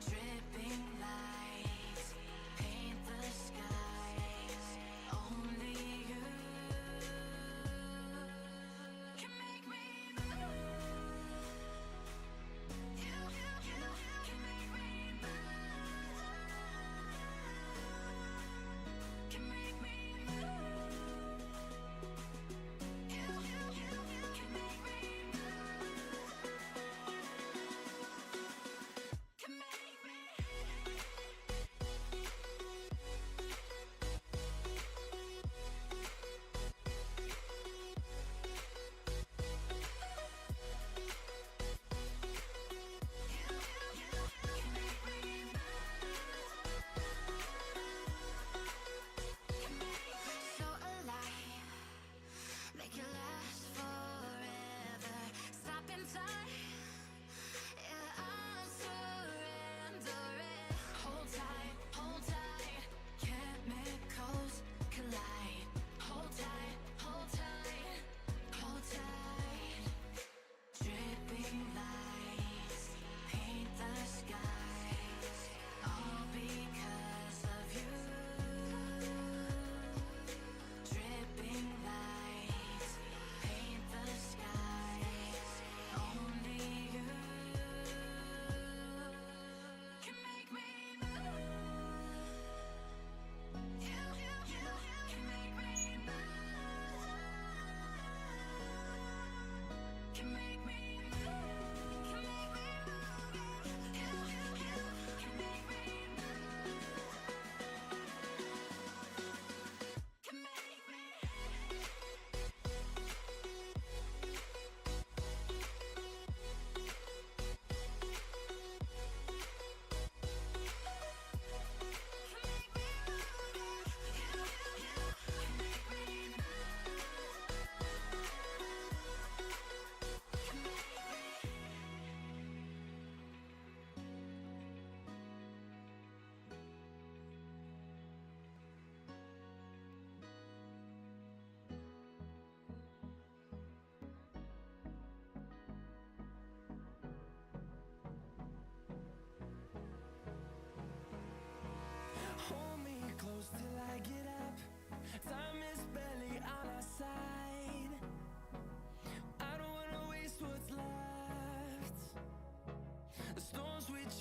Dripping lights paint the skies, only you can make me move. You can make me move. Can make me move.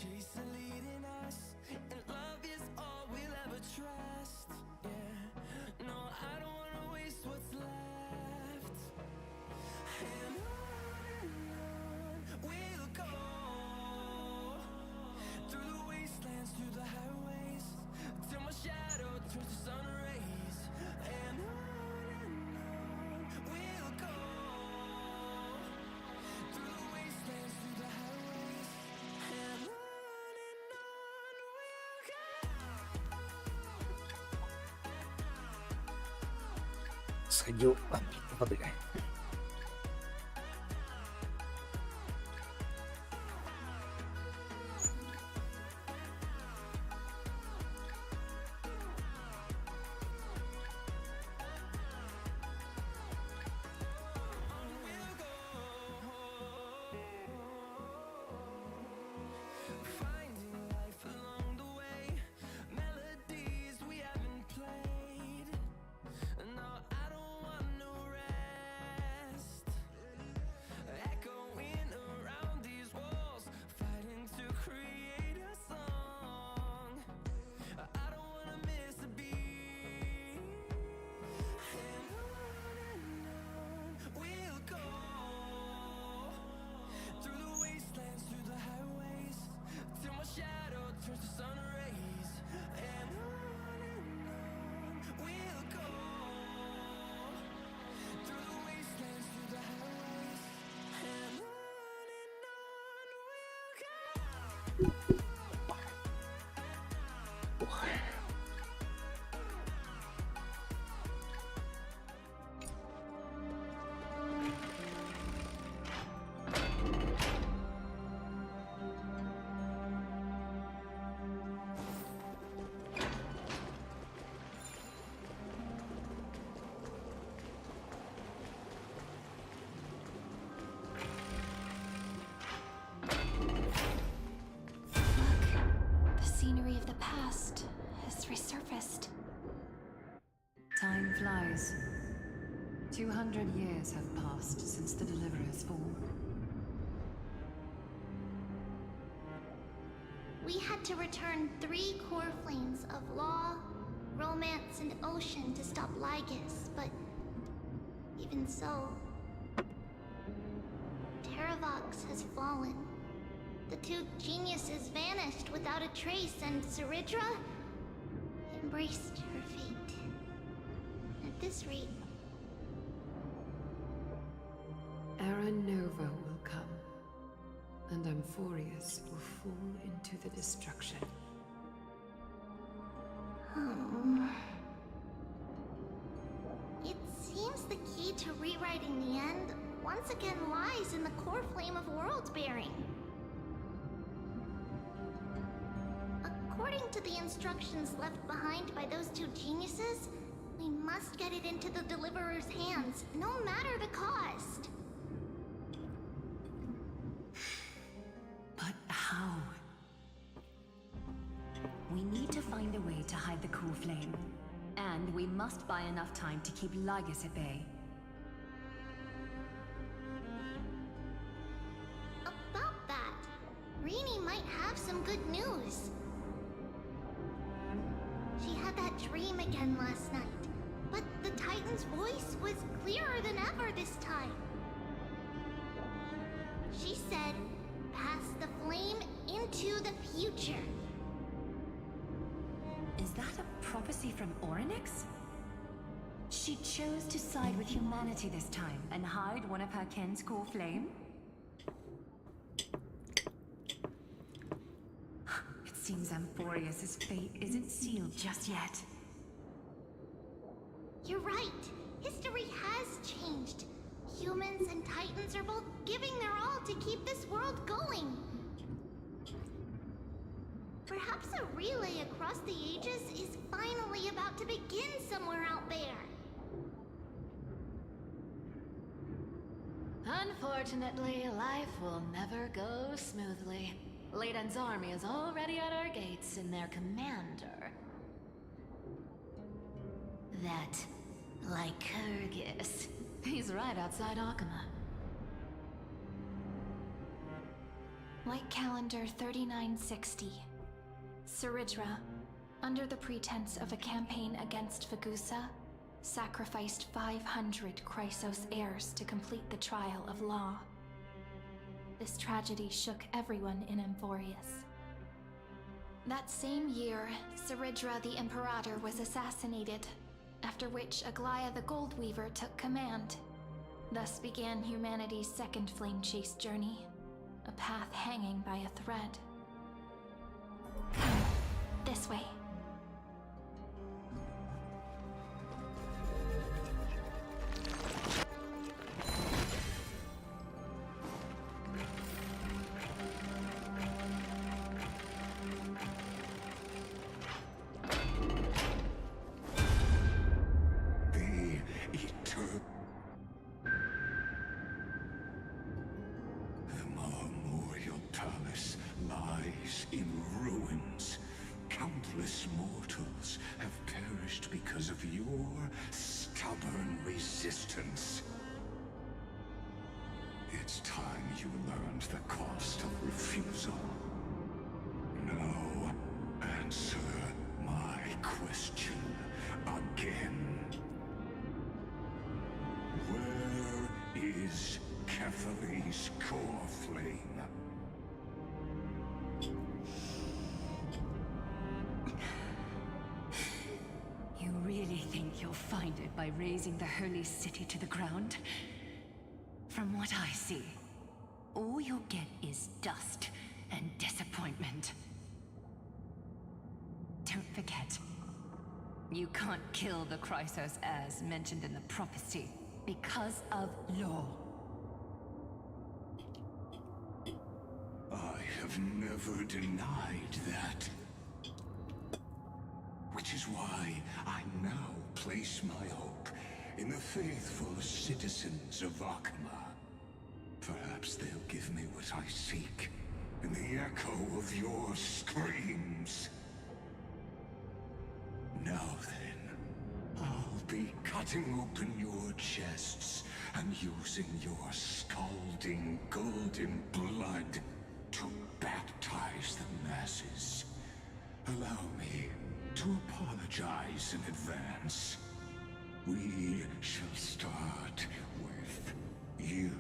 chase the leading us, and love is all we'll ever trust. Yeah, no, I don't wanna waste what's left. And on we'll go, through the wastelands, through the highways, till my shadow turns to sun rays. And on we'll go, through the wastelands, through the highways, and on we'll go. Сходил попить воды. Finding life along the way, melodies we haven't played. No, I don't want no rest. Echoing around these walls, fighting to create a song. I don't wanna miss a beat. And on we'll go, through the wastelands, through the highways, till my shadow turns to sun rays. And on we'll go, through the wastelands, through the highways, and on we'll go. The scenery of the past has resurfaced. Time flies. 200 years have passed since the Deliverer's fall. We had to return 3 core flames of law, romance, and ocean to stop Lygus, but even so, Terravox has fallen. The 2 geniuses vanished without a trace, and Ceridra embraced her fate. At this rate, Era Nova will come, and Amphorius will fall into the destruction. It seems the key to rewriting the end once again lies in the core flame of world-bearing. According to the instructions left behind by those 2 geniuses, we must get it into the Deliverer's hands, no matter the cost. But how? We need to find a way to hide the core flame. And we must buy enough time to keep Lygus at bay. About that, Rini might have some good news. She had that dream again last night, but the Titan's voice was clearer than ever this time. She said, pass the flame into the future. Is that a prophecy from Orynyx? She chose to side with humanity this time and hide one of her kin's core flame? It seems Amphorius' fate isn't sealed just yet. You're right. History has changed. Humans and Titans are both giving their all to keep this world going. Perhaps a relay across the ages is finally about to begin somewhere out there. Unfortunately, life will never go smoothly. Layden's army is already at our gates, and their commander... that... Lycurgus. He's right outside Akama. Light calendar 3960. Saridra, under the pretense of a campaign against Vagusa, sacrificed 500 Chrysos heirs to complete the trial of law. This tragedy shook everyone in Amphorius. That same year, Saridra the Imperator was assassinated, after which Aglaya the Goldweaver took command. Thus began humanity's second flame chase journey, a path hanging by a thread. Come, this way. Countless mortals have perished because of your stubborn resistance. It's time you learned the cost of refusal. Now, answer my question again. Where is Catherine's core flame? You really think you'll find it by razing the holy city to the ground? From what I see, all you'll get is dust and disappointment. Don't forget, you can't kill the Chrysos as mentioned in the prophecy because of law. I have never denied that. Which is why I now place my hope in the faithful citizens of Akama. Perhaps they'll give me what I seek in the echo of your screams. Now then, I'll be cutting open your chests and using your scalding golden blood to baptize the masses. Allow me to apologize in advance. We shall start with you,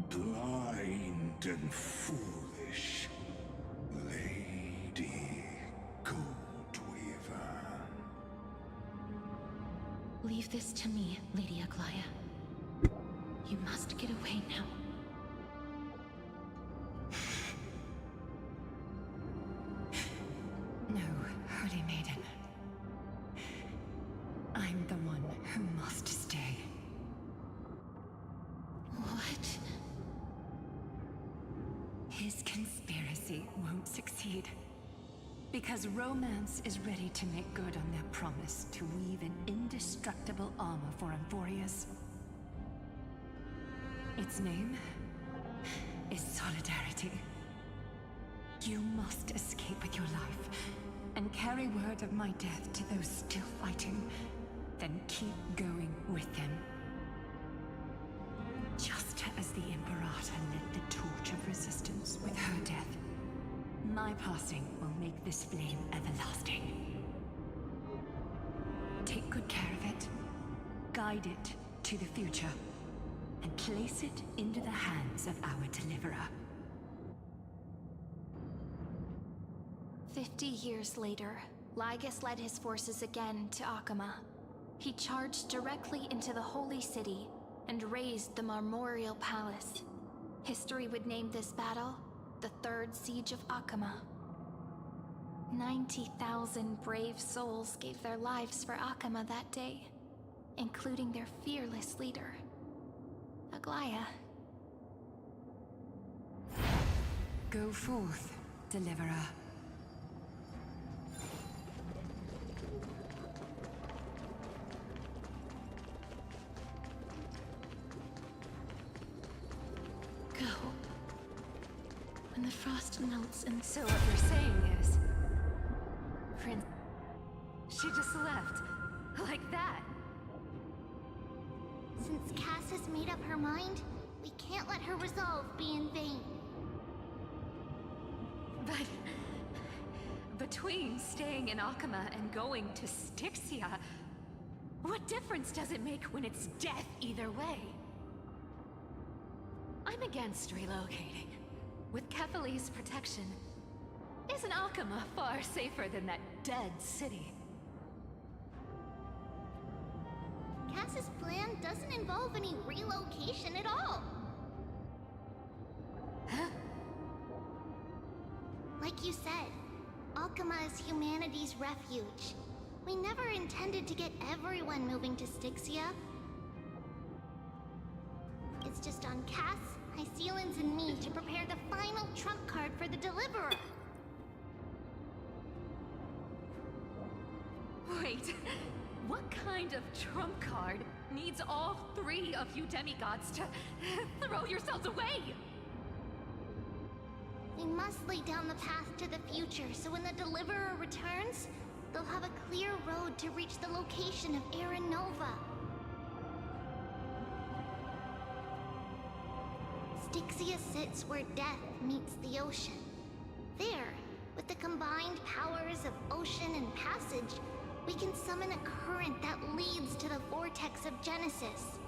blind and foolish Lady Goldweaver. Leave this to me, Lady Aglaya. You must get away now. No, Holy Maiden. I'm the one who must stay. What? His conspiracy won't succeed. Because romance is ready to make good on their promise to weave an indestructible armor for Amphorius. Its name is Solidarity. You must escape with your life and carry word of my death to those still fighting, then keep going with them. Just as the Imperator lit the torch of resistance with her death, my passing will make this flame everlasting. Take good care of it, guide it to the future, and place it into the hands of our deliverer. 50 years later, Lygus led his forces again to Akama. He charged directly into the Holy City and razed the Marmorial Palace. History would name this battle the Third Siege of Akama. 90,000 brave souls gave their lives for Akama that day, including their fearless leader, Aglaya. Go forth, deliverer. Go. When the frost melts and... So what you're saying is... Prince... She just left. Like that. Since Cass has made up her mind, we can't let her resolve be in vain. But between staying in Akama and going to Styxia, what difference does it make when it's death either way? I'm against relocating. With Kefali's protection, isn't Akama far safer than that dead city? Cass's plan doesn't involve any relocation at all. Huh? Like you said, Akama is humanity's refuge. We never intended to get everyone moving to Styxia. It's just on Cass, Hycealans, and me to prepare the final trump card for the Deliverer. Wait, what kind of trump card needs all three of you demigods to throw yourselves away? We must lay down the path to the future, so when the Deliverer returns, they'll have a clear road to reach the location of Era Nova. Styxia sits where death meets the ocean. There, with the combined powers of ocean and passage, we can summon a current that leads to the vortex of Genesis.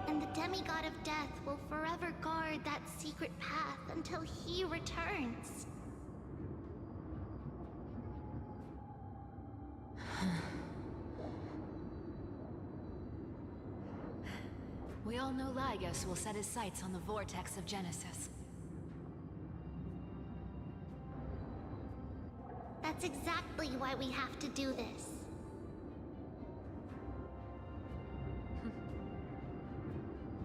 And the demigod of death will forever guard that secret path until he returns. We all know Lygus will set his sights on the vortex of Genesis. That's exactly why we have to do this.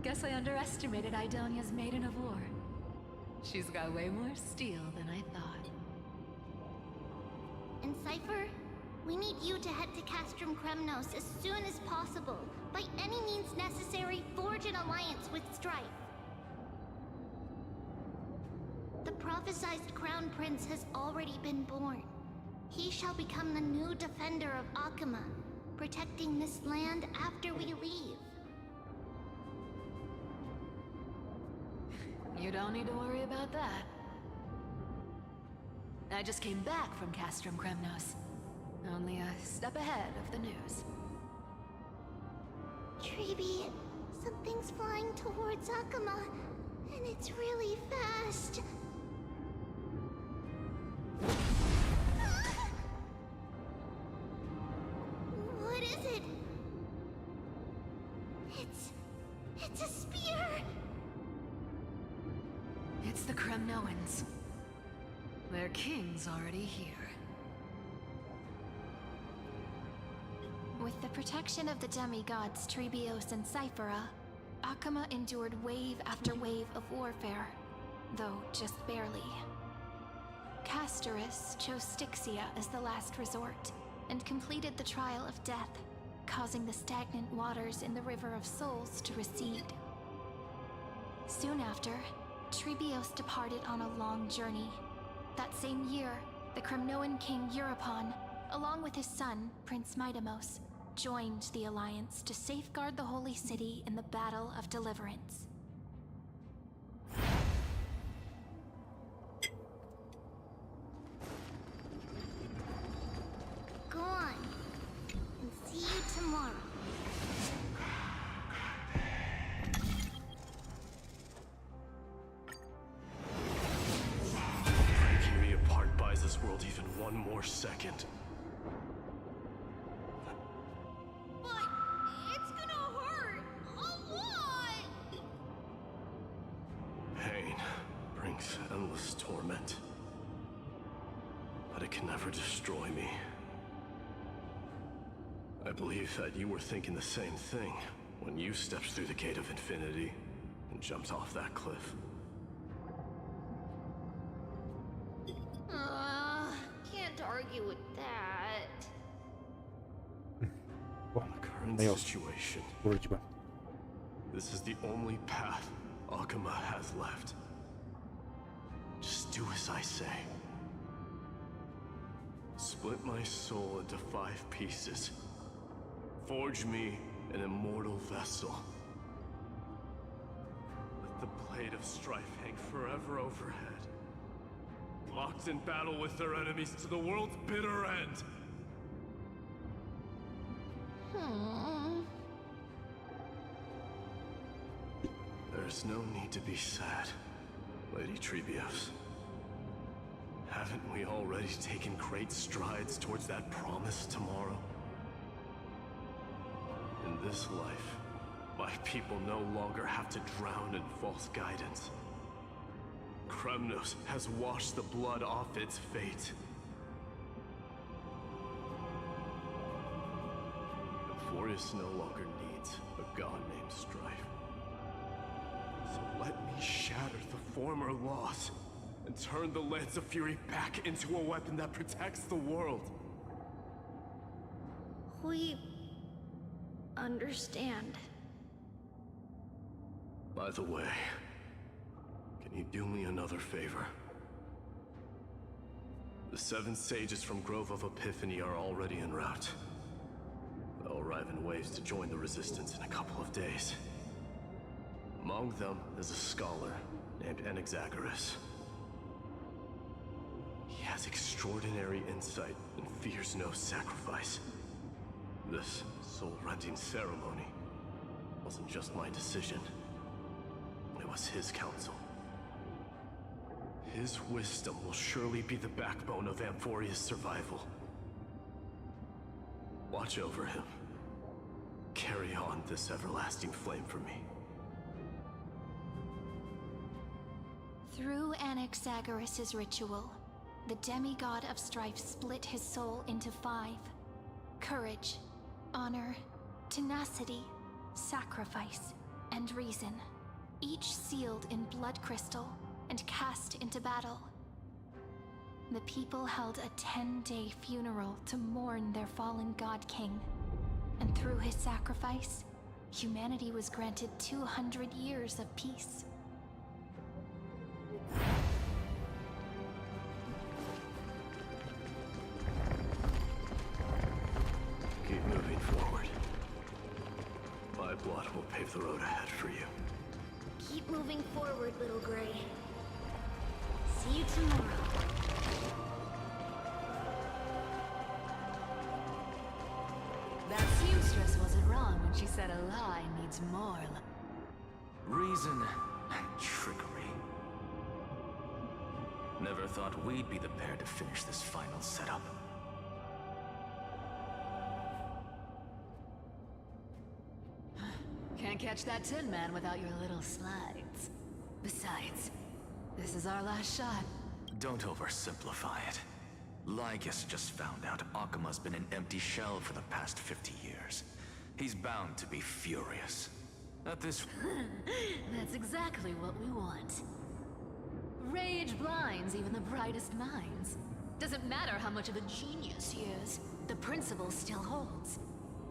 Guess I underestimated Idonia's Maiden of War. She's got way more steel than I thought. And Cypher, we need you to head to Castrum Kremnos as soon as possible. By any means necessary, forge an alliance with Strife. The prophesized Crown Prince has already been born. He shall become the new defender of Akama, protecting this land after we leave. You don't need to worry about that. I just came back from Castrum Kremnos. Only a step ahead of the news. Treeby, something's flying towards Akama, and it's really fast. What is it? It's a spear! It's the Kremnoans. Their king's already here. With the protection of the demigods Trebios and Cyphera, Akama endured wave after wave of warfare, though just barely. Castorus chose Styxia as the last resort, and completed the trial of death, causing the stagnant waters in the River of Souls to recede. Soon after, Trebios departed on a long journey. That same year, the Kremnoan king Euripon, along with his son, Prince Midamos, joined the Alliance to safeguard the Holy City in the Battle of Deliverance. Go on, and see you tomorrow. Breaking me apart buys this world even one more second. But it's gonna hurt a lot! Pain brings endless torment. But it can never destroy me. I believe that you were thinking the same thing when you stepped through the gate of infinity and jumped off that cliff. Can't argue with that. Current situation. This is the only path Akama has left. Just do as I say. Split my soul into 5 pieces. Forge me an immortal vessel. Let the blade of strife hang forever overhead. locked in battle with their enemies to the world's bitter end. There's no need to be sad, Lady Treebeos. Haven't we already taken great strides towards that promised tomorrow? In this life, my people no longer have to drown in false guidance. Kremnos has washed the blood off its fate. Emphorius no longer needs a god named Strife. So let me shatter the former laws and turn the Lance of Fury back into a weapon that protects the world. We understand. By the way, can you do me another favor? The 7 sages from Grove of Epiphany are already en route. They'll arrive in waves to join the Resistance in a couple of days. Among them is a scholar named Anaxagoras. He has extraordinary insight and fears no sacrifice. This soul-rending ceremony wasn't just my decision. It was his counsel. His wisdom will surely be the backbone of Amphoria's survival. Watch over him. Carry on this everlasting flame for me. Through Anaxagoras' ritual, the demigod of strife split his soul into 5. Courage, honor, tenacity, sacrifice, and reason. Each sealed in blood crystal and cast into battle. The people held a 10-day funeral to mourn their fallen god king. And through his sacrifice, humanity was granted 200 years of peace. Keep moving forward. My blood will pave the road ahead for you. Keep moving forward, little Gray. See you tomorrow. That seamstress wasn't wrong when she said a lie needs more reason and trickery. Never thought we'd be the pair to finish this final setup. Can't catch that Tin Man without your little slides. Besides, this is our last shot. Don't oversimplify it. Lygus just found out Akima's been an empty shell for the past 50 years. He's bound to be furious. At this... That's exactly what we want. Rage blinds even the brightest minds. Doesn't matter how much of a genius he is, the principle still holds.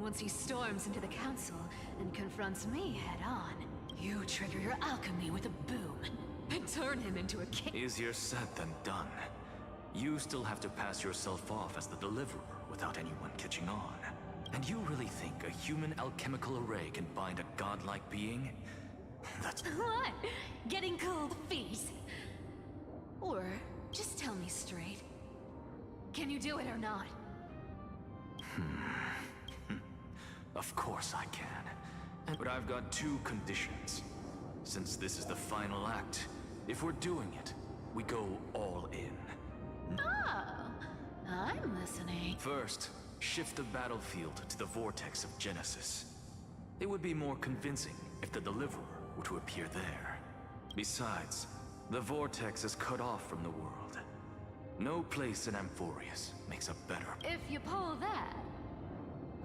Once he storms into the council and confronts me head-on, you trigger your alchemy with a boom and turn him into a king. Easier said than done. You still have to pass yourself off as the deliverer without anyone catching on. And you really think a human alchemical array can bind a godlike being? That's... What? Getting cold feet? Or just tell me straight. Can you do it or not? Of course I can. But I've got 2 conditions. Since this is the final act, if we're doing it, we go all in. Oh, I'm listening. First, shift the battlefield to the vortex of Genesis. It would be more convincing if the deliverer were to appear there. Besides, the vortex is cut off from the world. No place in Amphorius makes a better... If you pull that,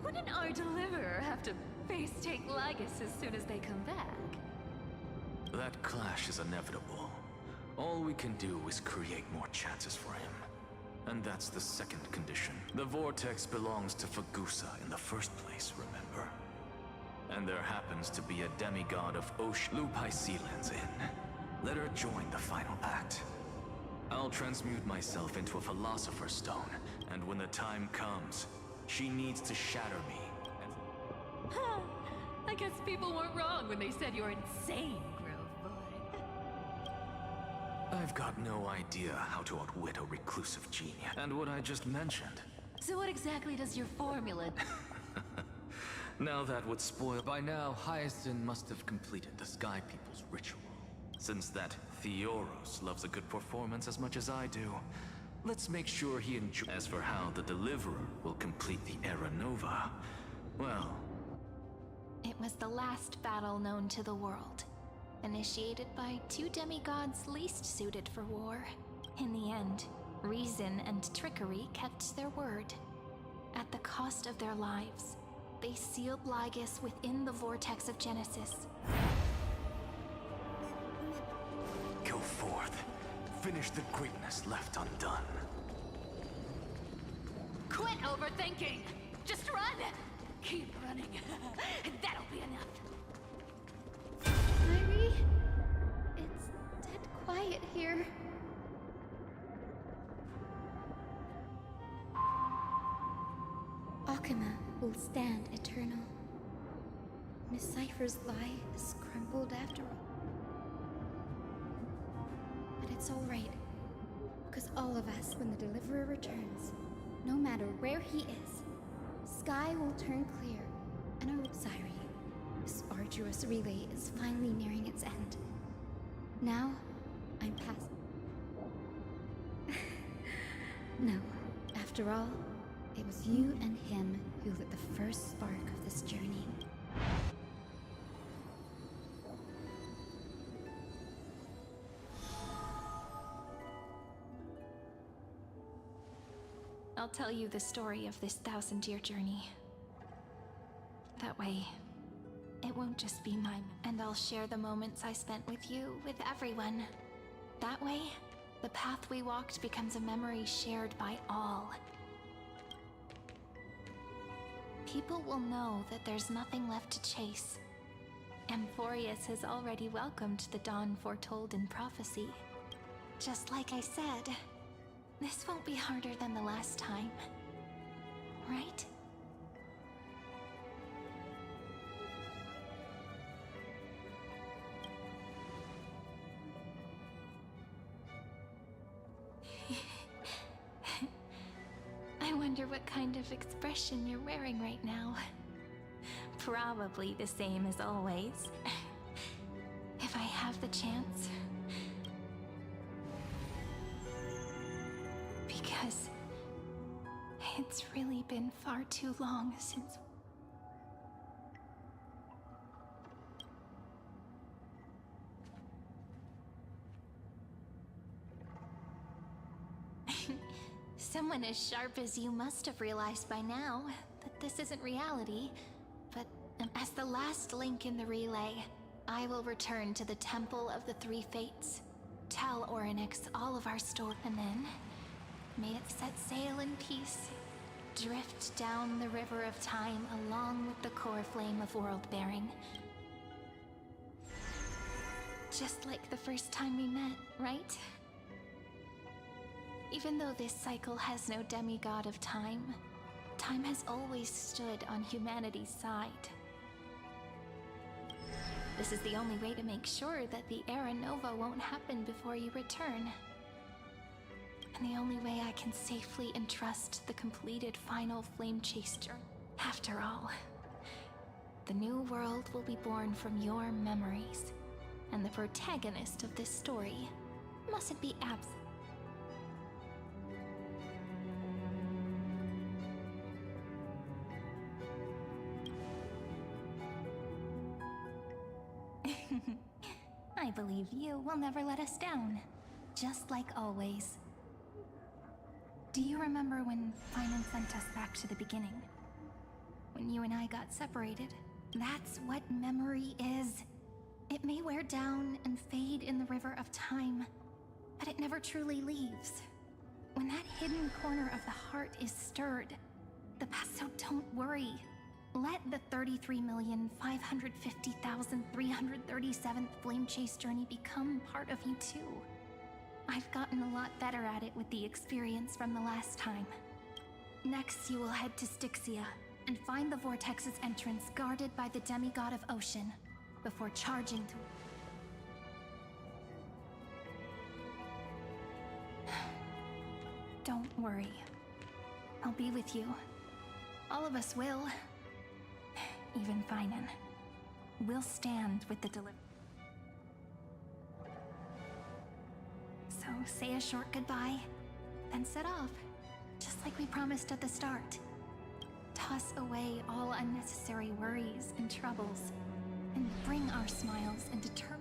wouldn't our deliverer have to face-take Lygus as soon as they come back? That clash is inevitable. All we can do is create more chances for him. And that's the second condition. The vortex belongs to Fagusa in the first place, remember? And there happens to be a demigod of ocean Lupai Sealands in. Let her join the final act. I'll transmute myself into a Philosopher's Stone, and when the time comes, she needs to shatter me. I guess people weren't wrong when they said you're insane, Grove Boy. I I've got no idea how to outwit a reclusive genius. And what I just mentioned. So what exactly does your formula... Now that would spoil. By now, Hyacinth must have completed the Sky People's ritual. Since that Theoros loves a good performance as much as I do, let's make sure he enjoys. As for how the Deliverer will complete the Era Nova, well... It was the last battle known to the world, initiated by two demigods least suited for war. In the end, reason and trickery kept their word. At the cost of their lives, they sealed Lygus within the vortex of Genesis. Go forth. Finish the greatness left undone. Quit overthinking! Just run! Keep running. That'll be enough. Myri, it's dead quiet here. Akima will stand eternal. Miss Cypher's lie is crumbled after all. But it's all right, because all of us, when the Deliverer returns, no matter where he is, sky will turn clear, and oh, Zairi, this arduous relay is finally nearing its end. Now, I'm past. No, after all, it was you and him who lit the first spark of this journey. I'll tell you the story of this 1,000-year journey. That way, it won't just be mine. And I'll share the moments I spent with you, with everyone. That way, the path we walked becomes a memory shared by all. People will know that there's nothing left to chase. Amphorius has already welcomed the dawn foretold in prophecy. Just like I said, this won't be harder than the last time, right? I wonder what kind of expression you're wearing right now. Probably the same as always. If I have the chance. Because it's really been far too long since... Someone as sharp as you must have realized by now that this isn't reality, but as the last link in the relay, I will return to the Temple of the Three Fates, tell Orynyx all of our story, and then may it set sail in peace, drift down the river of time along with the core flame of world-bearing. Just like the first time we met, right? Even though this cycle has no demigod of time, time has always stood on humanity's side. This is the only way to make sure that the Era Nova won't happen before you return. And the only way I can safely entrust the completed final flame chase journey. After all, the new world will be born from your memories, and the protagonist of this story mustn't be absent. I believe you will never let us down, just like always. Do you remember when Finan sent us back to the beginning? When you and I got separated? That's what memory is. It may wear down and fade in the river of time, but it never truly leaves. When that hidden corner of the heart is stirred, the past, so don't worry. Let the 33,550,337th Flame Chase journey become part of you too. I've gotten a lot better at it with the experience from the last time. Next, you will head to Styxia and find the Vortex's entrance guarded by the demigod of ocean before charging to... Don't worry. I'll be with you. All of us will. Even Finan. We'll stand with the So say a short goodbye, then set off. Just like we promised at the start. Toss away all unnecessary worries and troubles, and bring our smiles and determination.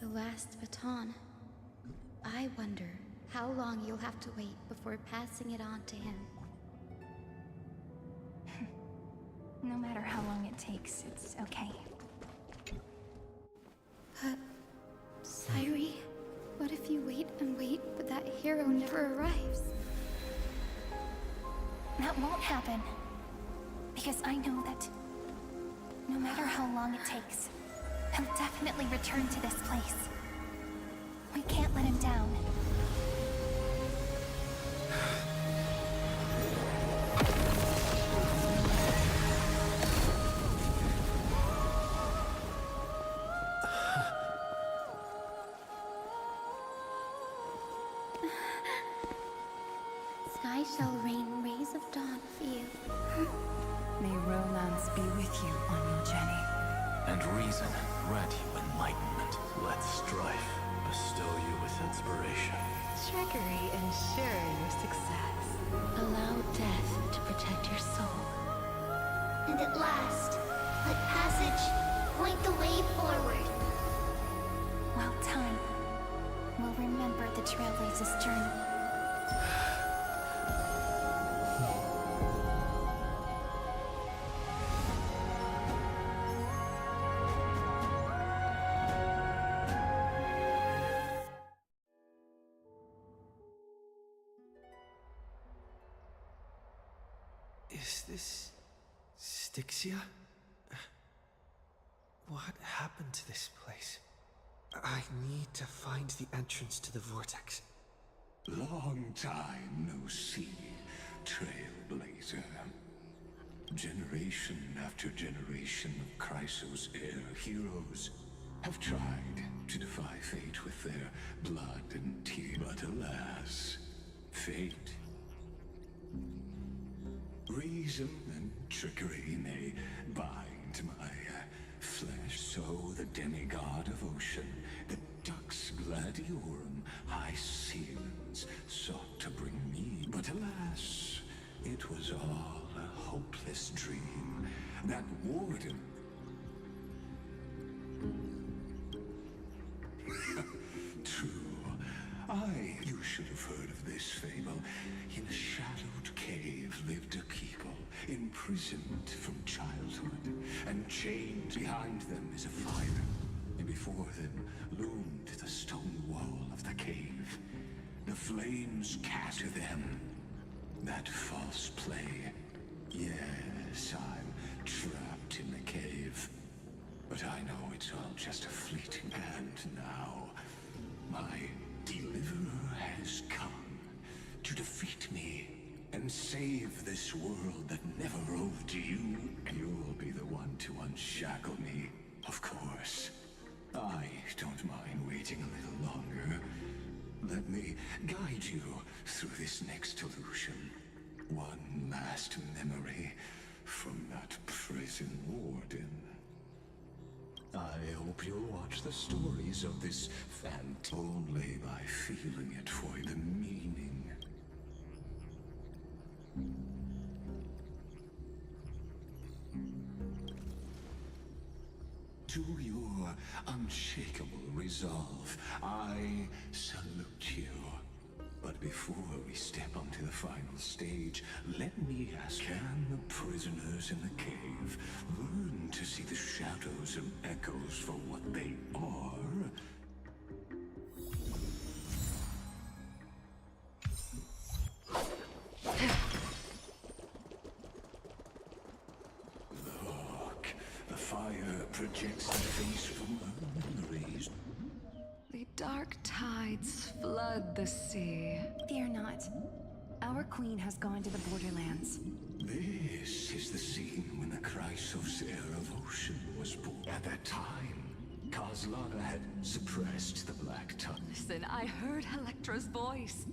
The last baton. I wonder how long you'll have to wait before passing it on to him. No matter how long it takes, it's okay. But, Sairi, what if you wait and wait, but that hero never arrives? That won't happen. Because I know that no matter how long it takes, he'll definitely return to this place. We can't let him down. Sky shall rain rays of dawn for you. May romance be with you on your journey. And reason grant you enlightenment. Let strife bestow you with inspiration. Trickery ensure your success. Allow death to protect your soul. And at last, let passage point the way forward. Well, time will remember the Trailblazer's journey. Is this Styxia? What happened to this place? I need to find the entrance to the vortex. Long time no see, Trailblazer. Generation after generation of Chrysos heir heroes have tried to defy fate with their blood and tears, but alas, fate. Reason and trickery may bind my flesh, so the demigod of ocean, the Dux Gladiorum, high Sealans, sought to bring me, but alas, it was all a hopeless dream. That warden... True. You should have heard of this fable. In a shadowed cave lived a people, imprisoned from childhood, and chained behind them is a fire, and before them loomed the stone wall of the cave. The flames cast to them that false play. Yes, I'm trapped in the cave, but I know it's all just a fleeting. And now, my deliverer has come to defeat me and save this world that never owed to you. You'll be the one to unshackle me, of course. I don't mind waiting a little longer. Let me guide you through this next illusion. One last memory from that prison warden. I hope you'll watch the stories of this only by feeling it for the meaning. To your unshakable resolve, I salute you. But before we step onto the final stage, let me ask, can the prisoners in the cave learn to see the shadows and echoes for what they are? Look, the fire projects the face from our memories. The dark tides flood the sea. Fear not. Our queen has gone to the borderlands. This is the scene when the Chrysos heir of Ocean was born. At that time, Kozlana had suppressed the Black Tongue. Listen, I heard Electra's voice.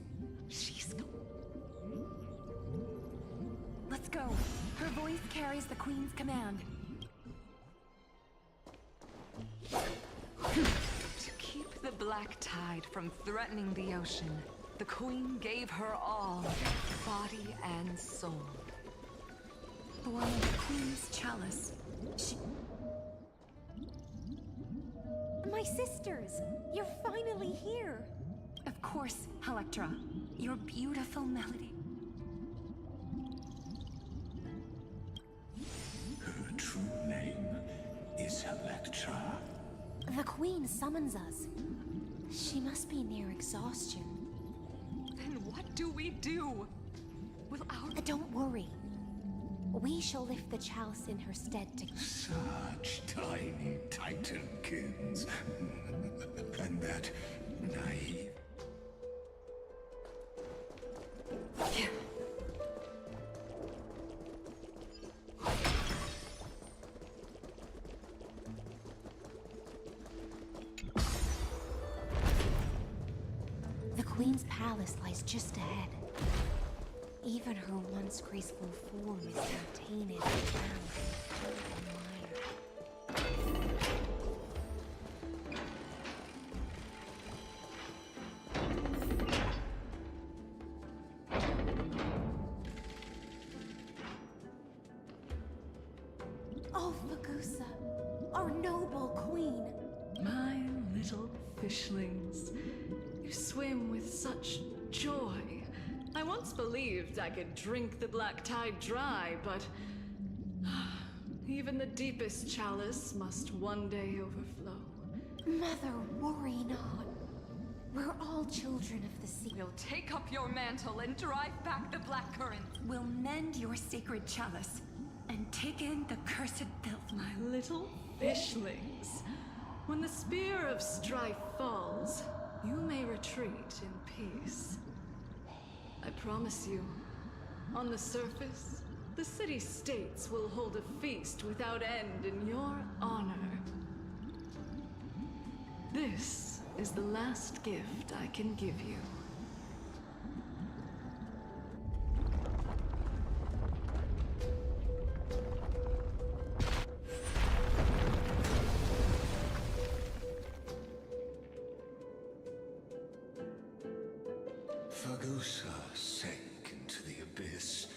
She's... Let's go. Her voice carries the queen's command. To keep the Black Tide from threatening the ocean, the queen gave her all, body and soul. For the queen's chalice. My sisters! You're finally here! Of course, Electra. Your beautiful melody. Her true name is Electra. The queen summons us. She must be near exhaustion. Then what do we do? Will our... Don't worry. We shall lift the chalice in her stead to... Such tiny Titankins. And that naive... The queen's palace lies just ahead. Even her once graceful form is now tainted and drowned in mire. Oh, Fagusa, our noble queen! My little fishlings, you swim with such joy. I once believed I could drink the Black Tide dry, but even the deepest chalice must one day overflow. Mother, worry not. We're all children of the sea. We'll take up your mantle and drive back the black current. We'll mend your sacred chalice and take in the cursed filth. My little fishlings, when the spear of strife falls, you may retreat in peace. I promise you, on the surface, the city-states will hold a feast without end in your honor. This is the last gift I can give you. Fagusa sank into the abyss.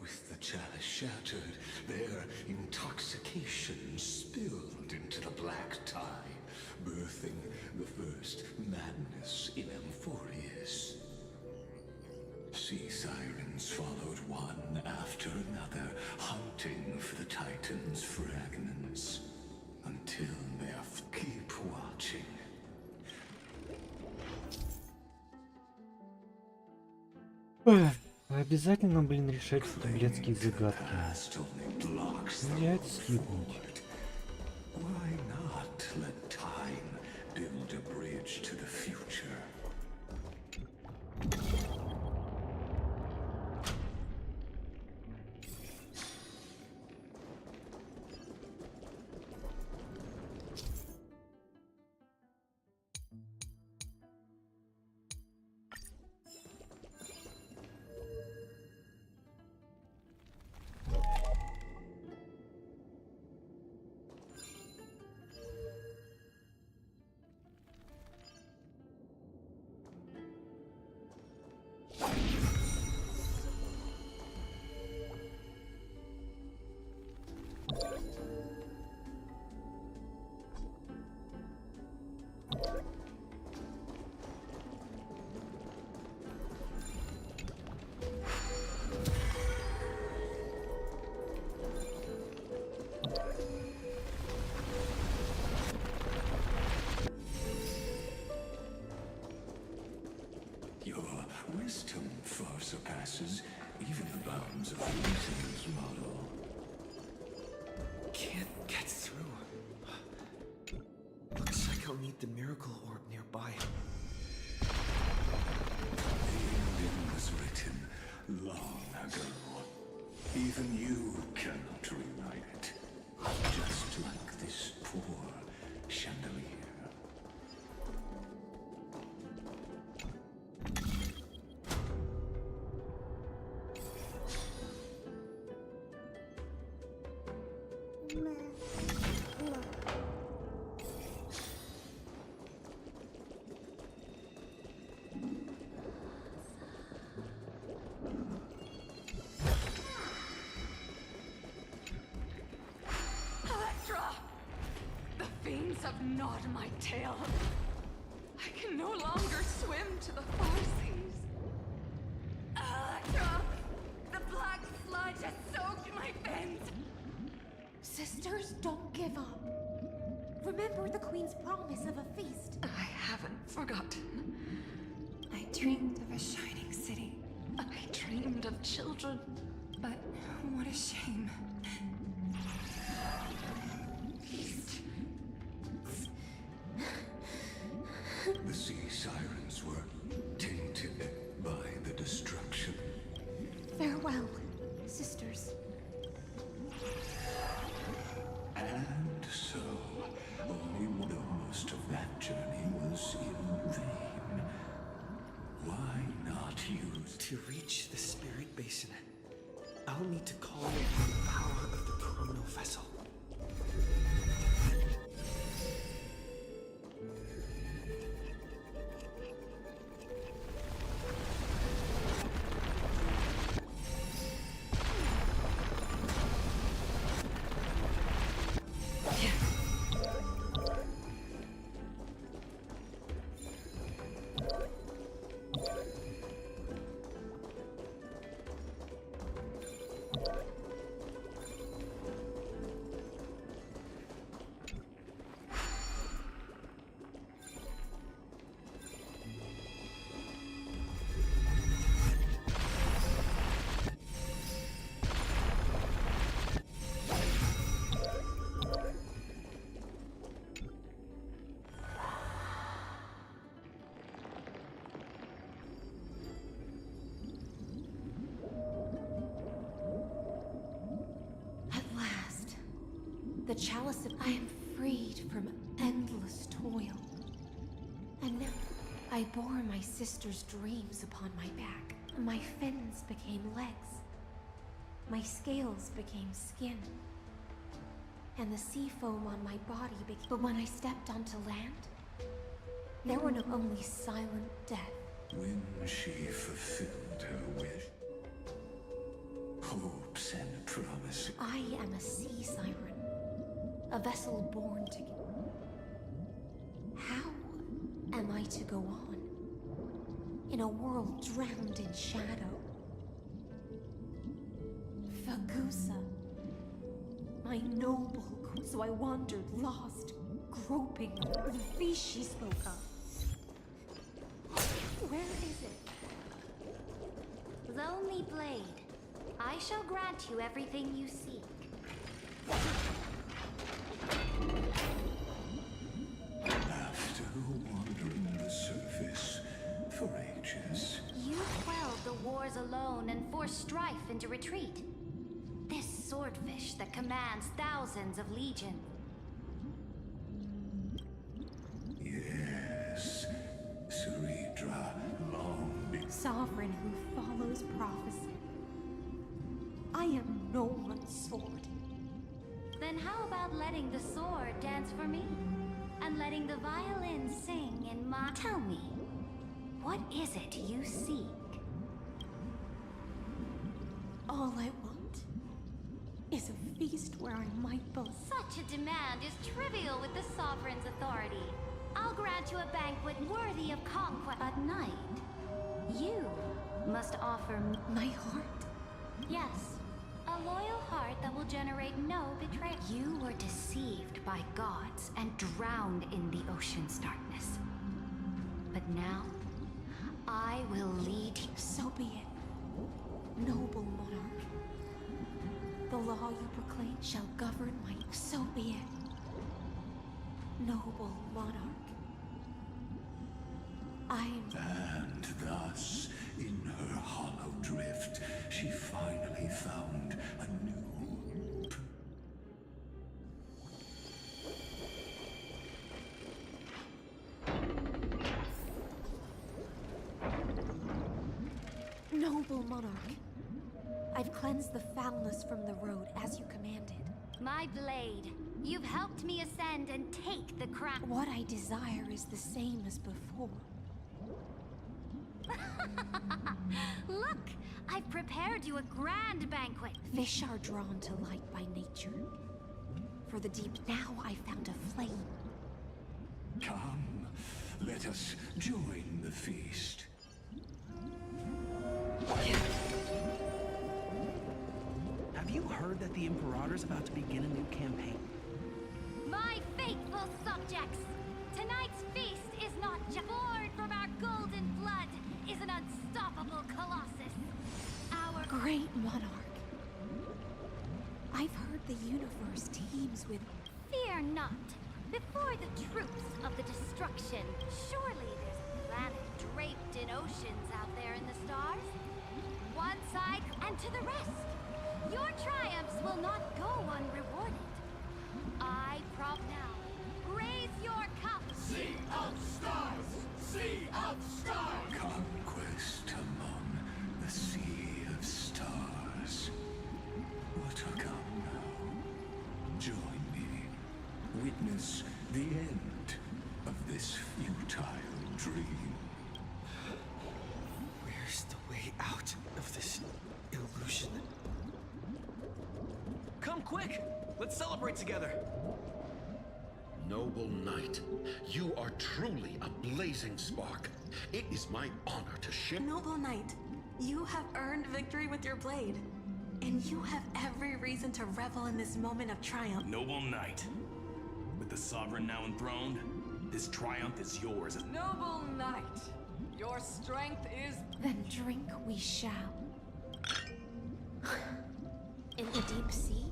With the chalice shattered, their intoxication spilled into the black tide, birthing the first madness in Amphorius. Sea sirens followed one after another, hunting for the Titan's fragments, until they keep watching. Обязательно, блин, решать таблетские загадки. Нельзя это скипнуть. Why not let time build a bridge to the future? Wisdom far surpasses even the bounds of reason's model. Can't get through. Looks like I'll need the miracle orb nearby. The ending was written Even you cannot rewrite it. Just like this poor chandelier. The fiends have gnawed my tail. I can no longer swim to the far seas. Electra! The black sludge has soaked my fins. Sisters, don't give up. Remember the Queen's promise of a feast. I haven't forgotten. I dreamed of a shining city. I dreamed of children. But what a shame. The sea sirens were tainted by the destruction. Farewell, sisters. And so, only most of that journey was in vain. Why not use... To reach the spirit basin, I'll need to call upon the power of the chrono vessel. The chalice of I am freed from endless toil. And now I bore my sister's dreams upon my back. My fins became legs. My scales became skin. And the sea foam on my body became... But when I stepped onto land, there were not only silent death. When she fulfilled her wish, hopes and promises. I am a sea siren. A vessel born to... How am I to go on? In a world drowned in shadow. Fagusa. My noble queen. So I wandered lost, groping for the feast she spoke of. Where is it? Lonely Blade, I shall grant you everything you seek. After wandering the surface for ages, You quelled the wars alone and forced strife into retreat. This swordfish that commands thousands of legion. yes, Ceridra long be... Sovereign who follows prophecy. I am no one's sword. Then how about letting the sword dance for me? And letting the violin sing in my... Tell me, what is it you seek? All I want is a feast where I might boast. Such a demand is trivial with the sovereign's authority. I'll grant you a banquet worthy of conquest. But night, you must offer me... My heart? Yes, a loyal heart that will generate no betrayal. You were deceived by gods and drowned in the ocean's darkness. But now, I will lead you. So be it, noble monarch. The law you proclaim shall govern my... So be it, noble monarch. And thus, in her hollow drift, she finally found a monarch. I've cleansed the foulness from the road as you commanded. My blade, you've helped me ascend and take the crown. What I desire is the same as before. Look, I've prepared you a grand banquet. Fish are drawn to light by nature. For the deep, now I found a flame. Come, let us join the feast. Have you heard that the Imperator's about to begin a new campaign? My faithful subjects, tonight's feast is not just born from our golden blood, is an unstoppable colossus. Our Great monarch. I've heard the universe teems with... Fear not. Before the troops of the destruction, surely there's a planet draped in oceans out there in the stars. One side and to the rest. Your triumphs will not go unrewarded. I prop now. Raise your cup. Sea of stars! Sea of stars! Conquest among the sea of stars. What a come now. Join me. Witness the end of this futile dream. Where's the way out of this illusion? Come quick! Let's celebrate together! Noble knight, you are truly a blazing spark. It is my honor to share. Noble knight, you have earned victory with your blade. And you have every reason to revel in this moment of triumph. Noble knight, with the sovereign now enthroned, this triumph is yours. Noble knight, your strength is... Then drink we shall. In the deep sea?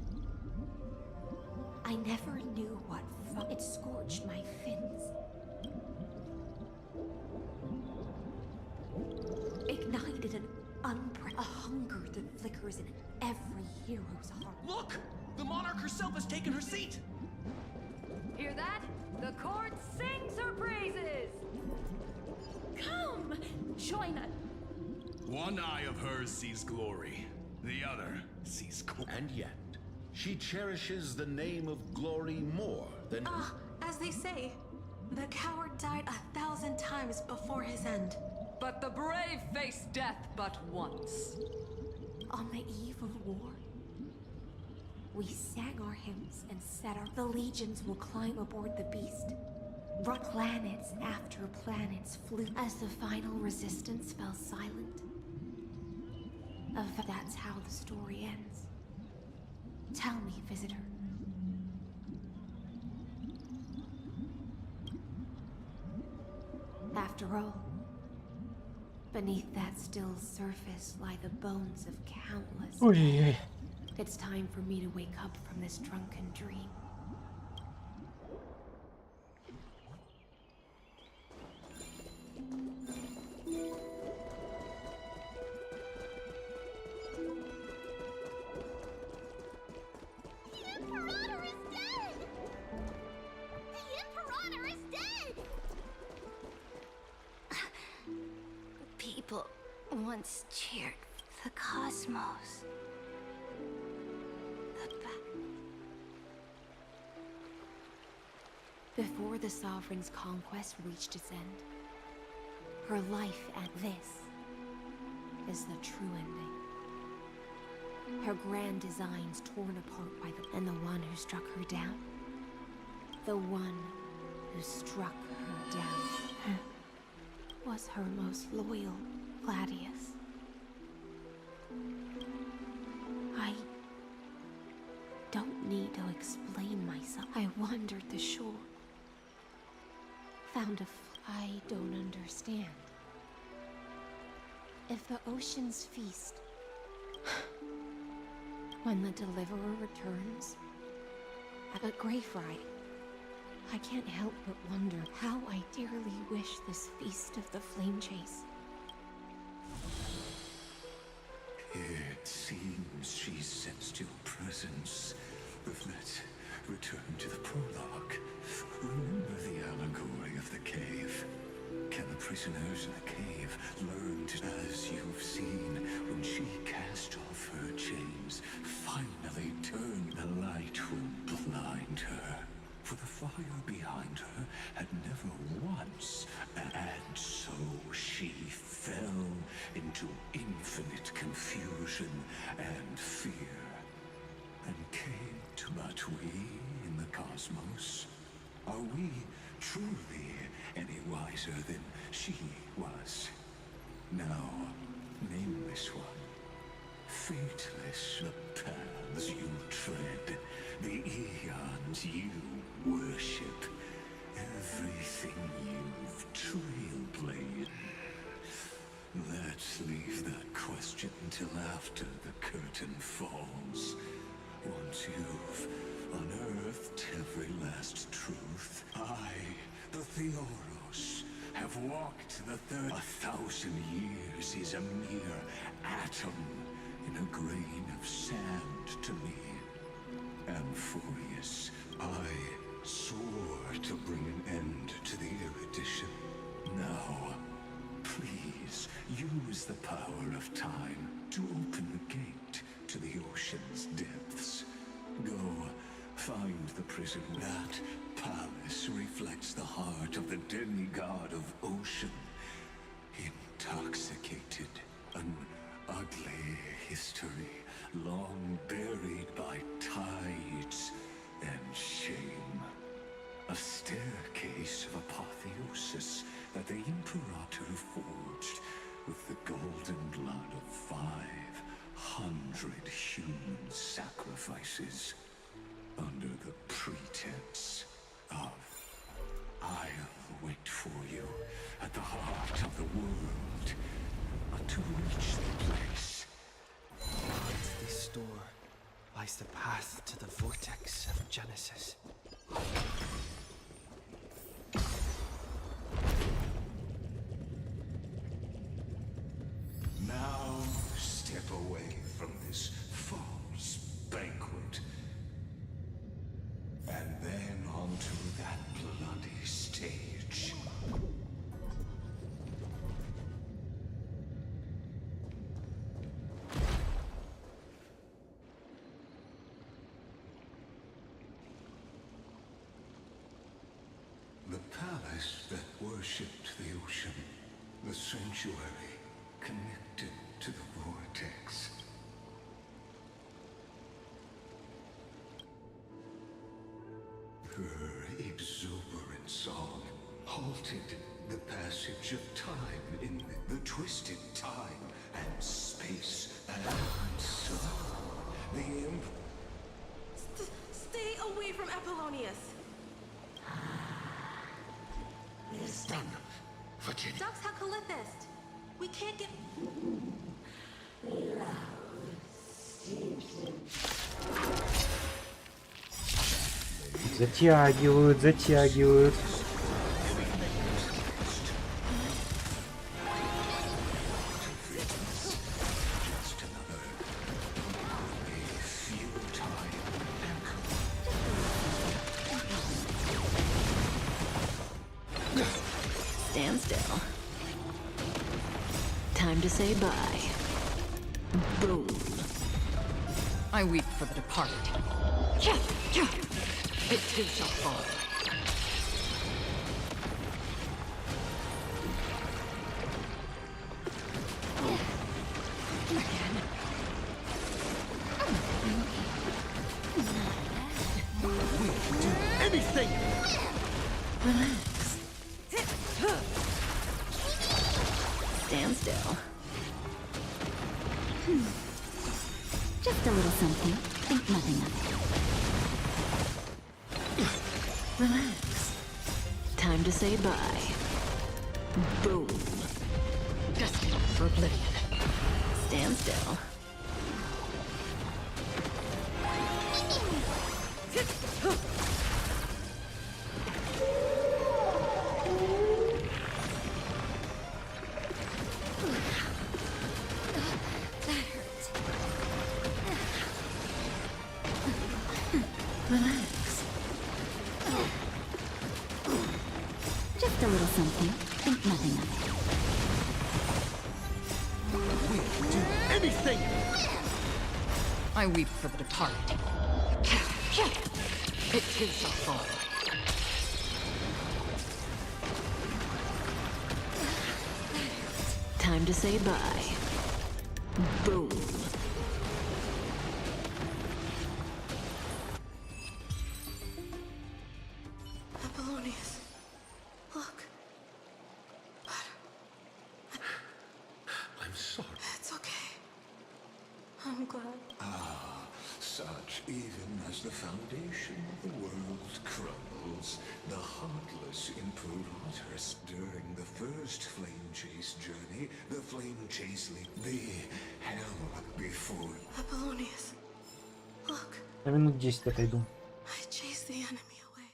I never knew what it scorched my fins. Ignited a hunger that flickers in every hero's heart. Look! The monarch herself has taken her seat! Hear that? The court sings her praises! Come! Join us! One eye of hers sees glory, the other sees And yet, she cherishes the name of glory more than... As they say, the coward died 1,000 times before his end. But the brave face death but once. On the eve of war, we sang our hymns and said the legions will climb aboard the beast. Planets after planets flew as the final resistance fell silent. That's how the story ends. Tell me, visitor. After all, beneath that still surface lie the bones of countless. Ой-ой-ой. It's time for me to wake up from this drunken dream. The Imperator is dead! The Imperator is dead! People once cheered the cosmos. Before the Sovereign's conquest reached its end, her life at this is the true ending. Her grand designs torn apart by and the one who struck her down. The one who struck her down was her most loyal Gladius. I don't need to explain myself. I wandered the shore. Found I don't understand. If the oceans feast, when the Deliverer returns, at a grave rite, I can't help but wonder how I dearly wish this feast of the flame chase. It seems she sensed your presence, but let's return to the prologue. Remember the allegory of the cave? Can the prisoners in the cave learn And as you've seen, when she cast off her chains, finally turned, the light will blind her. For the fire behind her had never once, and so she fell into infinite confusion and fear, and came to but we in the cosmos. Are we truly any wiser than she was? Now, nameless one, fateless the paths you tread, the eons you worship, everything you've trailblazed. Let's leave that question till after the curtain falls. Once you've unearthed every last truth, I, the Theoros, have walked the 1,000 years is a mere atom in a grain of sand to me. Amphorius, I swore to bring an end to the erudition. Now, please use the power of time to open the gate to the ocean's depths. Go, find the prison. That palace reflects the heart of the demigod of ocean. Intoxicated, an ugly history, long buried by tides and shame. A staircase of apotheosis that the Imperator forged with the golden blood of 500 human sacrifices, under the pretense of I'll wait for you at the heart of the world to reach the place. Behind this door lies the path to the vortex of Genesis. Now step away from this false banquet, and then onto that bloody stage. The palace that worshipped the ocean, the sanctuary connected to the vortex. Her exuberant song halted the passage of time in the twisted time and space, and so the Stay away from Apollonius! It's done, Virginia. Dux Hakalithist! We can't get... Затягивают, затягивают. Stand still. Time to say bye. Boom. I weep for the departed. It too shall fall. Anything! Relax. Stand still. Just a little something. Think nothing of it. Relax. Time to say bye. Boom. Destined for oblivion. Stand still. Relax. Just a little something. Think nothing of it. nothing! I weep for the departed. It is a fall. Time to say bye. Boom. Apollonius, look. I'm sorry. It's okay. I'm glad. Ah, such even as the foundation of the world crumbles, the heartless Imperator during the first flame chase journey, the flame chase the hell before. Apollonius, look. На минут 10 отойду. I chased the enemy away.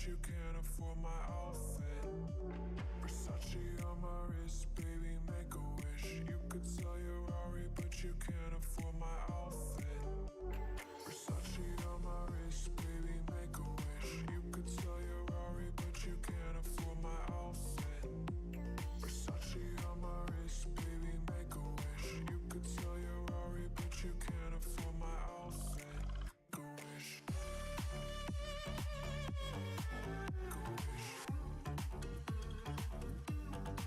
but you can't afford my outfit. Versace on my wrist, baby, make a wish. You could sell your Rari, but you can't afford my outfit. Versace on my wrist, baby, make a wish. You could sell your Rari, but you can't afford my outfit. Versace on my wrist, baby, make a wish. You could sell your Rari, but you can't afford my outfit. Go wish. Go wish.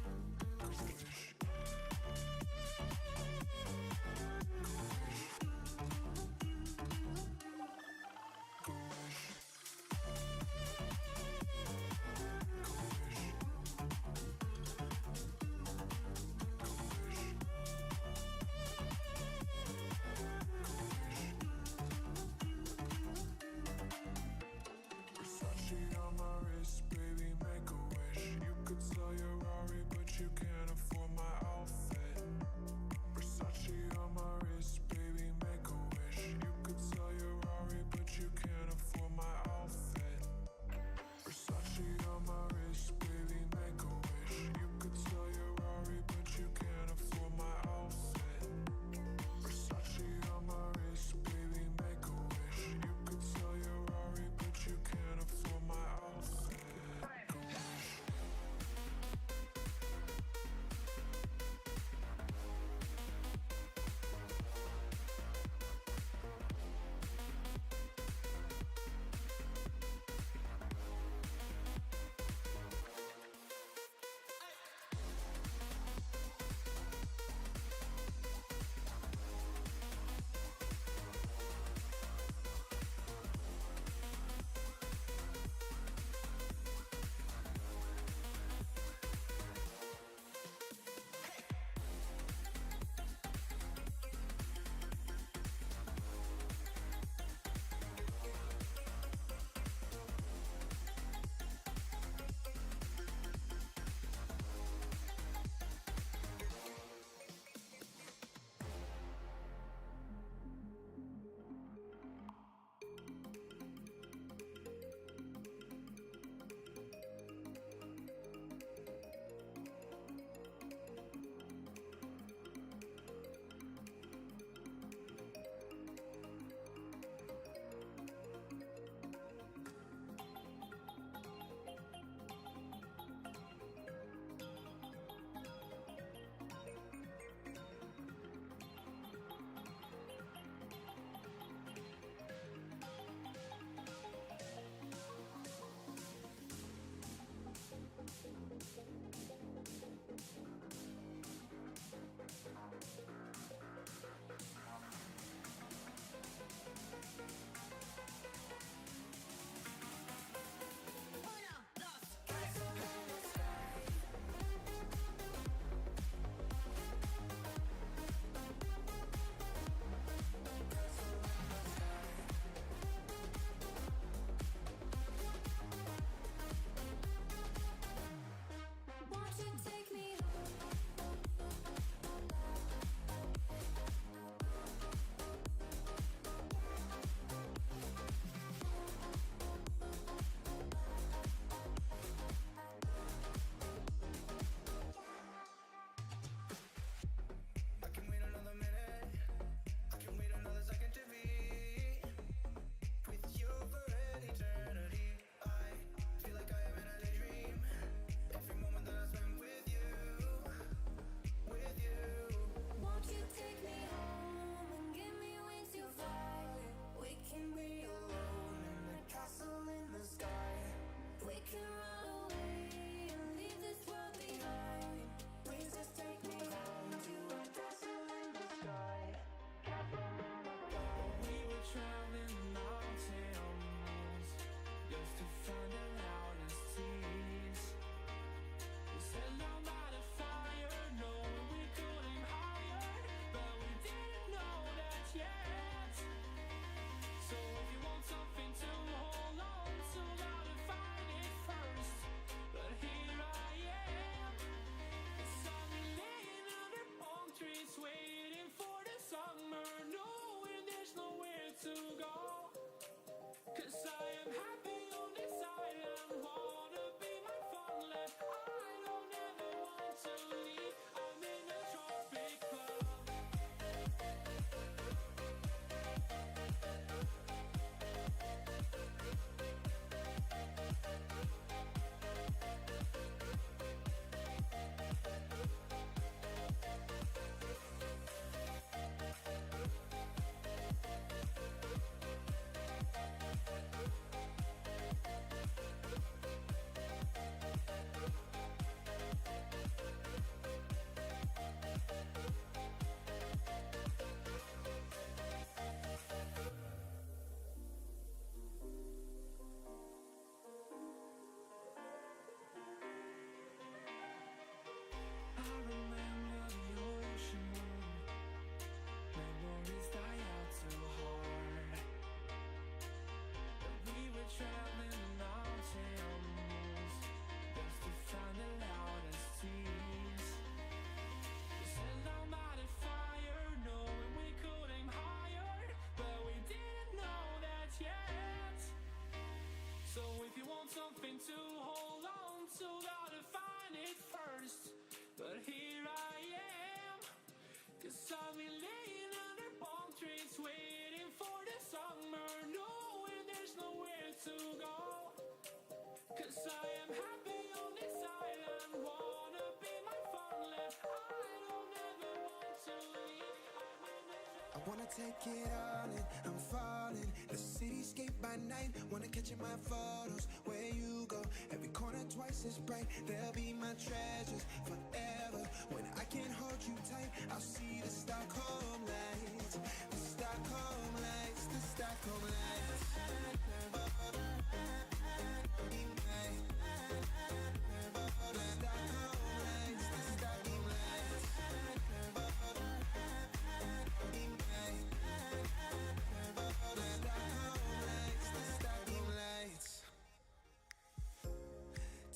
I wanna take it all in, I'm falling. The cityscape by night, wanna catch in my photos. Where you go, every corner twice as bright. They'll be my treasures forever. When I can't hold you tight, I'll see the Stockholm lights. The Stockholm lights, the Stockholm lights.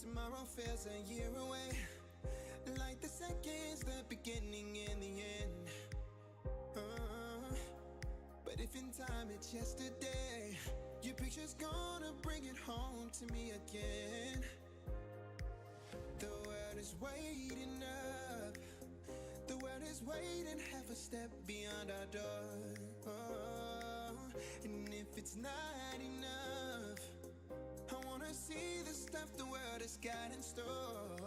Tomorrow feels a year away, like the seconds, the beginning and the end. But if in time it's yesterday, your picture's gonna bring it home to me again. The world is waiting up, the world is waiting half a step beyond our door. And if it's not enough, I wanna see the stuff the world has got in store.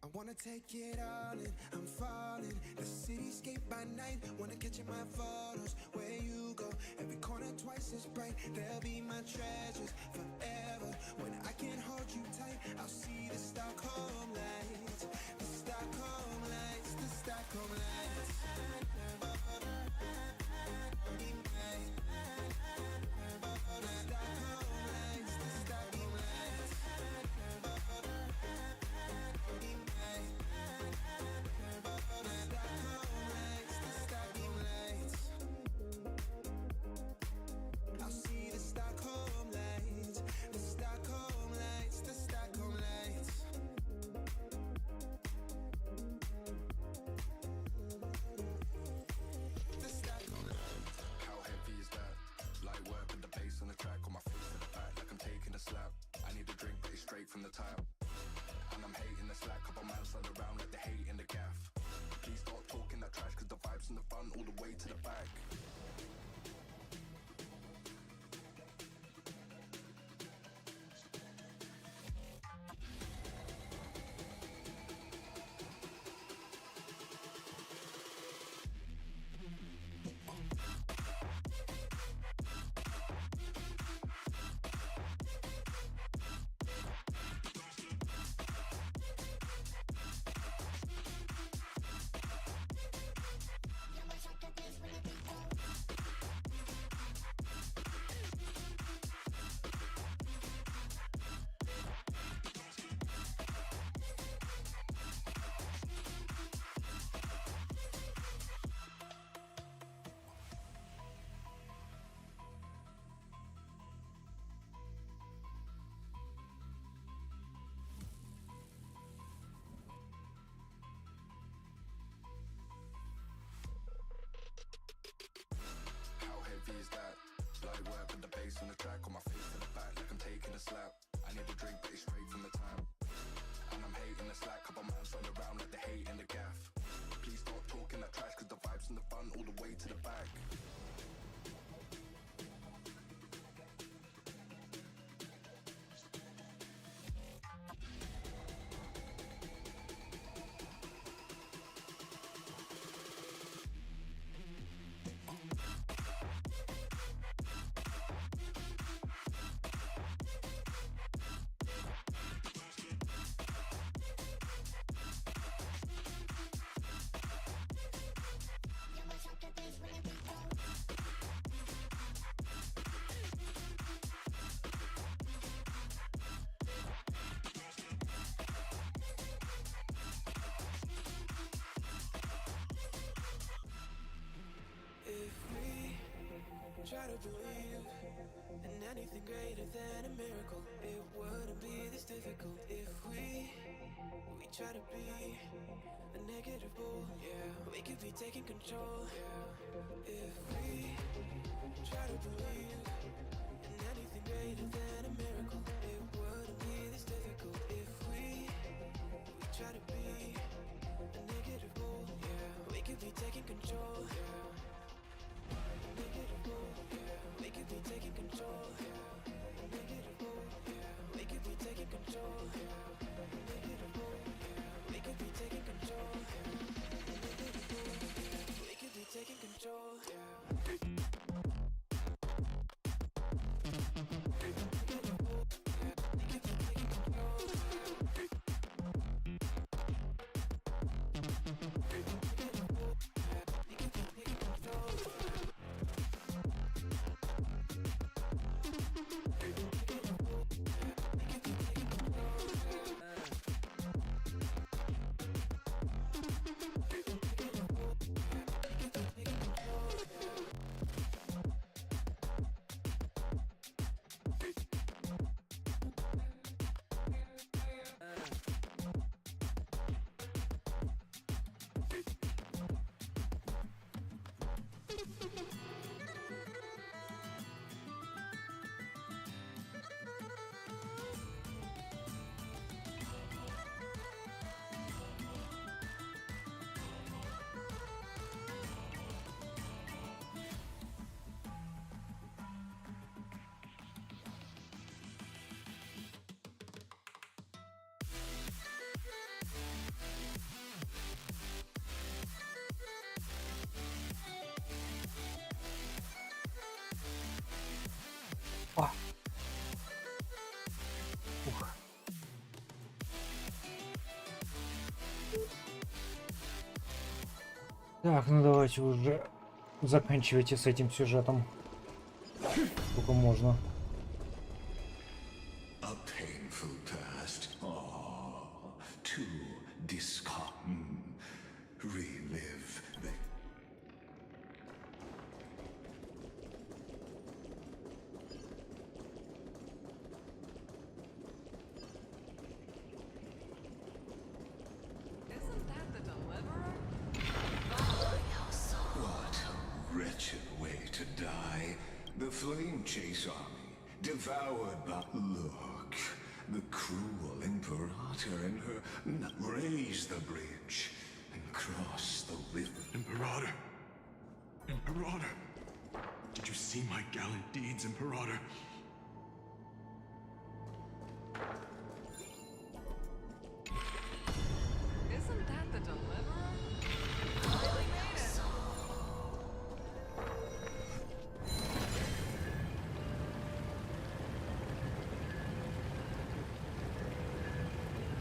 I wanna take it all in, I'm falling. The cityscape by night, wanna catch in my photos. Where you go, every corner twice as bright. They'll be my treasures forever. When I can't hold you tight, I'll see the Stockholm lights. The Stockholm lights, the Stockholm lights. From the top, and I'm hating the slack. Couple man slide around like the hate in the gaff. Please stop talking that trash, cause the vibes in the front all the way to the back. Is that light work with the bass on the track, on my face to the back like I'm taking a slap. I need a drink but it's straight from the tap, and I'm hating the slack. Couple man run around like the hate in the gaff. Please stop talking that trash, cause the vibes in the front all the way to the back. Try to believe in anything greater than a miracle. It wouldn't be this difficult if we try to be a negative bull. Yeah, we could be taking control. Yeah, if we try to believe in anything greater than a miracle. It wouldn't be this difficult if we try to be a negative bull. Yeah, we could be taking control. Yeah. We could be taking control. We could be taking control. We could be taking control. Так, ну давайте уже заканчивайте с этим сюжетом. Сколько можно. A painful past. Oh, to relive the... Isn't that the deliverer? What a wretched way to die. The flame chase army, devoured by... Look, the cruel Imperator and her... Raise the bridge and cross the river. Imperator! Imperator! Did you see my gallant deeds, Imperator? Isn't that the deliverer? Finally made it.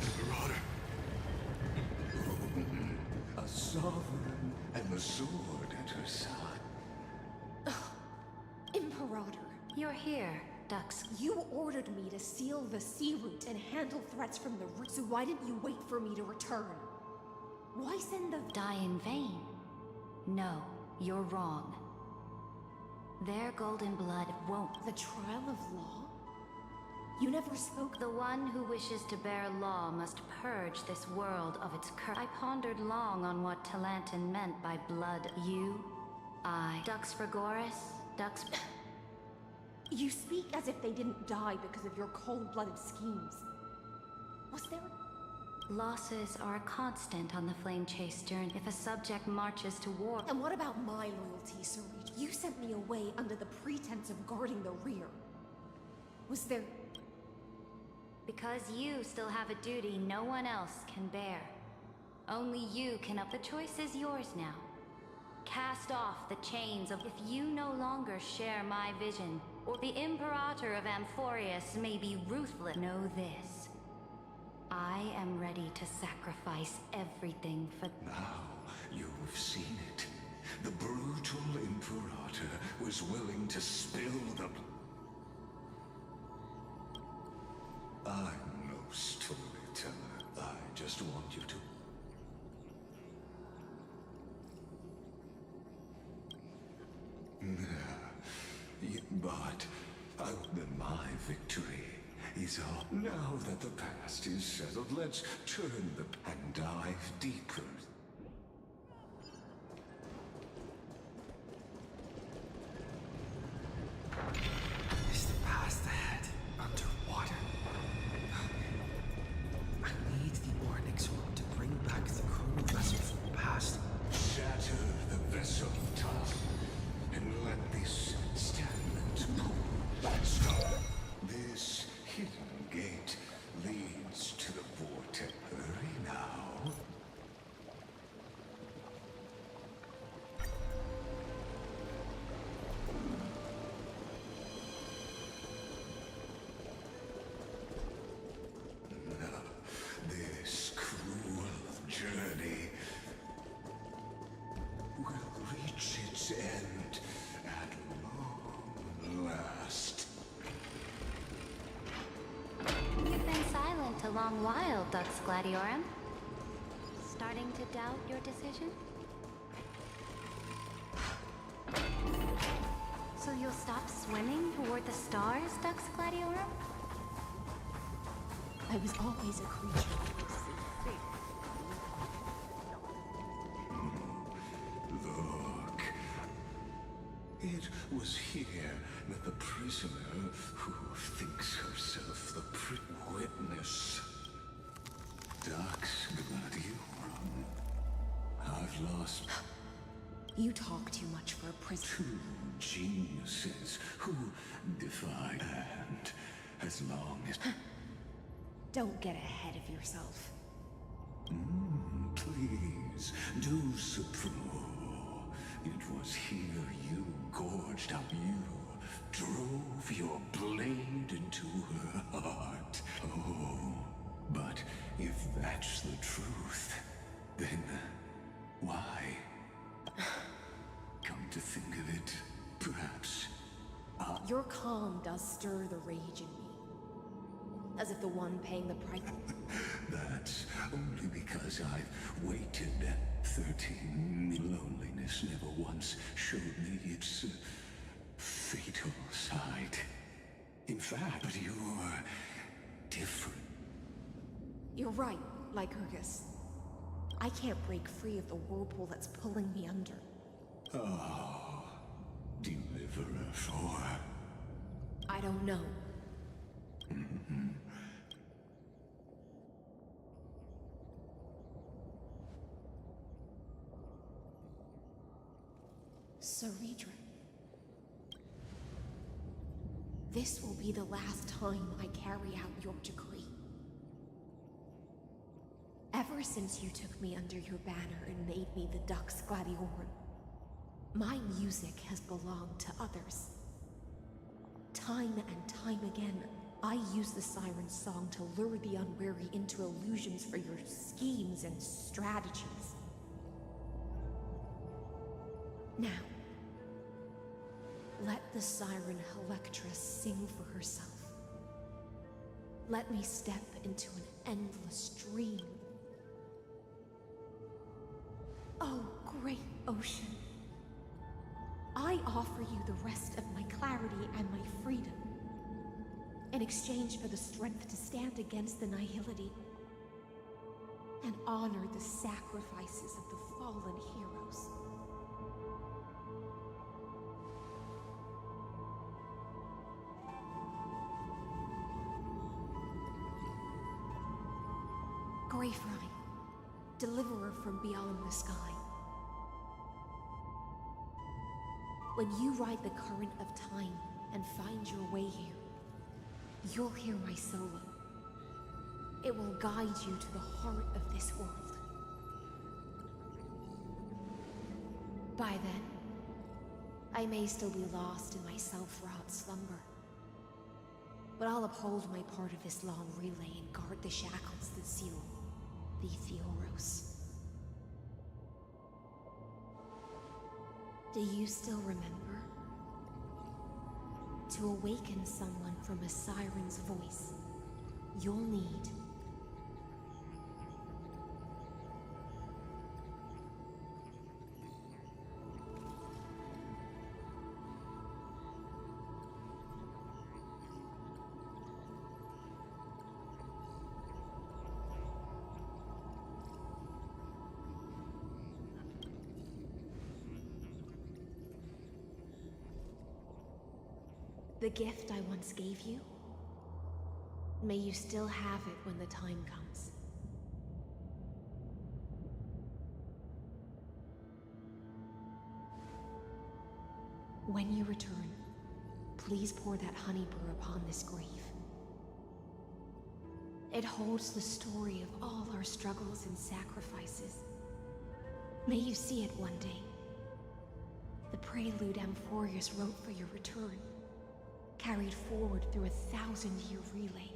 Imperator! A sovereign and the sword at her side. Imperator, You're here, Dux. you ordered me to seal the sea route and handle threats from the root, so why didn't you wait for me to return? Why send the... Die in vain? No, you're wrong. Their golden blood won't. The trial of law? You never spoke... The one who wishes to bear law must purge this world of its curse. I pondered long on what Talantin meant by blood. You, I, Dux Frigoris, Dux... You speak as if they didn't die because of your cold-blooded schemes. Was there... Losses are a constant on the flame chase journey. If a subject marches to war... And what about my loyalty, Sarit? You sent me away under the pretense of guarding the rear. Was there... Because you still have a duty no one else can bear. Only you can up. The choice is yours now. Cast off the chains of... If you no longer share my vision, or the Imperator of Amphorius may be ruthless, know this. I am ready to sacrifice everything for... Now you've seen it. The brutal Imperator was willing to spill the... I'm no storyteller. I just want you to... But then my victory is all. Now that the past is settled, let's turn the... and dive deeper. Is the past ahead underwater? I need the Ornyx orb to bring back the chrono vessel from the past. Shatter the vessel, Tom, and let this stagnant pool stop. This hidden gate leads to the vortex. Hurry now. This cruel journey will reach its end at long last. You've been silent a long while, Dux Gladiorum. Starting to doubt your decision? So you'll stop swimming toward the stars, Dux Gladiorum? I was always a creature of the sea. Look. It was here that the prisoner who thinks herself the witness. Dux Gladiorum. I've lost... You talk too much for a prisoner. Two geniuses who defy, and as long as... Don't get ahead of yourself. Please, do approve. It was here you gorged up, you drove your blade into her heart. Oh, but if that's the truth, then why? Your calm does stir the rage in me. As if the one paying the price. That's only because I've waited 13 loneliness never once showed me its fatal side. In fact, you're different. You're right, Lycurgus. I can't break free of the whirlpool that's pulling me under. Oh, deliverer for... I don't know. Ceredra. This will be the last time I carry out your decree. Ever since you took me under your banner and made me the Dux Gladiorum, my music has belonged to others. Time and time again, I use the siren song to lure the unwary into illusions for your schemes and strategies. Now, let the siren Electra sing for herself. Let me step into an endless dream. Oh, great ocean. I offer you the rest of my clarity and my freedom, in exchange for the strength to stand against the nihility and honor the sacrifices of the fallen heroes. Greyfry, deliverer from beyond the sky. When you ride the current of time and find your way here, you'll hear my solo. It will guide you to the heart of this world. By then, I may still be lost in my self-wrought slumber, but I'll uphold my part of this long relay and guard the shackles that seal the Theoros. Do you still remember? To awaken someone from a siren's voice, you'll need the gift I once gave you. May you still have it when the time comes. When you return, please pour that honey brew upon this grave. It holds the story of all our struggles and sacrifices. May you see it one day. The prelude Amphorius wrote for your return, carried forward through a 1,000-year relay.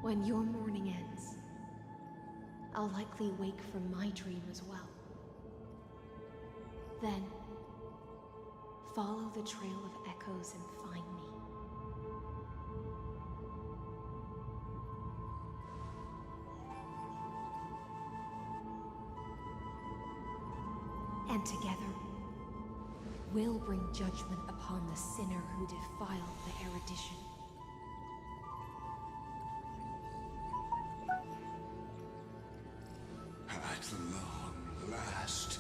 When your morning ends, I'll likely wake from my dream as well. Then, follow the trail of echoes and find me. And together, we'll bring judgment upon the sinner who defiled the erudition. At long last,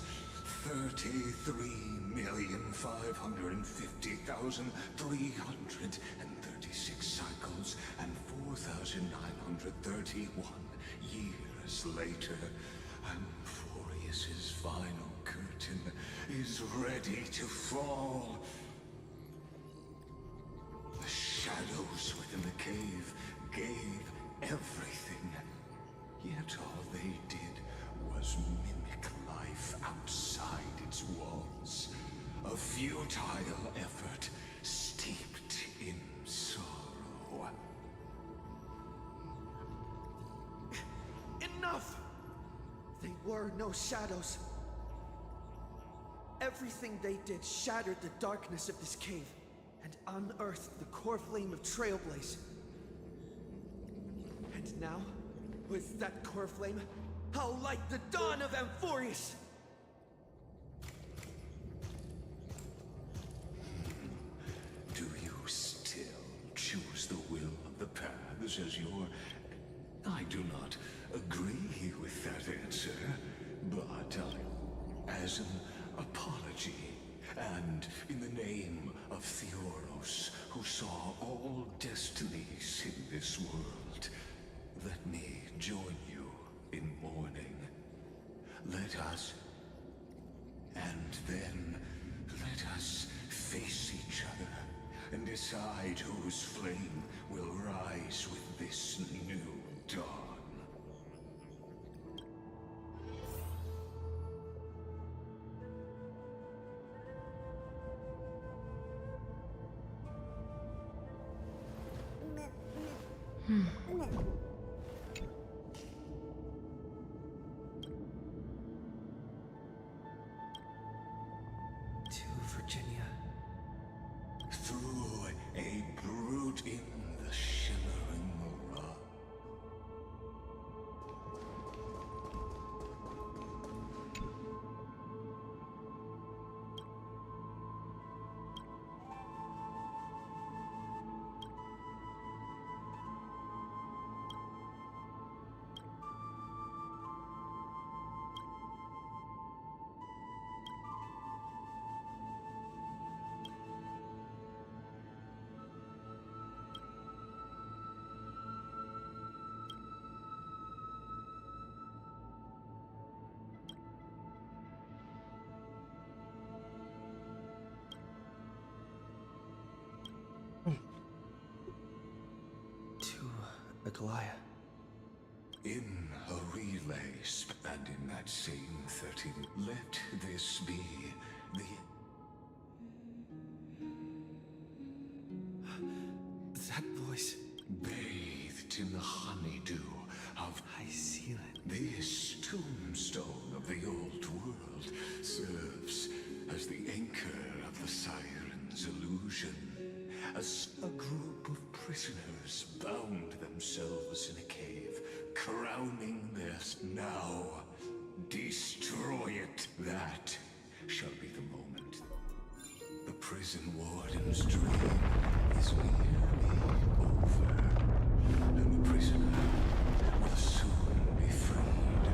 33,550,336 cycles and 4,931 years later, Amphorius's final curtain is ready to fall. The shadows within the cave gave everything, yet all they did was mimic life outside its walls. A futile effort steeped in sorrow. Enough! They were no shadows. Everything they did shattered the darkness of this cave and unearthed the core flame of Trailblaze. And now, with that core flame, I'll light the dawn of Amphorius! Do you still choose the will of the paths as your... I do not agree with that answer, but as an apology, and in the name of Theoros, who saw all destinies in this world, let me join you in mourning. Let us... And then let us face each other and decide whose flame will rise with this new dawn. To Virginia. Through a brute in the shimmering rock. Aglaia. In a relay, and in that same 13, let this be the... That voice. Bathed in the honeydew of Hycelan. This tombstone of the old world serves as the anchor of the siren's illusion. As a group of prisoners bound themselves in a cave, crowning their now. Destroy it. That shall be the moment. The prison warden's dream is nearly over, and the prisoner will soon be freed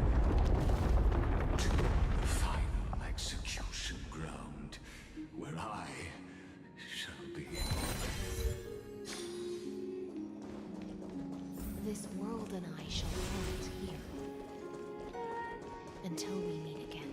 to the final execution ground, where I shall be. This world and I shall part here. Until we meet again.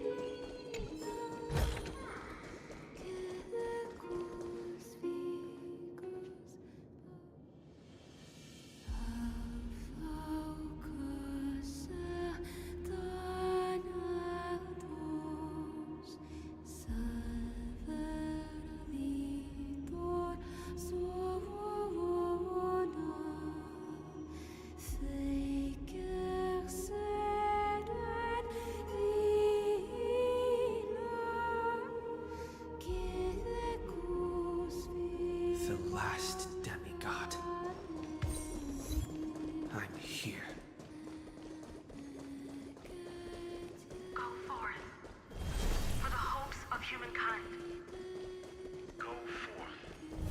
The last demigod. I'm here. Go forth for the hopes of humankind. Go forth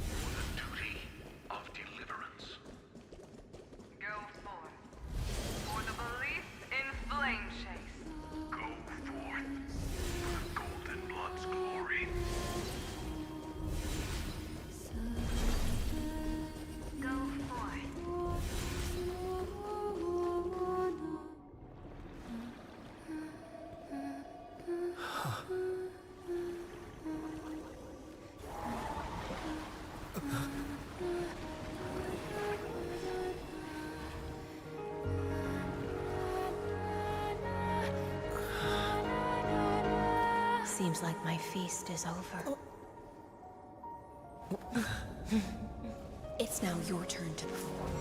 for the duty of deliverance. Go forth for the belief in flame chase. Go forth for the Golden Blood's glory. Go forth. Seems like my feast is over. It's now your turn to perform.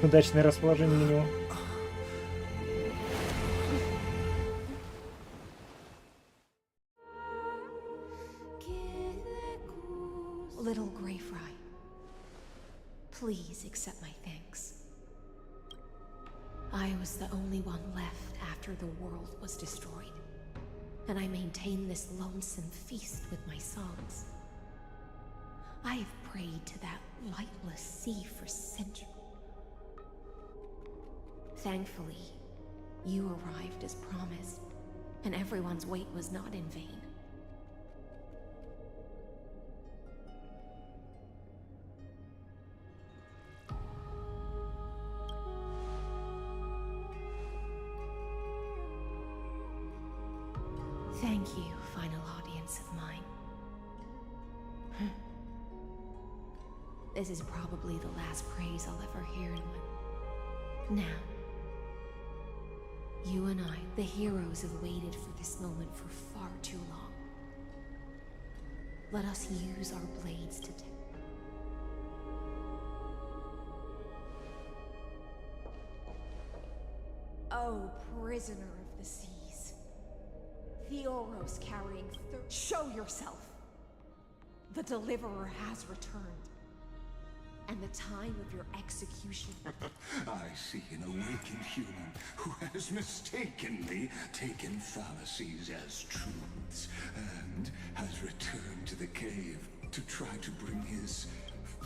Удачное расположение на него. Little Grey Fry, please accept my thanks. I was the only one left after the world was destroyed, and I maintain this lonesome feast with my songs. I have prayed to that lightless sea for centuries. Thankfully, you arrived as promised, and everyone's wait was not in vain. Thank you, final audience of mine. This is probably the last praise I'll ever hear in my... Now, you and I, the heroes, have waited for this moment for far too long. Let us use our blades to... Oh, prisoner of the seas. Theoros carrying show yourself! The Deliverer has returned. And the time of your execution... I see an awakened human who has mistakenly taken fallacies as truths and has returned to the cave to try to bring his...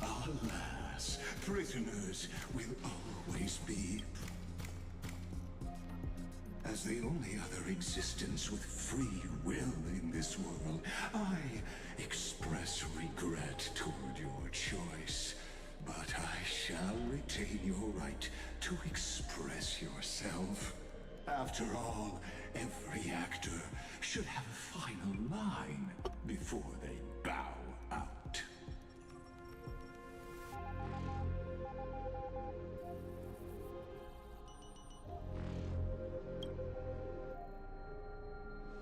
Alas, prisoners will always be... As the only other existence with free will in this world, I express regret toward your choice. But I shall retain your right to express yourself. After all, every actor should have a final line before they bow out.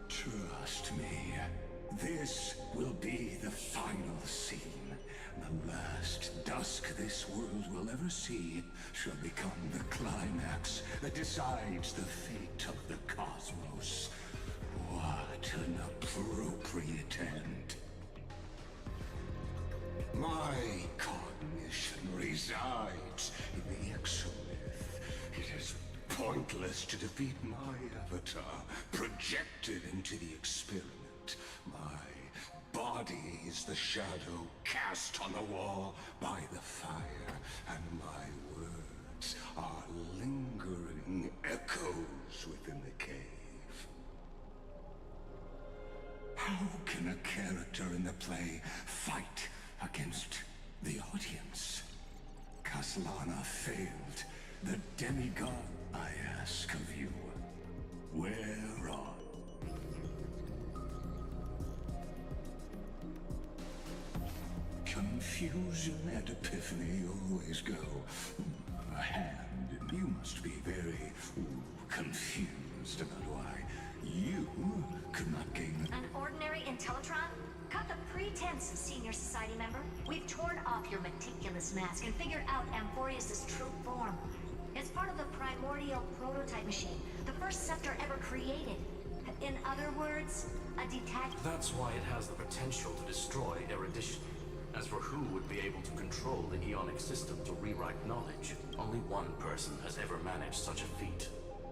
Trust me, this will be the final scene. The last dusk this world will ever see shall become the climax that decides the fate of the cosmos. What an appropriate end. My cognition resides in the exomyth. It is pointless to defeat my avatar, projected into the experiment. My body is the shadow cast on the wall by the fire, and my words are lingering echoes within the cave. How can a character in the play fight against the audience? Kaslana failed. The demigod, I ask of you, whereon? Confusion and epiphany always go hand. You must be very confused about why you could not gain... An ordinary Intellitron? Cut the pretense, senior society member. We've torn off your meticulous mask and figured out Amphorius' true form. It's part of the primordial prototype machine, the first scepter ever created. In other words, a detached... That's why it has the potential to destroy erudition. As for who would be able to control the Eonic system to rewrite knowledge, only one person has ever managed such a feat.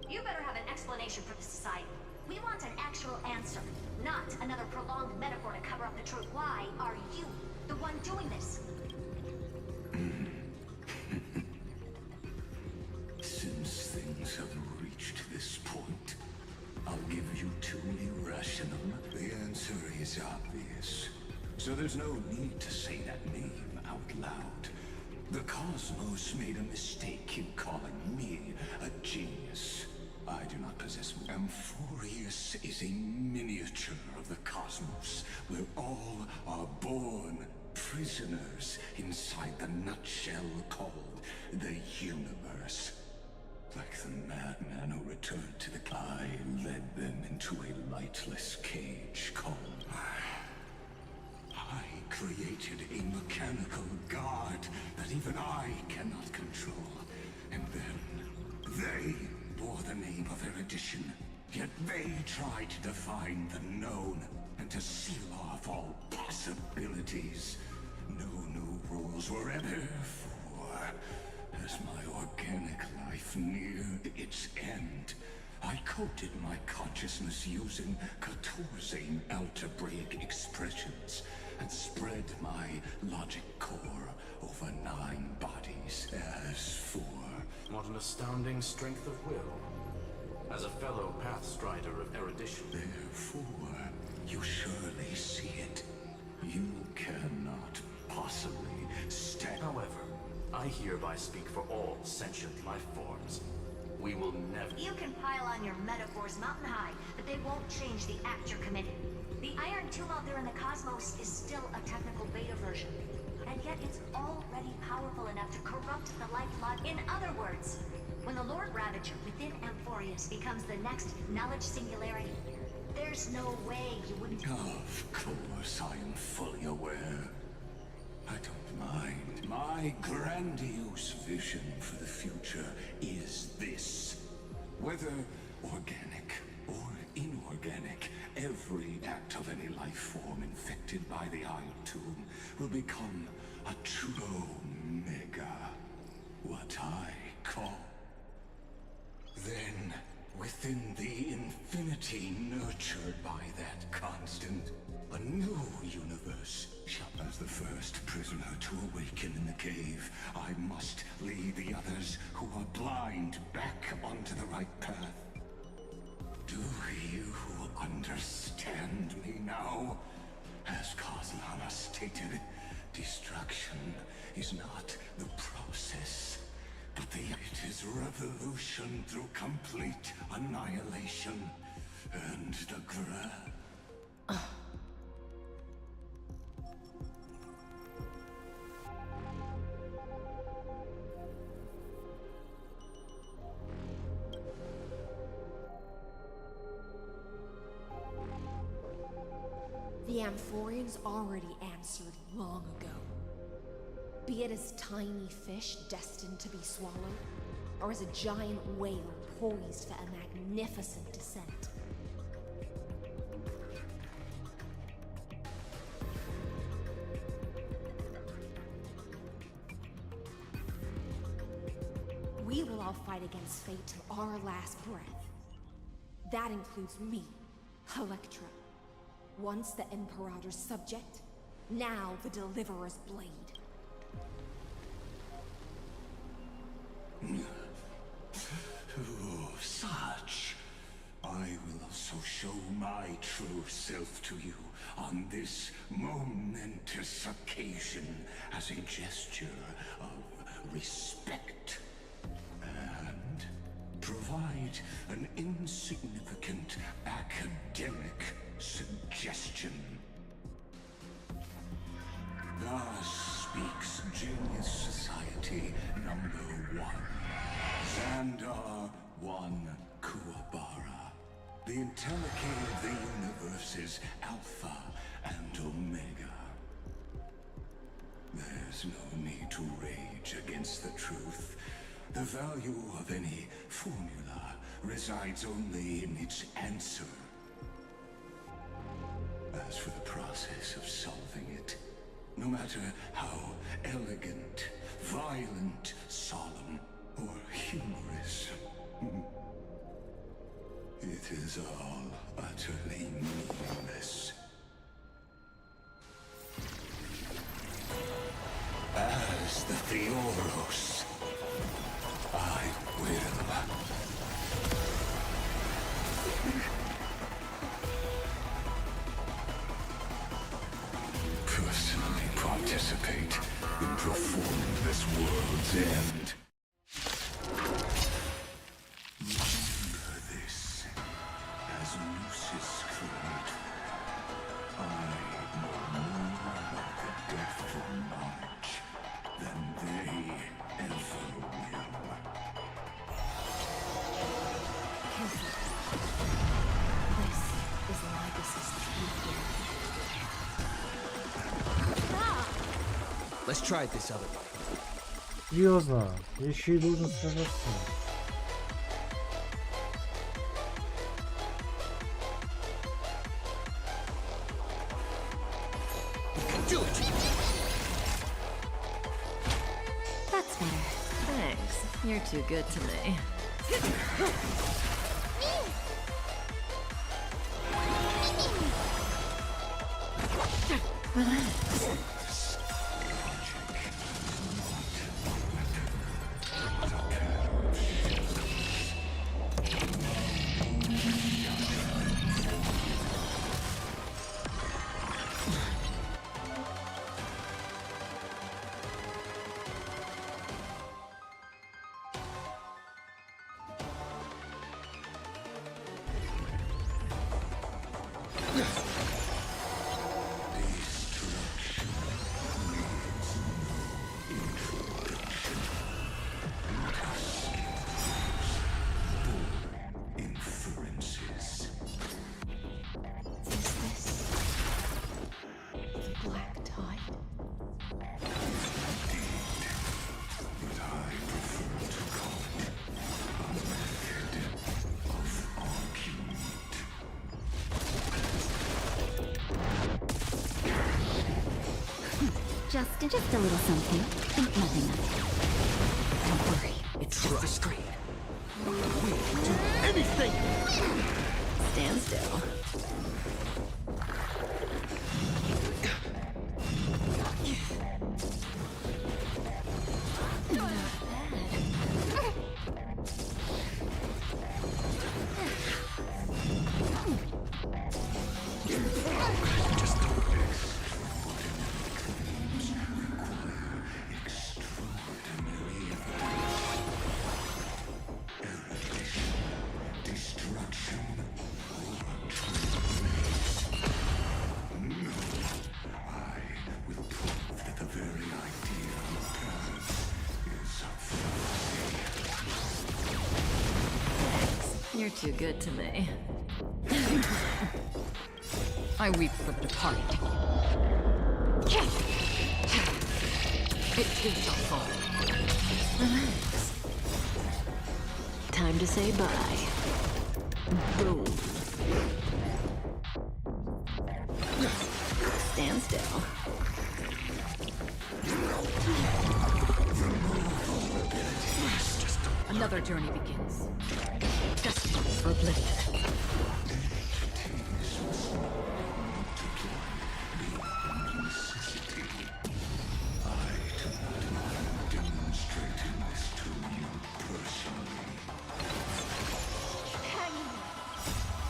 You better have an explanation for the society. We want an actual answer, not another prolonged metaphor to cover up the truth. Why are you the one doing this? Since things have reached this point, I'll give you two irrational. The answer is obvious. So there's no need to say that name out loud. The cosmos made a mistake in calling me a genius. I do not possess... Amphorius is a miniature of the cosmos, where all are born prisoners inside the nutshell called the universe. Like the madman who returned to the... I led them into a lightless cage called... I created a mechanical guard that even I cannot control. They bore the name of erudition, yet they tried to define the known and to seal off all possibilities. No new rules were ever for. As my organic life neared its end, I coded my consciousness using 14 algebraic expressions and spread my logic core over 9 bodies as for... What an astounding strength of will. As a fellow pathstrider of erudition. Therefore, you surely see it. You cannot possibly stand... However, I hereby speak for all sentient life forms. We will never... You can pile on your metaphors mountain high, but they won't change the act you're committing. The iron tomb out there in the cosmos is still a technical beta version. And yet it's already powerful enough to corrupt the lifeblood. In other words, when the Lord Ravager within Amphorius becomes the next knowledge singularity, there's no way you wouldn't... Of course, I am fully aware. I don't mind. My grandiose vision for the future is this. Whether organic or inorganic, every act of any life form infected by the Iron Tomb will become a true mega. What I call... Then, within the infinity nurtured by that constant, a new universe shall... As the first prisoner to awaken in the cave, I must lead the others who are blind back onto the right path. Do you understand me now? As Kozlana stated, destruction is not the process, but it is revolution through complete annihilation. And the The Amphorians already answered long ago. Be it as tiny fish destined to be swallowed, or as a giant whale poised for a magnificent descent. We will all fight against fate till our last breath. That includes me, Electra. Once the Imperator's subject, now the Deliverer's blade. Oh, such. I will also show my true self to you on this momentous occasion as a gesture of respect. And provide an insignificant academic suggestion. Thus speaks Genius Society #1. Xandar 1 Kuwabara. The intellicate of the universe's Alpha and Omega. There's no need to rage against the truth. The value of any formula resides only in its answer. As for the process of solving it, no matter how elegant, violent, solemn, or humorous, it is all utterly meaningless. As the Theoros, I will. Personally participate in performing this world's end. Remember this, as Lucis cried, I know more about the depth of knowledge than they ever will. This is Lagos's true Let's try it this other way. Серьезно, еще и должен сражаться. Do it! That's better. Thanks. You're too good to me. Relax. Just a little something. Think nothing of it. Don't worry, it's just a screen. We can do anything! Stand still. You're too good to me. I weep for the departed. It too shall fall. Relax. Time to say bye. Boom. Stand still. Another journey begins. Destined for oblivion.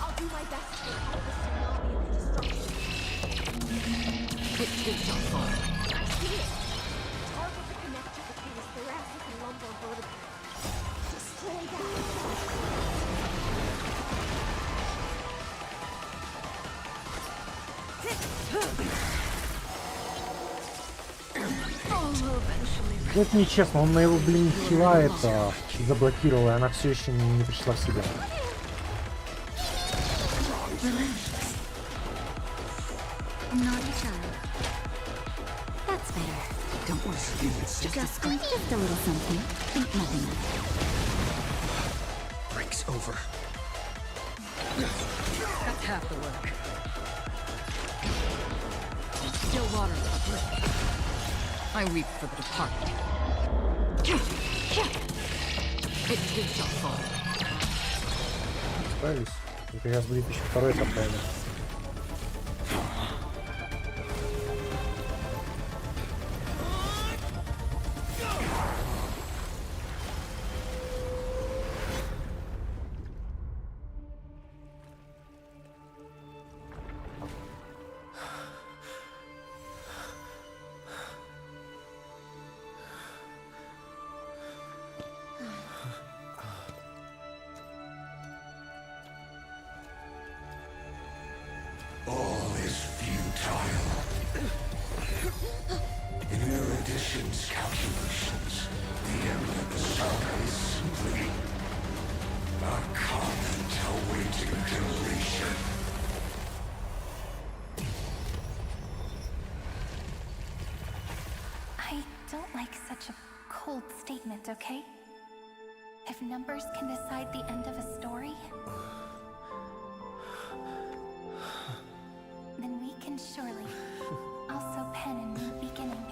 I'll do my best to get out of this tsunami of destruction. It too shall fall. I see it! Target the connector between his thoracic and lumbar vertebrae. Destroy Это нечестно, он на его, блин, хила это заблокировал, и она все еще не пришла в себя. Naughty child. That's better. Don't worry. Just a little something. Think nothing of it. Break's over. That's half the work. Still water for the brick. I weep for the departed. It too shall fall. Справились. И как раз будет еще второй этап, наверное. All is futile. In Erudition's calculations, the end of the saga is simply a comment awaiting completion. I don't like such a cold statement, okay? If numbers can decide the end of a story, then we can surely. Also pen in the beginning.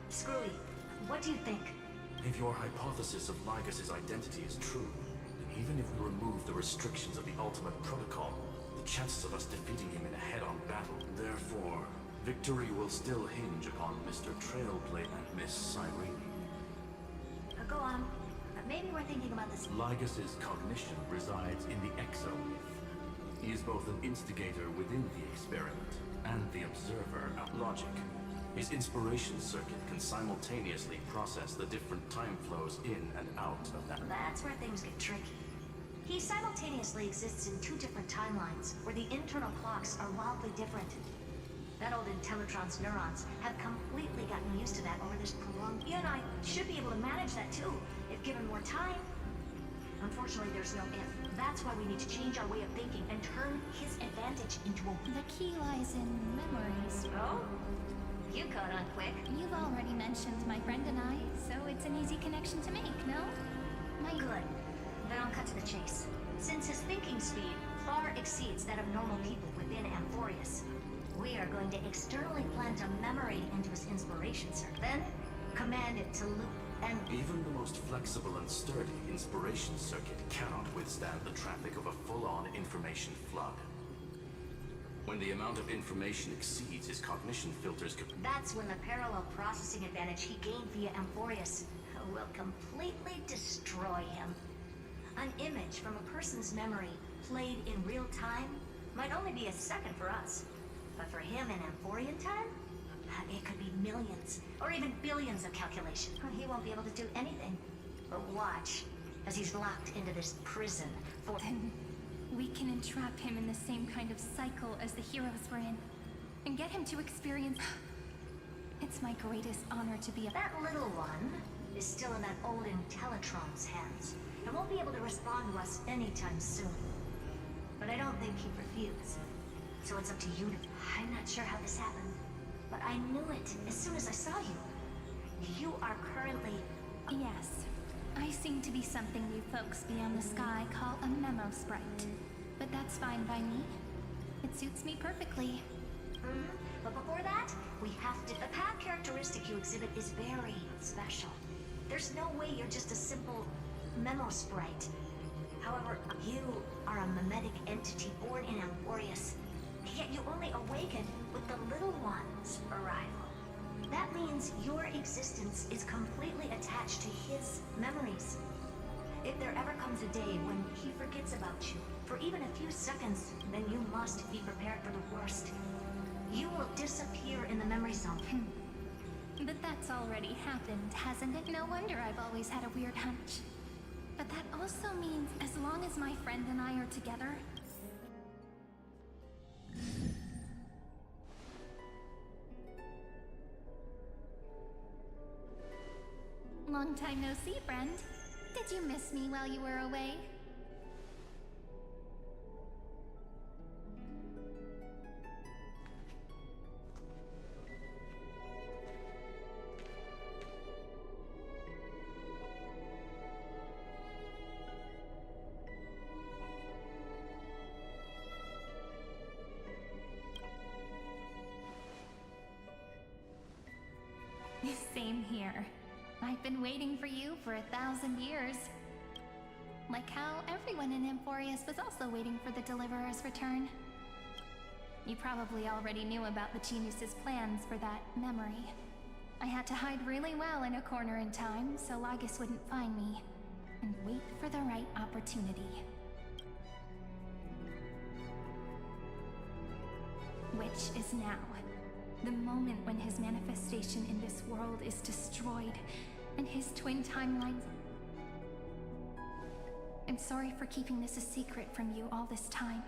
Screwy, what do you think? If your hypothesis of Lygus' identity is true, then even if we remove the restrictions of the Ultimate Protocol, the chances of us defeating him in a head-on battle. Therefore, victory will still hinge upon Mr. Trailblade and Miss Cyrene. Go on. Maybe we're thinking about this. Lygus' cognition resides in the exomyth. He is both an instigator within the experiment and the observer of logic. His inspiration circuit can simultaneously process the different time flows in and out of that. That's where things get tricky. He simultaneously exists in two different timelines, where the internal clocks are wildly different. That old Intellitron's neurons have completely gotten used to that over this prolonged... You and I should be able to manage that too, if given more time. Unfortunately, there's no if. That's why we need to change our way of thinking and turn his advantage into a... The key lies in memories. Oh? You caught on quick. You've already mentioned my friend and I, so it's an easy connection to make, no? Good. Then I'll cut to the chase. Since his thinking speed far exceeds that of normal people within Amphorius, we are going to externally plant a memory into his inspiration circuit. Then, command it to loop and... Even the most flexible and sturdy inspiration circuit cannot withstand the traffic of a full-on information flood. When the amount of information exceeds his cognition filters... That's when the parallel processing advantage he gained via Amphorius will completely destroy him. An image from a person's memory played in real time might only be a second for us. But for him in Amphorian time, it could be millions, or even billions of calculations. He won't be able to do anything but watch as he's locked into this prison for... Then we can entrap him in the same kind of cycle as the heroes were in, and get him to experience... It's my greatest honor to be a... That little one is still in that old Intellitron's hands, and won't be able to respond to us anytime soon. But I don't think he'd refuse. So it's up to you to... I'm not sure how this happened, but I knew it as soon as I saw you. You are currently... Yes. I seem to be something you folks beyond the sky call a memo sprite. But that's fine by me. It suits me perfectly. But before that, we have to... The path characteristic you exhibit is very special. There's no way you're just a simple memo sprite. However, you are a mimetic entity born in Amphorius. Yet you only awaken with the little one's arrival. That means your existence is completely attached to his memories. If there ever comes a day when he forgets about you, for even a few seconds, then you must be prepared for the worst. You will disappear in the memory zone. But that's already happened, hasn't it? No wonder I've always had a weird hunch. But that also means as long as my friend and I are together... Long time no see, friend. Did you miss me while you were away? Same here. I've been waiting for you for 1,000 years. Like how everyone in Amphorius was also waiting for the Deliverer's return. You probably already knew about the genius's plans for that memory. I had to hide really well in a corner in time so Lygus wouldn't find me, and wait for the right opportunity. Which is now. The moment when his manifestation in this world is destroyed, and his twin timelines... I'm sorry for keeping this a secret from you all this time.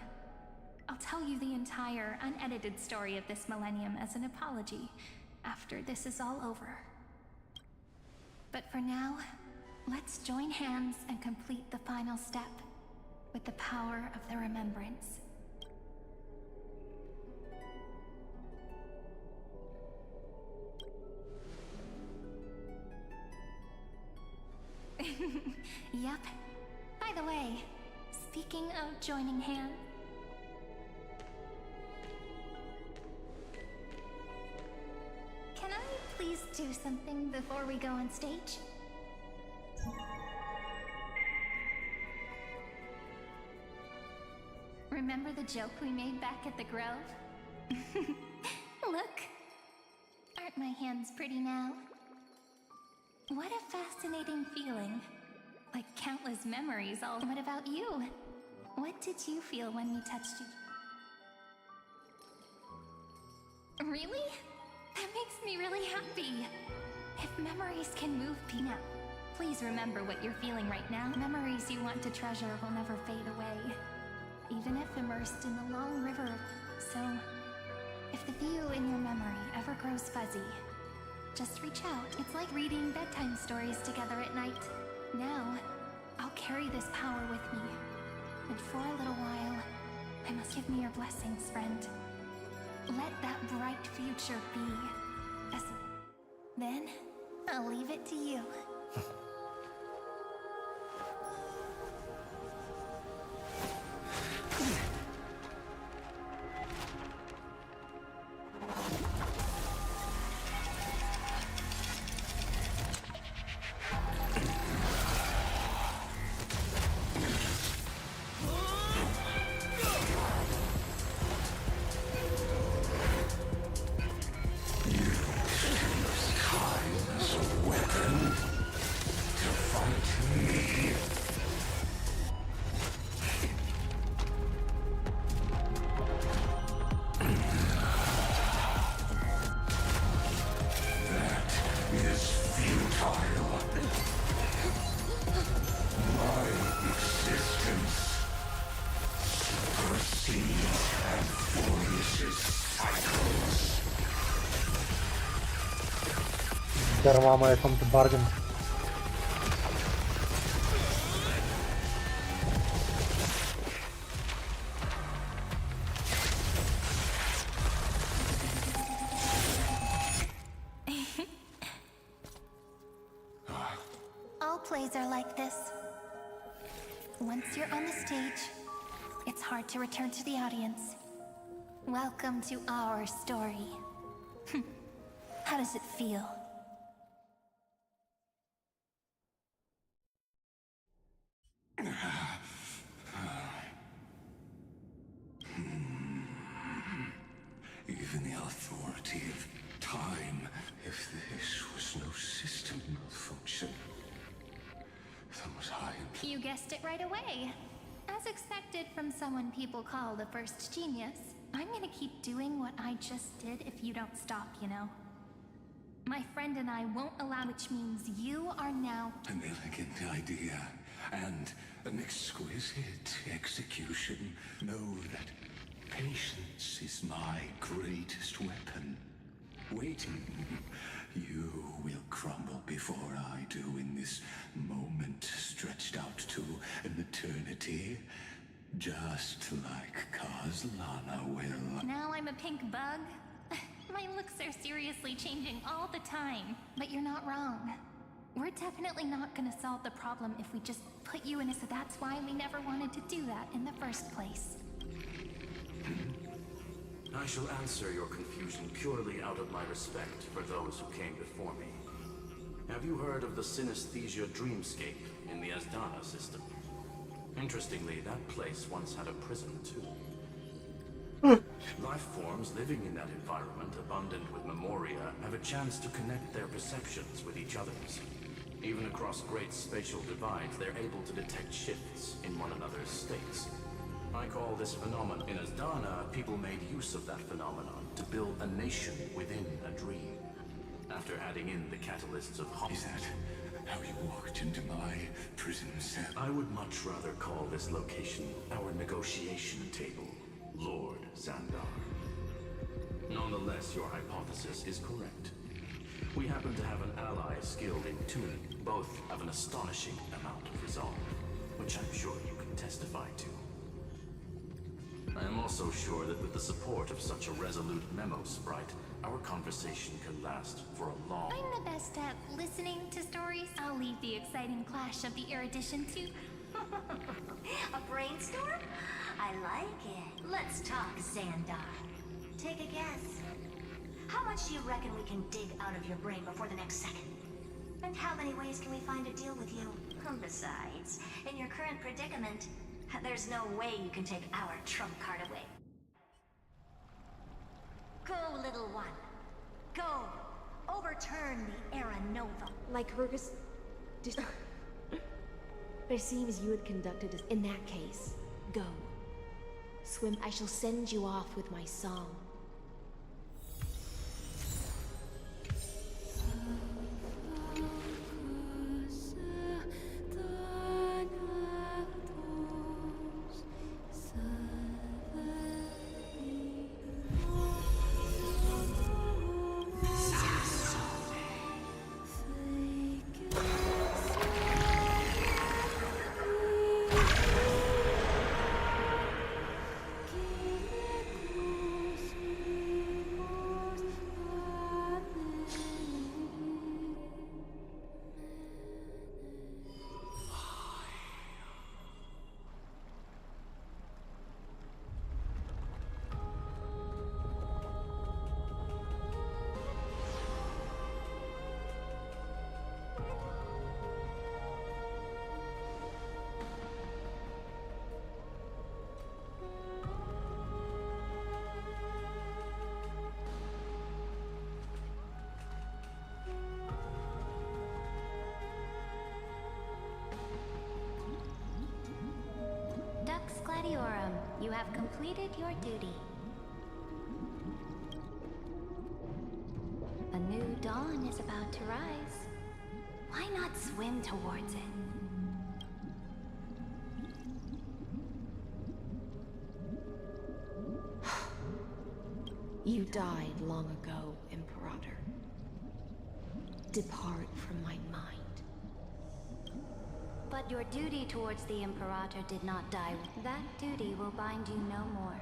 I'll tell you the entire, unedited story of this millennium as an apology after this is all over. But for now, let's join hands and complete the final step with the power of the remembrance. Yep. By the way, speaking of joining hands, can I please do something before we go on stage? Remember the joke we made back at the Grove? Look! Aren't my hands pretty now? What a fascinating feeling. Like countless memories all. What about you? What did you feel when we touched you? Really? That makes me really happy. If memories can move people, please remember what you're feeling right now. Memories you want to treasure will never fade away, even if immersed in the long river. So, if the view in your memory ever grows fuzzy, just reach out. It's like reading bedtime stories together at night. Now, I'll carry this power with me. And for a little while, I must give me your blessings, friend. Let that bright future be. Then, I'll leave it to you. Дарма I come to bargain. All plays are like this. Once you're on the stage, it's hard to return to the audience. Welcome to our story. How does it feel? Even the authority of time. If this was no system malfunction, then was I. You guessed it right away. As expected from someone people call the first genius, I'm gonna keep doing what I just did if you don't stop, you know? My friend and I won't allow, which means you are now... An elegant idea and an exquisite execution. Know that patience is my greatest weapon. Waiting, you will crumble before I do in this moment stretched out to an eternity. Just like Kazlana will. Now I'm a pink bug? My looks are seriously changing all the time. But you're not wrong. We're definitely not gonna solve the problem if we just put you in a... So that's why we never wanted to do that in the first place. I shall answer your confusion purely out of my respect for those who came before me. Have you heard of the synesthesia dreamscape in the Asdana system? Interestingly, that place once had a prison too. Life forms living in that environment, abundant with memoria, have a chance to connect their perceptions with each other's. Even across great spatial divides, they're able to detect shifts in one another's states. I call this phenomenon. In Asdana, people made use of that phenomenon to build a nation within a dream. After adding in the catalysts of... Is that how you walked into my prison cell? I would much rather call this location our negotiation table, Lord Xandar. Nonetheless, your hypothesis is correct. We happen to have an ally skilled in tuning. Both have an astonishing amount of resolve, which I'm sure you can testify to. I am also sure that with the support of such a resolute memo sprite, our conversation can last for a long... I'm the best at listening to stories. I'll leave the exciting clash of the erudition to... A brainstorm? I like it. Let's talk, Xandar. Take a guess. How much do you reckon we can dig out of your brain before the next second? And how many ways can we find to deal with you? Besides, in your current predicament, there's no way you can take our trump card away. Go, little one. Go. Overturn the Era Nova. Like Hergus... It seems you had conducted us. In that case, go. Swim, I shall send you off with my song. You have completed your duty. A new dawn is about to rise. Why not swim towards it? You died long ago, Imperator. Depart from my mind. But your duty towards the Imperator did not die. That duty will bind you no more.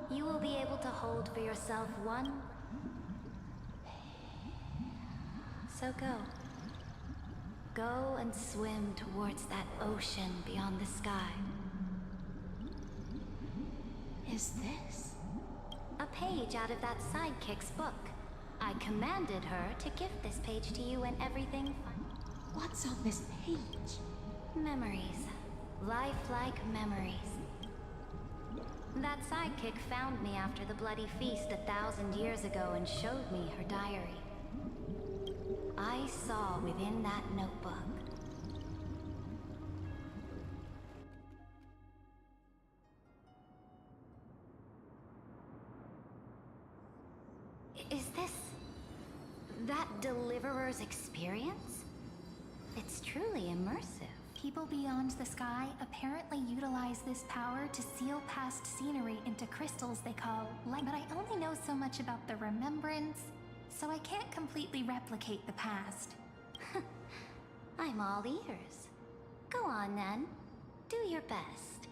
You will be able to hold for yourself one... So go. Go and swim towards that ocean beyond the sky. Is this? A page out of that sidekick's book. I commanded her to gift this page to you and everything... What's on this page? Memories. Lifelike memories. That sidekick found me after the bloody feast 1,000 years ago and showed me her diary. I saw within that notebook. Is this... that Deliverer's experience? It's truly immersive. People beyond the sky apparently utilize this power to seal past scenery into crystals they call light. But I only know so much about the remembrance, so I can't completely replicate the past. I'm all ears. Go on then. Do your best.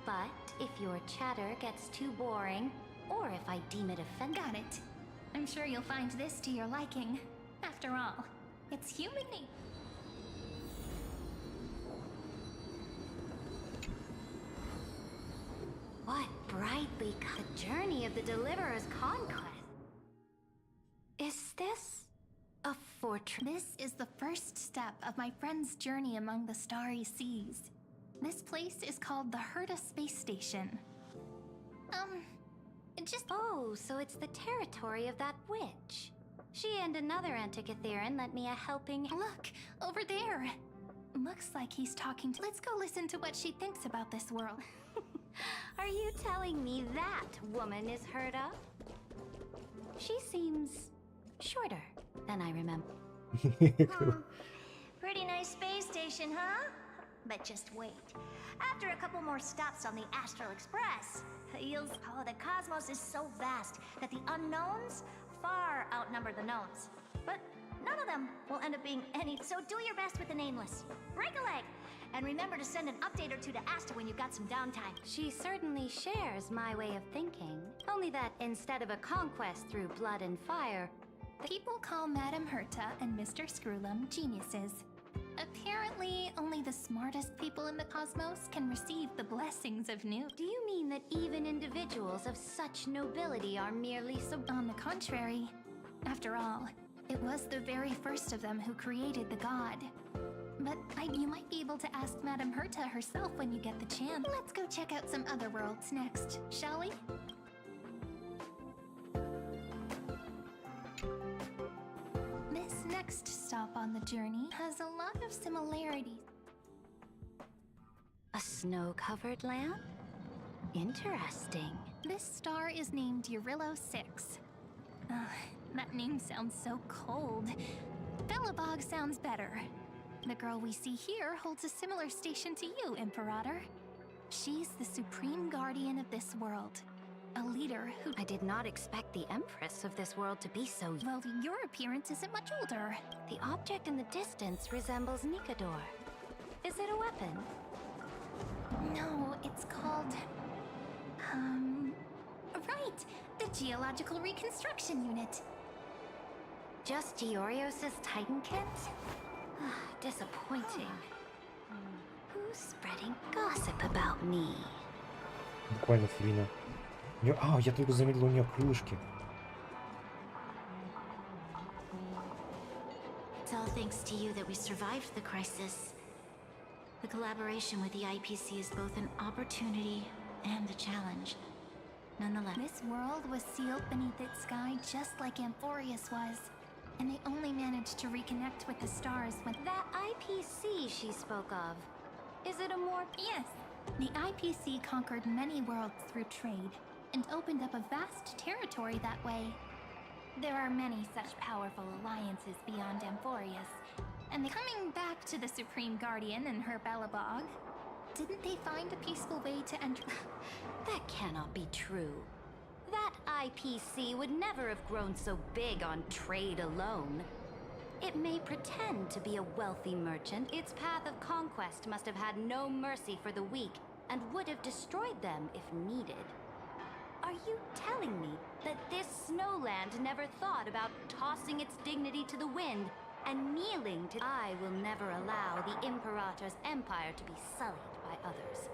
But if your chatter gets too boring, or if I deem it offensive... Got it. I'm sure you'll find this to your liking. After all, it's human nature. What brightly the journey of the Deliverer's conquest. Is this a fortress? This is the first step of my friend's journey among the starry seas. This place is called the Herda Space Station. Oh, so it's the territory of that witch. She and another Antikytherian lent me a helping... Look, over there. Looks like he's talking to... Let's go listen to what she thinks about this world. Are you telling me that woman is Herda? She seems shorter than I remember. Pretty nice space station, huh? But just wait. After a couple more stops on the Astral Express, you'll... Oh, the cosmos is so vast that the unknowns far outnumber the gnomes. But none of them will end up being any. So do your best with the nameless. Break a leg! And remember to send an update or two to Asta when you've got some downtime. She certainly shares my way of thinking. Only that instead of a conquest through blood and fire, People call Madame Herta and Mr. Screwlum geniuses. Apparently, only the smartest people in the cosmos can receive the blessings of new. do you mean that even individuals of such nobility are merely On the contrary, after all, it was the very first of them who created the god. But you might be able to ask Madame Herta herself when you get the chance. Let's go check out some other worlds next, shall we? This next stop on the journey has a lot of similarities. a snow-covered land? Interesting. This star is named Eurillo 6. That name sounds so cold. Belobog sounds better. The girl we see here holds a similar station to you, Imperator. She's the supreme guardian of this world. A leader who... I did not expect the Empress of this world to be so... Well, your appearance isn't much older. The object in the distance resembles Nikador. Is it a weapon? No, it's called... Right! The Geological Reconstruction Unit. Just Giorios' Titankind? Disappointing. Who's spreading gossip about me? Буквально флина. Я только заметил, у нее крылышки. It's all thanks to you that we survived the crisis. The collaboration with the IPC is both an opportunity and a challenge. Nonetheless, This world was sealed beneath its sky just like Amphorius was. And they only managed to reconnect with the stars when... That IPC she spoke of. Is it a more... Yes. The IPC conquered many worlds through trade, and opened up a vast territory that way. There are many such powerful alliances beyond Amphorius. And coming back to the Supreme Guardian and her Belobog, didn't they find a peaceful way to enter... That cannot be true. That IPC would never have grown so big on trade alone. It may pretend to be a wealthy merchant. Its path of conquest must have had no mercy for the weak, and would have destroyed them if needed. Are you telling me that this snowland never thought about tossing its dignity to the wind and kneeling to... I will never allow the Imperator's empire to be sullied by others.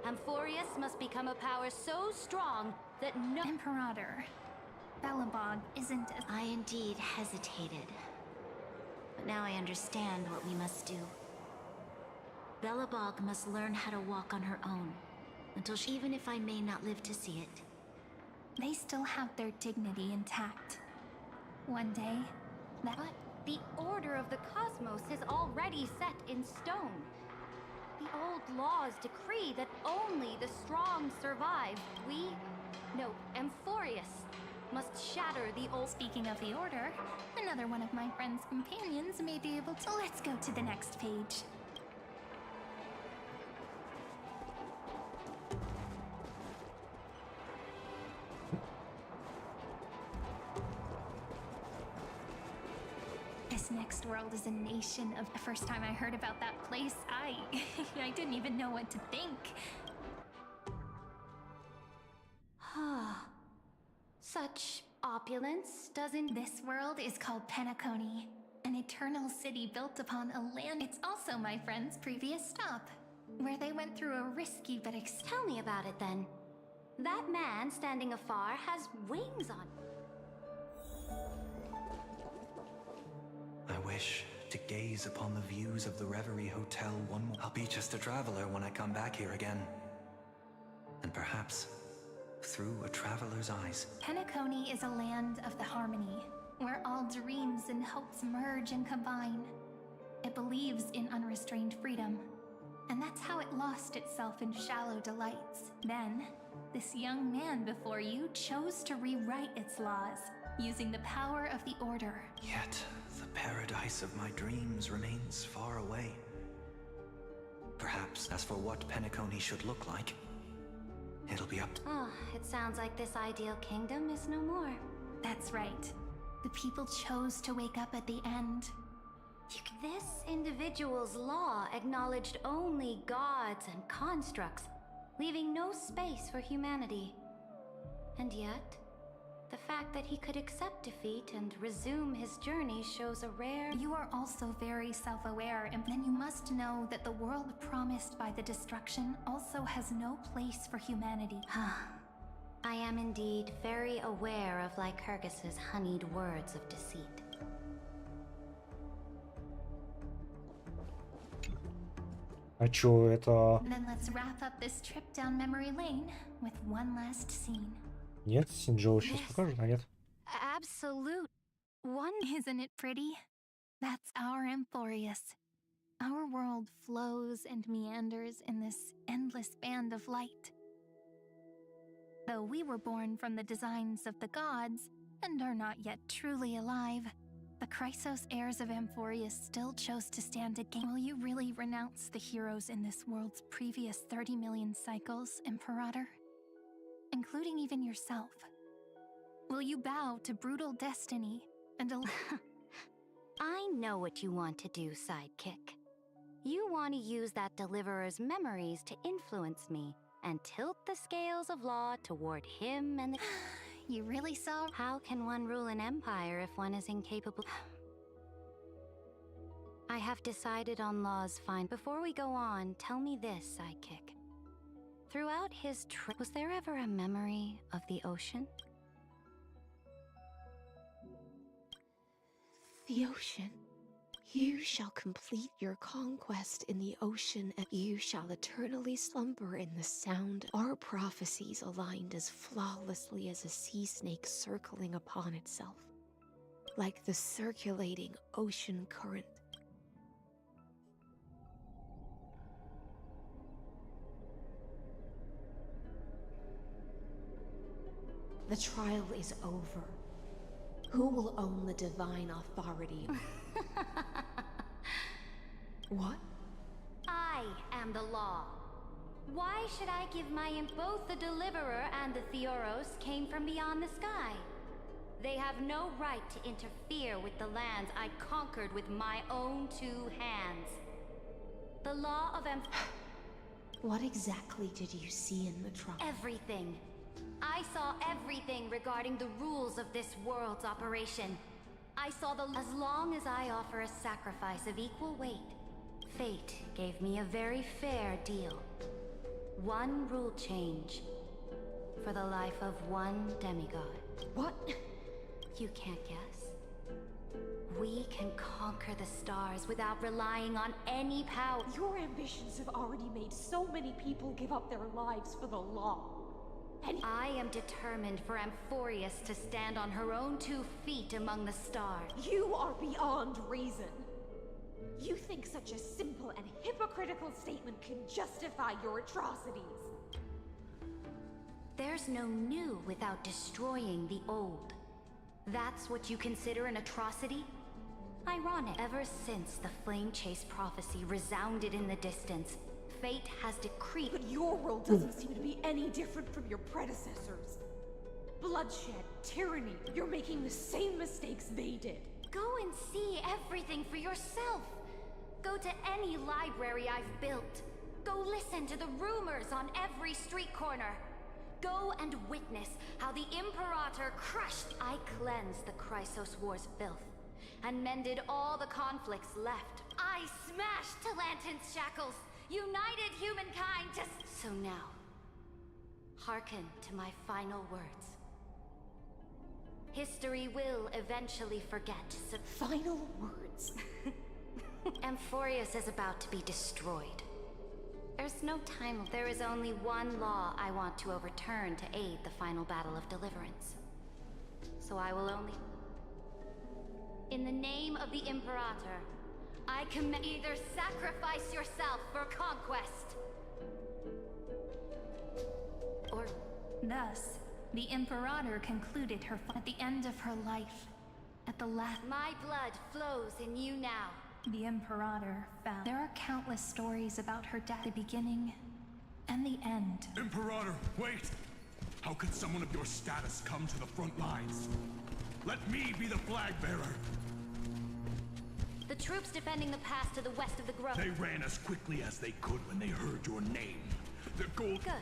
Amphorius must become a power so strong that no... Imperator, Belobog isn't as... I indeed hesitated. But now I understand what we must do. Belobog must learn how to walk on her own, until she... Even if I may not live to see it. They still have their dignity intact. One day, that... But the order of the cosmos is already set in stone. The old laws decree that only the strong survive. Amphorius must shatter the old... Speaking of the Order, another one of my friend's companions may be able to... Let's go to the next page. This next world is a nation of... The first time I heard about that place, I didn't even know what to think. Such opulence doesn't... This world is called Penacony, an eternal city built upon a land... It's also my friend's previous stop, where they went through a risky but... Tell me about it then. That man standing afar has wings on... I wish to gaze upon the views of the Reverie Hotel one more. I'll be just a traveler when I come back here again. And perhaps through a traveler's eyes. Penacony is a land of the harmony, where all dreams and hopes merge and combine. It believes in unrestrained freedom, and that's how it lost itself in shallow delights. Then, this young man before you chose to rewrite its laws, using the power of the Order. Yet, the paradise of my dreams remains far away. Perhaps as for what Penacony should look like, it'll be up to... it sounds like this ideal kingdom is no more. That's right. The people chose to wake up at the end. This individual's law acknowledged only gods and constructs, leaving no space for humanity. And yet, the fact that he could accept defeat and resume his journey shows a rare... You are also very self-aware, and then you must know that the world promised by the destruction also has no place for humanity. I am indeed very aware of Lycurgus's honeyed words of deceit. А чё это? Then let's wrap up this trip down memory lane with one last scene. Нет, Синджоу сейчас покажут, а нет? Absolute one. Isn't it pretty? That's our Emphorius. Our world flows and meanders in this endless band of light. Though we were born from the designs of the gods and are not yet truly alive, the Chrysos heirs of Emphorius still chose to stand against. Will you really renounce the heroes in this world's previous 30 million cycles, Imperator? Including even yourself. Will you bow to brutal destiny and I know what you want to do, sidekick. You want to use that deliverer's memories to influence me and tilt the scales of law toward him and the... You really saw? How can one rule an empire if one is incapable? I have decided on law's fine. Before we go on, tell me this, sidekick. Throughout his trip, was there ever a memory of the ocean? The ocean. You shall complete your conquest in the ocean, and you shall eternally slumber in the sound. Our prophecies aligned as flawlessly as a sea snake circling upon itself, like the circulating ocean current. The trial is over. Who will own the divine authority? What? I am the law. Why should I give both the Deliverer and the Theoros came from beyond the sky? They have no right to interfere with the lands I conquered with my own two hands. The law of What exactly did you see in the trial? Everything. I saw everything regarding the rules of this world's operation. I saw as long as I offer a sacrifice of equal weight, fate gave me a very fair deal. One rule change for the life of one demigod. What? You can't guess. We can conquer the stars without relying on any power. Your ambitions have already made so many people give up their lives for the law. And I am determined for Amphorius to stand on her own 2 feet among the stars. You are beyond reason. You think such a simple and hypocritical statement can justify your atrocities. There's no new without destroying the old. That's what you consider an atrocity? Ironic. Ever since the Flame Chase prophecy resounded in the distance, fate has decreed. But your world doesn't seem to be any different from your predecessors. Bloodshed, tyranny, you're making the same mistakes they did. Go and see everything for yourself. Go to any library I've built. Go listen to the rumors on every street corner. Go and witness how the Imperator crushed. I cleansed the Chrysos War's filth and mended all the conflicts left. I smashed Talantin's shackles, united humankind to... So now, hearken to my final words. History will eventually forget. Final words? Amphorius is about to be destroyed. There's no time. There is only one law I want to overturn to aid the final battle of deliverance. So I will only... In the name of the Imperator, I command either sacrifice yourself for conquest, or... Thus, the Imperator concluded her at the end of her life. At the last... My blood flows in you now. The Imperator found. There are countless stories about her death, the beginning and the end. Imperator, wait! How could someone of your status come to the front lines? Let me be the flag bearer. The troops defending the pass to the west of the grove. They ran as quickly as they could when they heard your name. The gold. Good.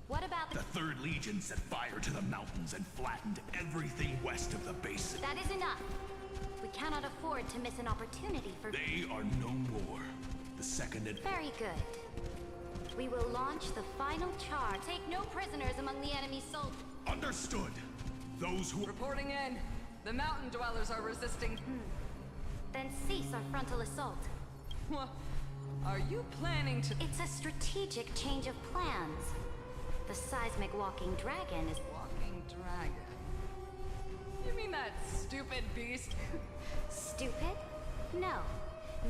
What about The 3rd Legion set fire to the mountains and flattened everything west of the basin. That is enough. We cannot afford to miss an opportunity for... They are no more. The 2nd and... Very good. We will launch the final charge. Take no prisoners among the enemy soldiers. Understood. Those who... Reporting in. The mountain dwellers are resisting. Then cease our frontal assault. What? Are you planning to... It's a strategic change of plans. The seismic walking dragon is... Walking dragon? You mean that stupid beast? Stupid? No.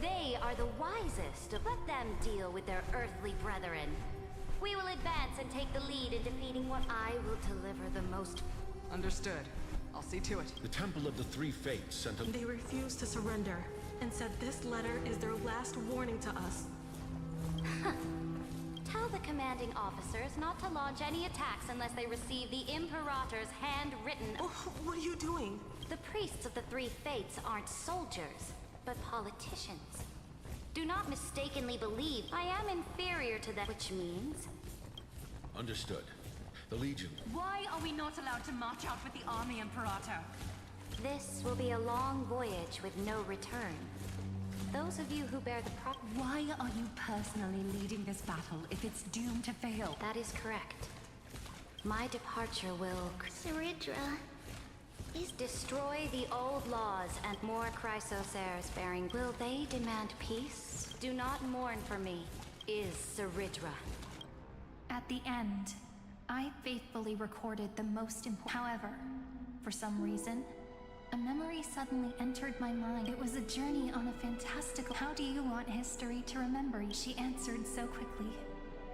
They are the wisest. Let them deal with their earthly brethren. We will advance and take the lead in defeating what I will deliver the most... Understood. I'll see to it. The Temple of the Three Fates sent a... They refused to surrender and said this letter is their last warning to us. Tell the commanding officers not to launch any attacks unless they receive the Imperator's handwritten... Oh, what are you doing? The priests of the Three Fates aren't soldiers, but politicians. Do not mistakenly believe I am inferior to them, which means... Understood. The Legion. Why are we not allowed to march out with the army, Imperator? This will be a long voyage with no return. Those of you who bear the Why are you personally leading this battle if it's doomed to fail? That is correct. My departure will... Saridra is... Destroy the old laws and more Chrysos heirs bearing... Will they demand peace? Do not mourn for me. Is Saridra. At the end, I faithfully recorded the most important... However, for some reason, a memory suddenly entered my mind. It was a journey on a fantastical... How do you want history to remember you? She answered so quickly,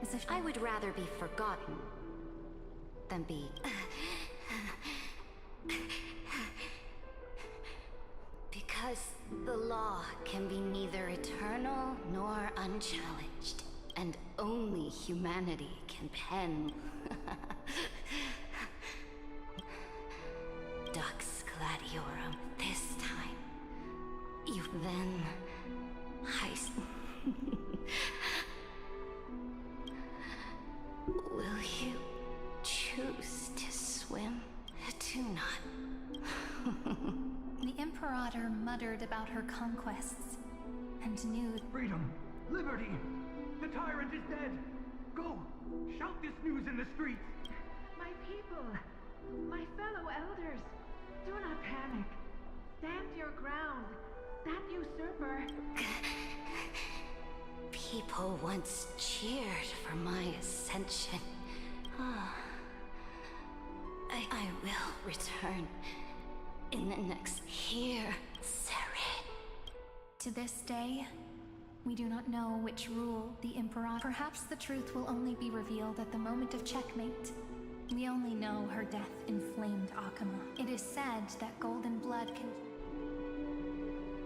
as if... I would rather be forgotten than be... Because the law can be neither eternal nor unchallenged, and only humanity can pen... Dux Gladiorum this time. You then... Will you choose to swim? Do not. The Imperator muttered about her conquests, and knew... Freedom! Liberty! The tyrant is dead! Go! Shout this news in the streets! My people, my fellow elders, do not panic. Stand your ground. That usurper... People once cheered for my ascension. I will return in the next year, Sarid. To this day, we do not know which rule the Imperator... Perhaps the truth will only be revealed at the moment of checkmate. We only know her death inflamed Akama. It is said that golden blood can...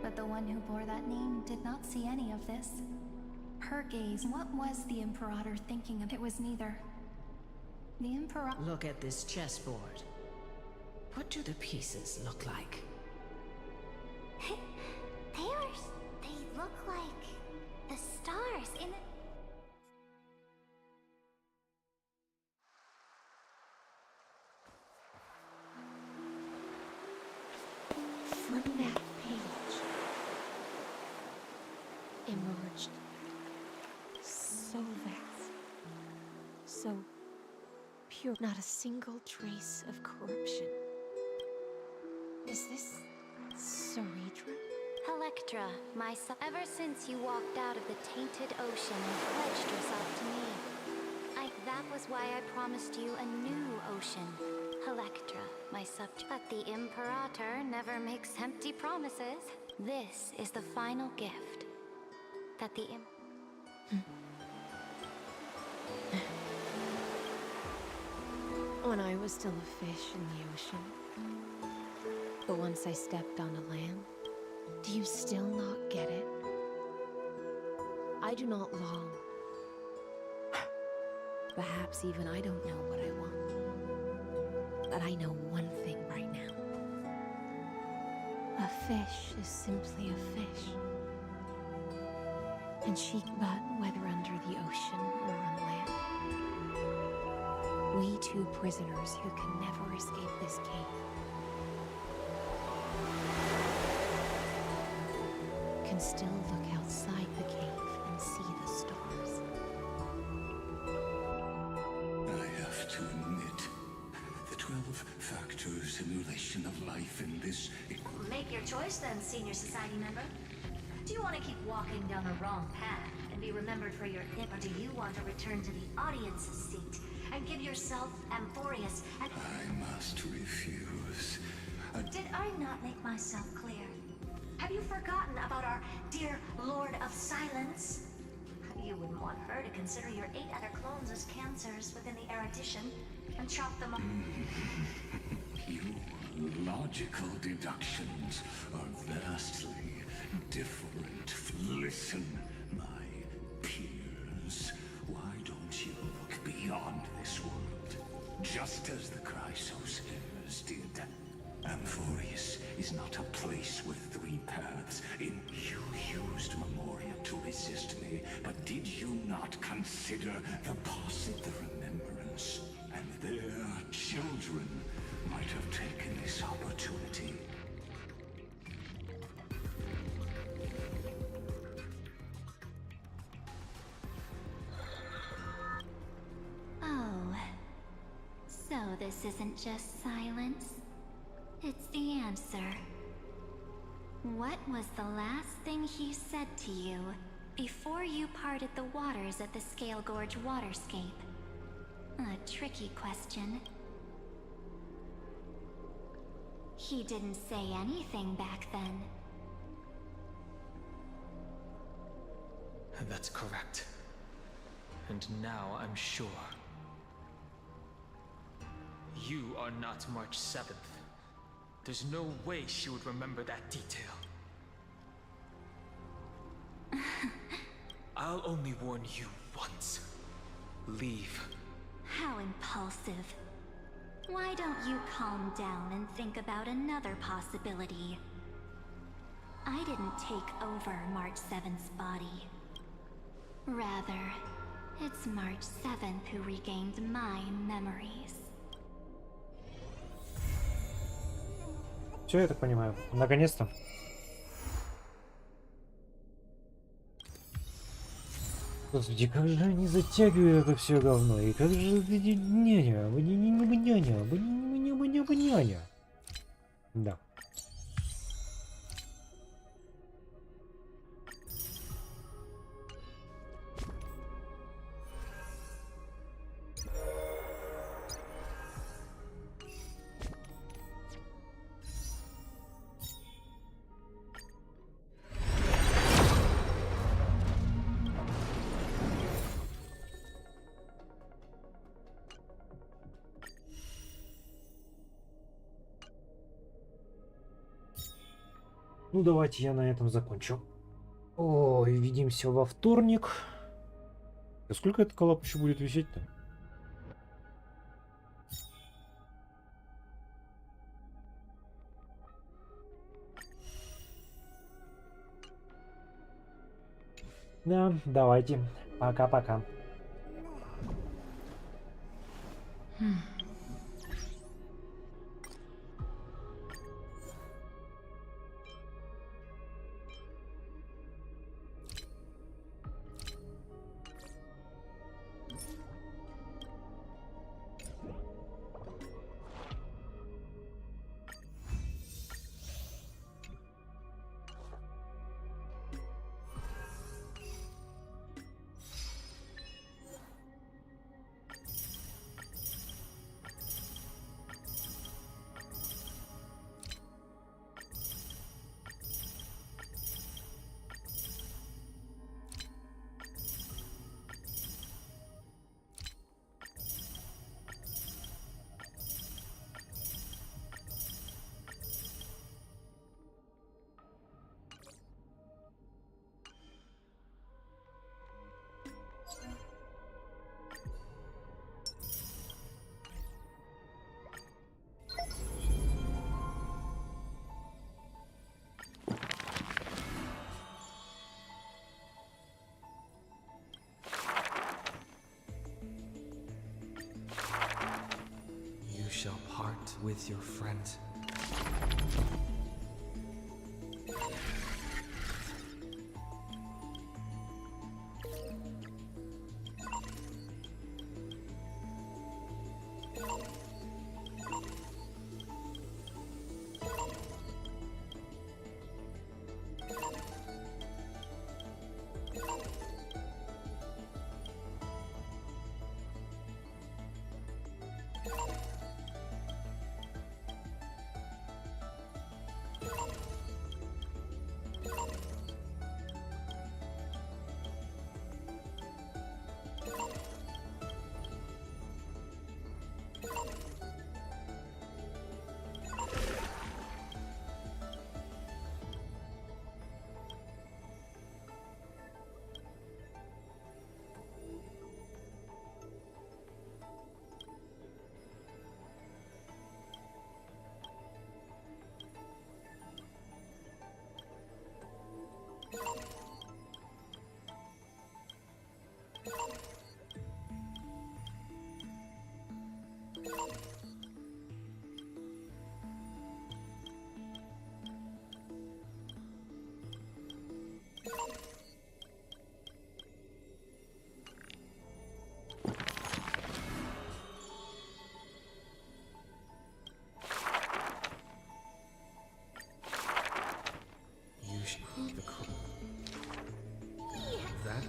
But the one who bore that name did not see any of this. Her gaze... What was the Imperator thinking of? It was neither. The Imperator... Look at this chessboard. What do the pieces look like? They look like the stars in the... From that page emerged so vast, so pure, not a single trace of corruption. Is this Saridra? Electra, my son. Ever since you walked out of the tainted ocean and pledged yourself to me, that was why I promised you a new ocean. Electra, my subject. But the Imperator never makes empty promises. This is the final gift that the When I was still a fish in the ocean, but once I stepped onto land, do you still not get it? I do not long. Perhaps even I don't know what I want. But I know one thing right now. fish is simply a fish. And chic but whether under the ocean or on land. We two prisoners who can never escape this cave can still look outside the cave and see the stars. I have to admit, the 12-factor simulation of life in this... Make your choice then, senior society member. Do you want to keep walking down the wrong path and be remembered for your or do you want to return to the audience's seat and give yourself Amphorius and... I must refuse. Did I not make myself clear? Have you forgotten about our dear Lord of Silence? You wouldn't want her to consider your 8 other clones as cancers within the erudition and chop them up. Your logical deductions are vastly different. Listen, my peers. Why don't you look beyond this world? Just as the Chrysos heirs did. Amphorius is not a place with 3 paths. You used Memoria to resist me, but did you not consider the remembrance? And their children might have taken this opportunity. Oh, so this isn't just silence. It's the answer. What was the last thing he said to you before you parted the waters at the Scale Gorge waterscape? A tricky question. He didn't say anything back then. That's correct. And now I'm sure. You are not March 7th. There's no way she would remember that detail. I'll only warn you once. Leave. How impulsive. Why don't you calm down and think about another possibility? I didn't take over March 7th's body. Rather, it's March 7th who regained my memories. Все, я так понимаю. Наконец-то. Господи, как же они затягивают это все говно. И как же... Няня. Да. Ну, давайте я на этом закончу. Ой, увидимся во вторник. А сколько этот коллап еще будет висеть-то? Да, давайте. Пока-пока. with your friends.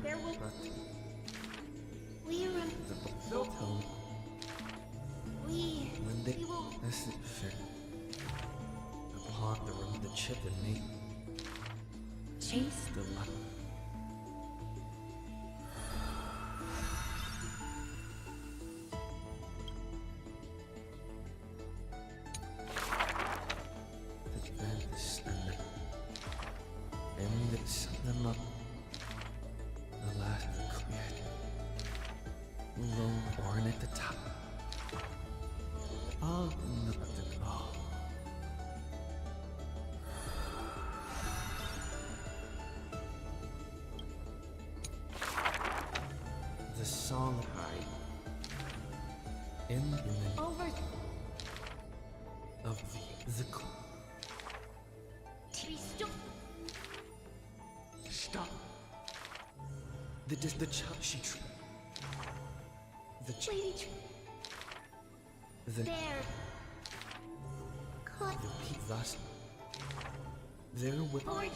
There will... We run... They'll tell me when they... We will... This is fair. Upon the room, the chip in me. Chase the light. Them up. The last cleared. Low born at the top. All in the oh. The song high. In the over of the Stop. The child she the there. Caught. The peak thus. There with Forge.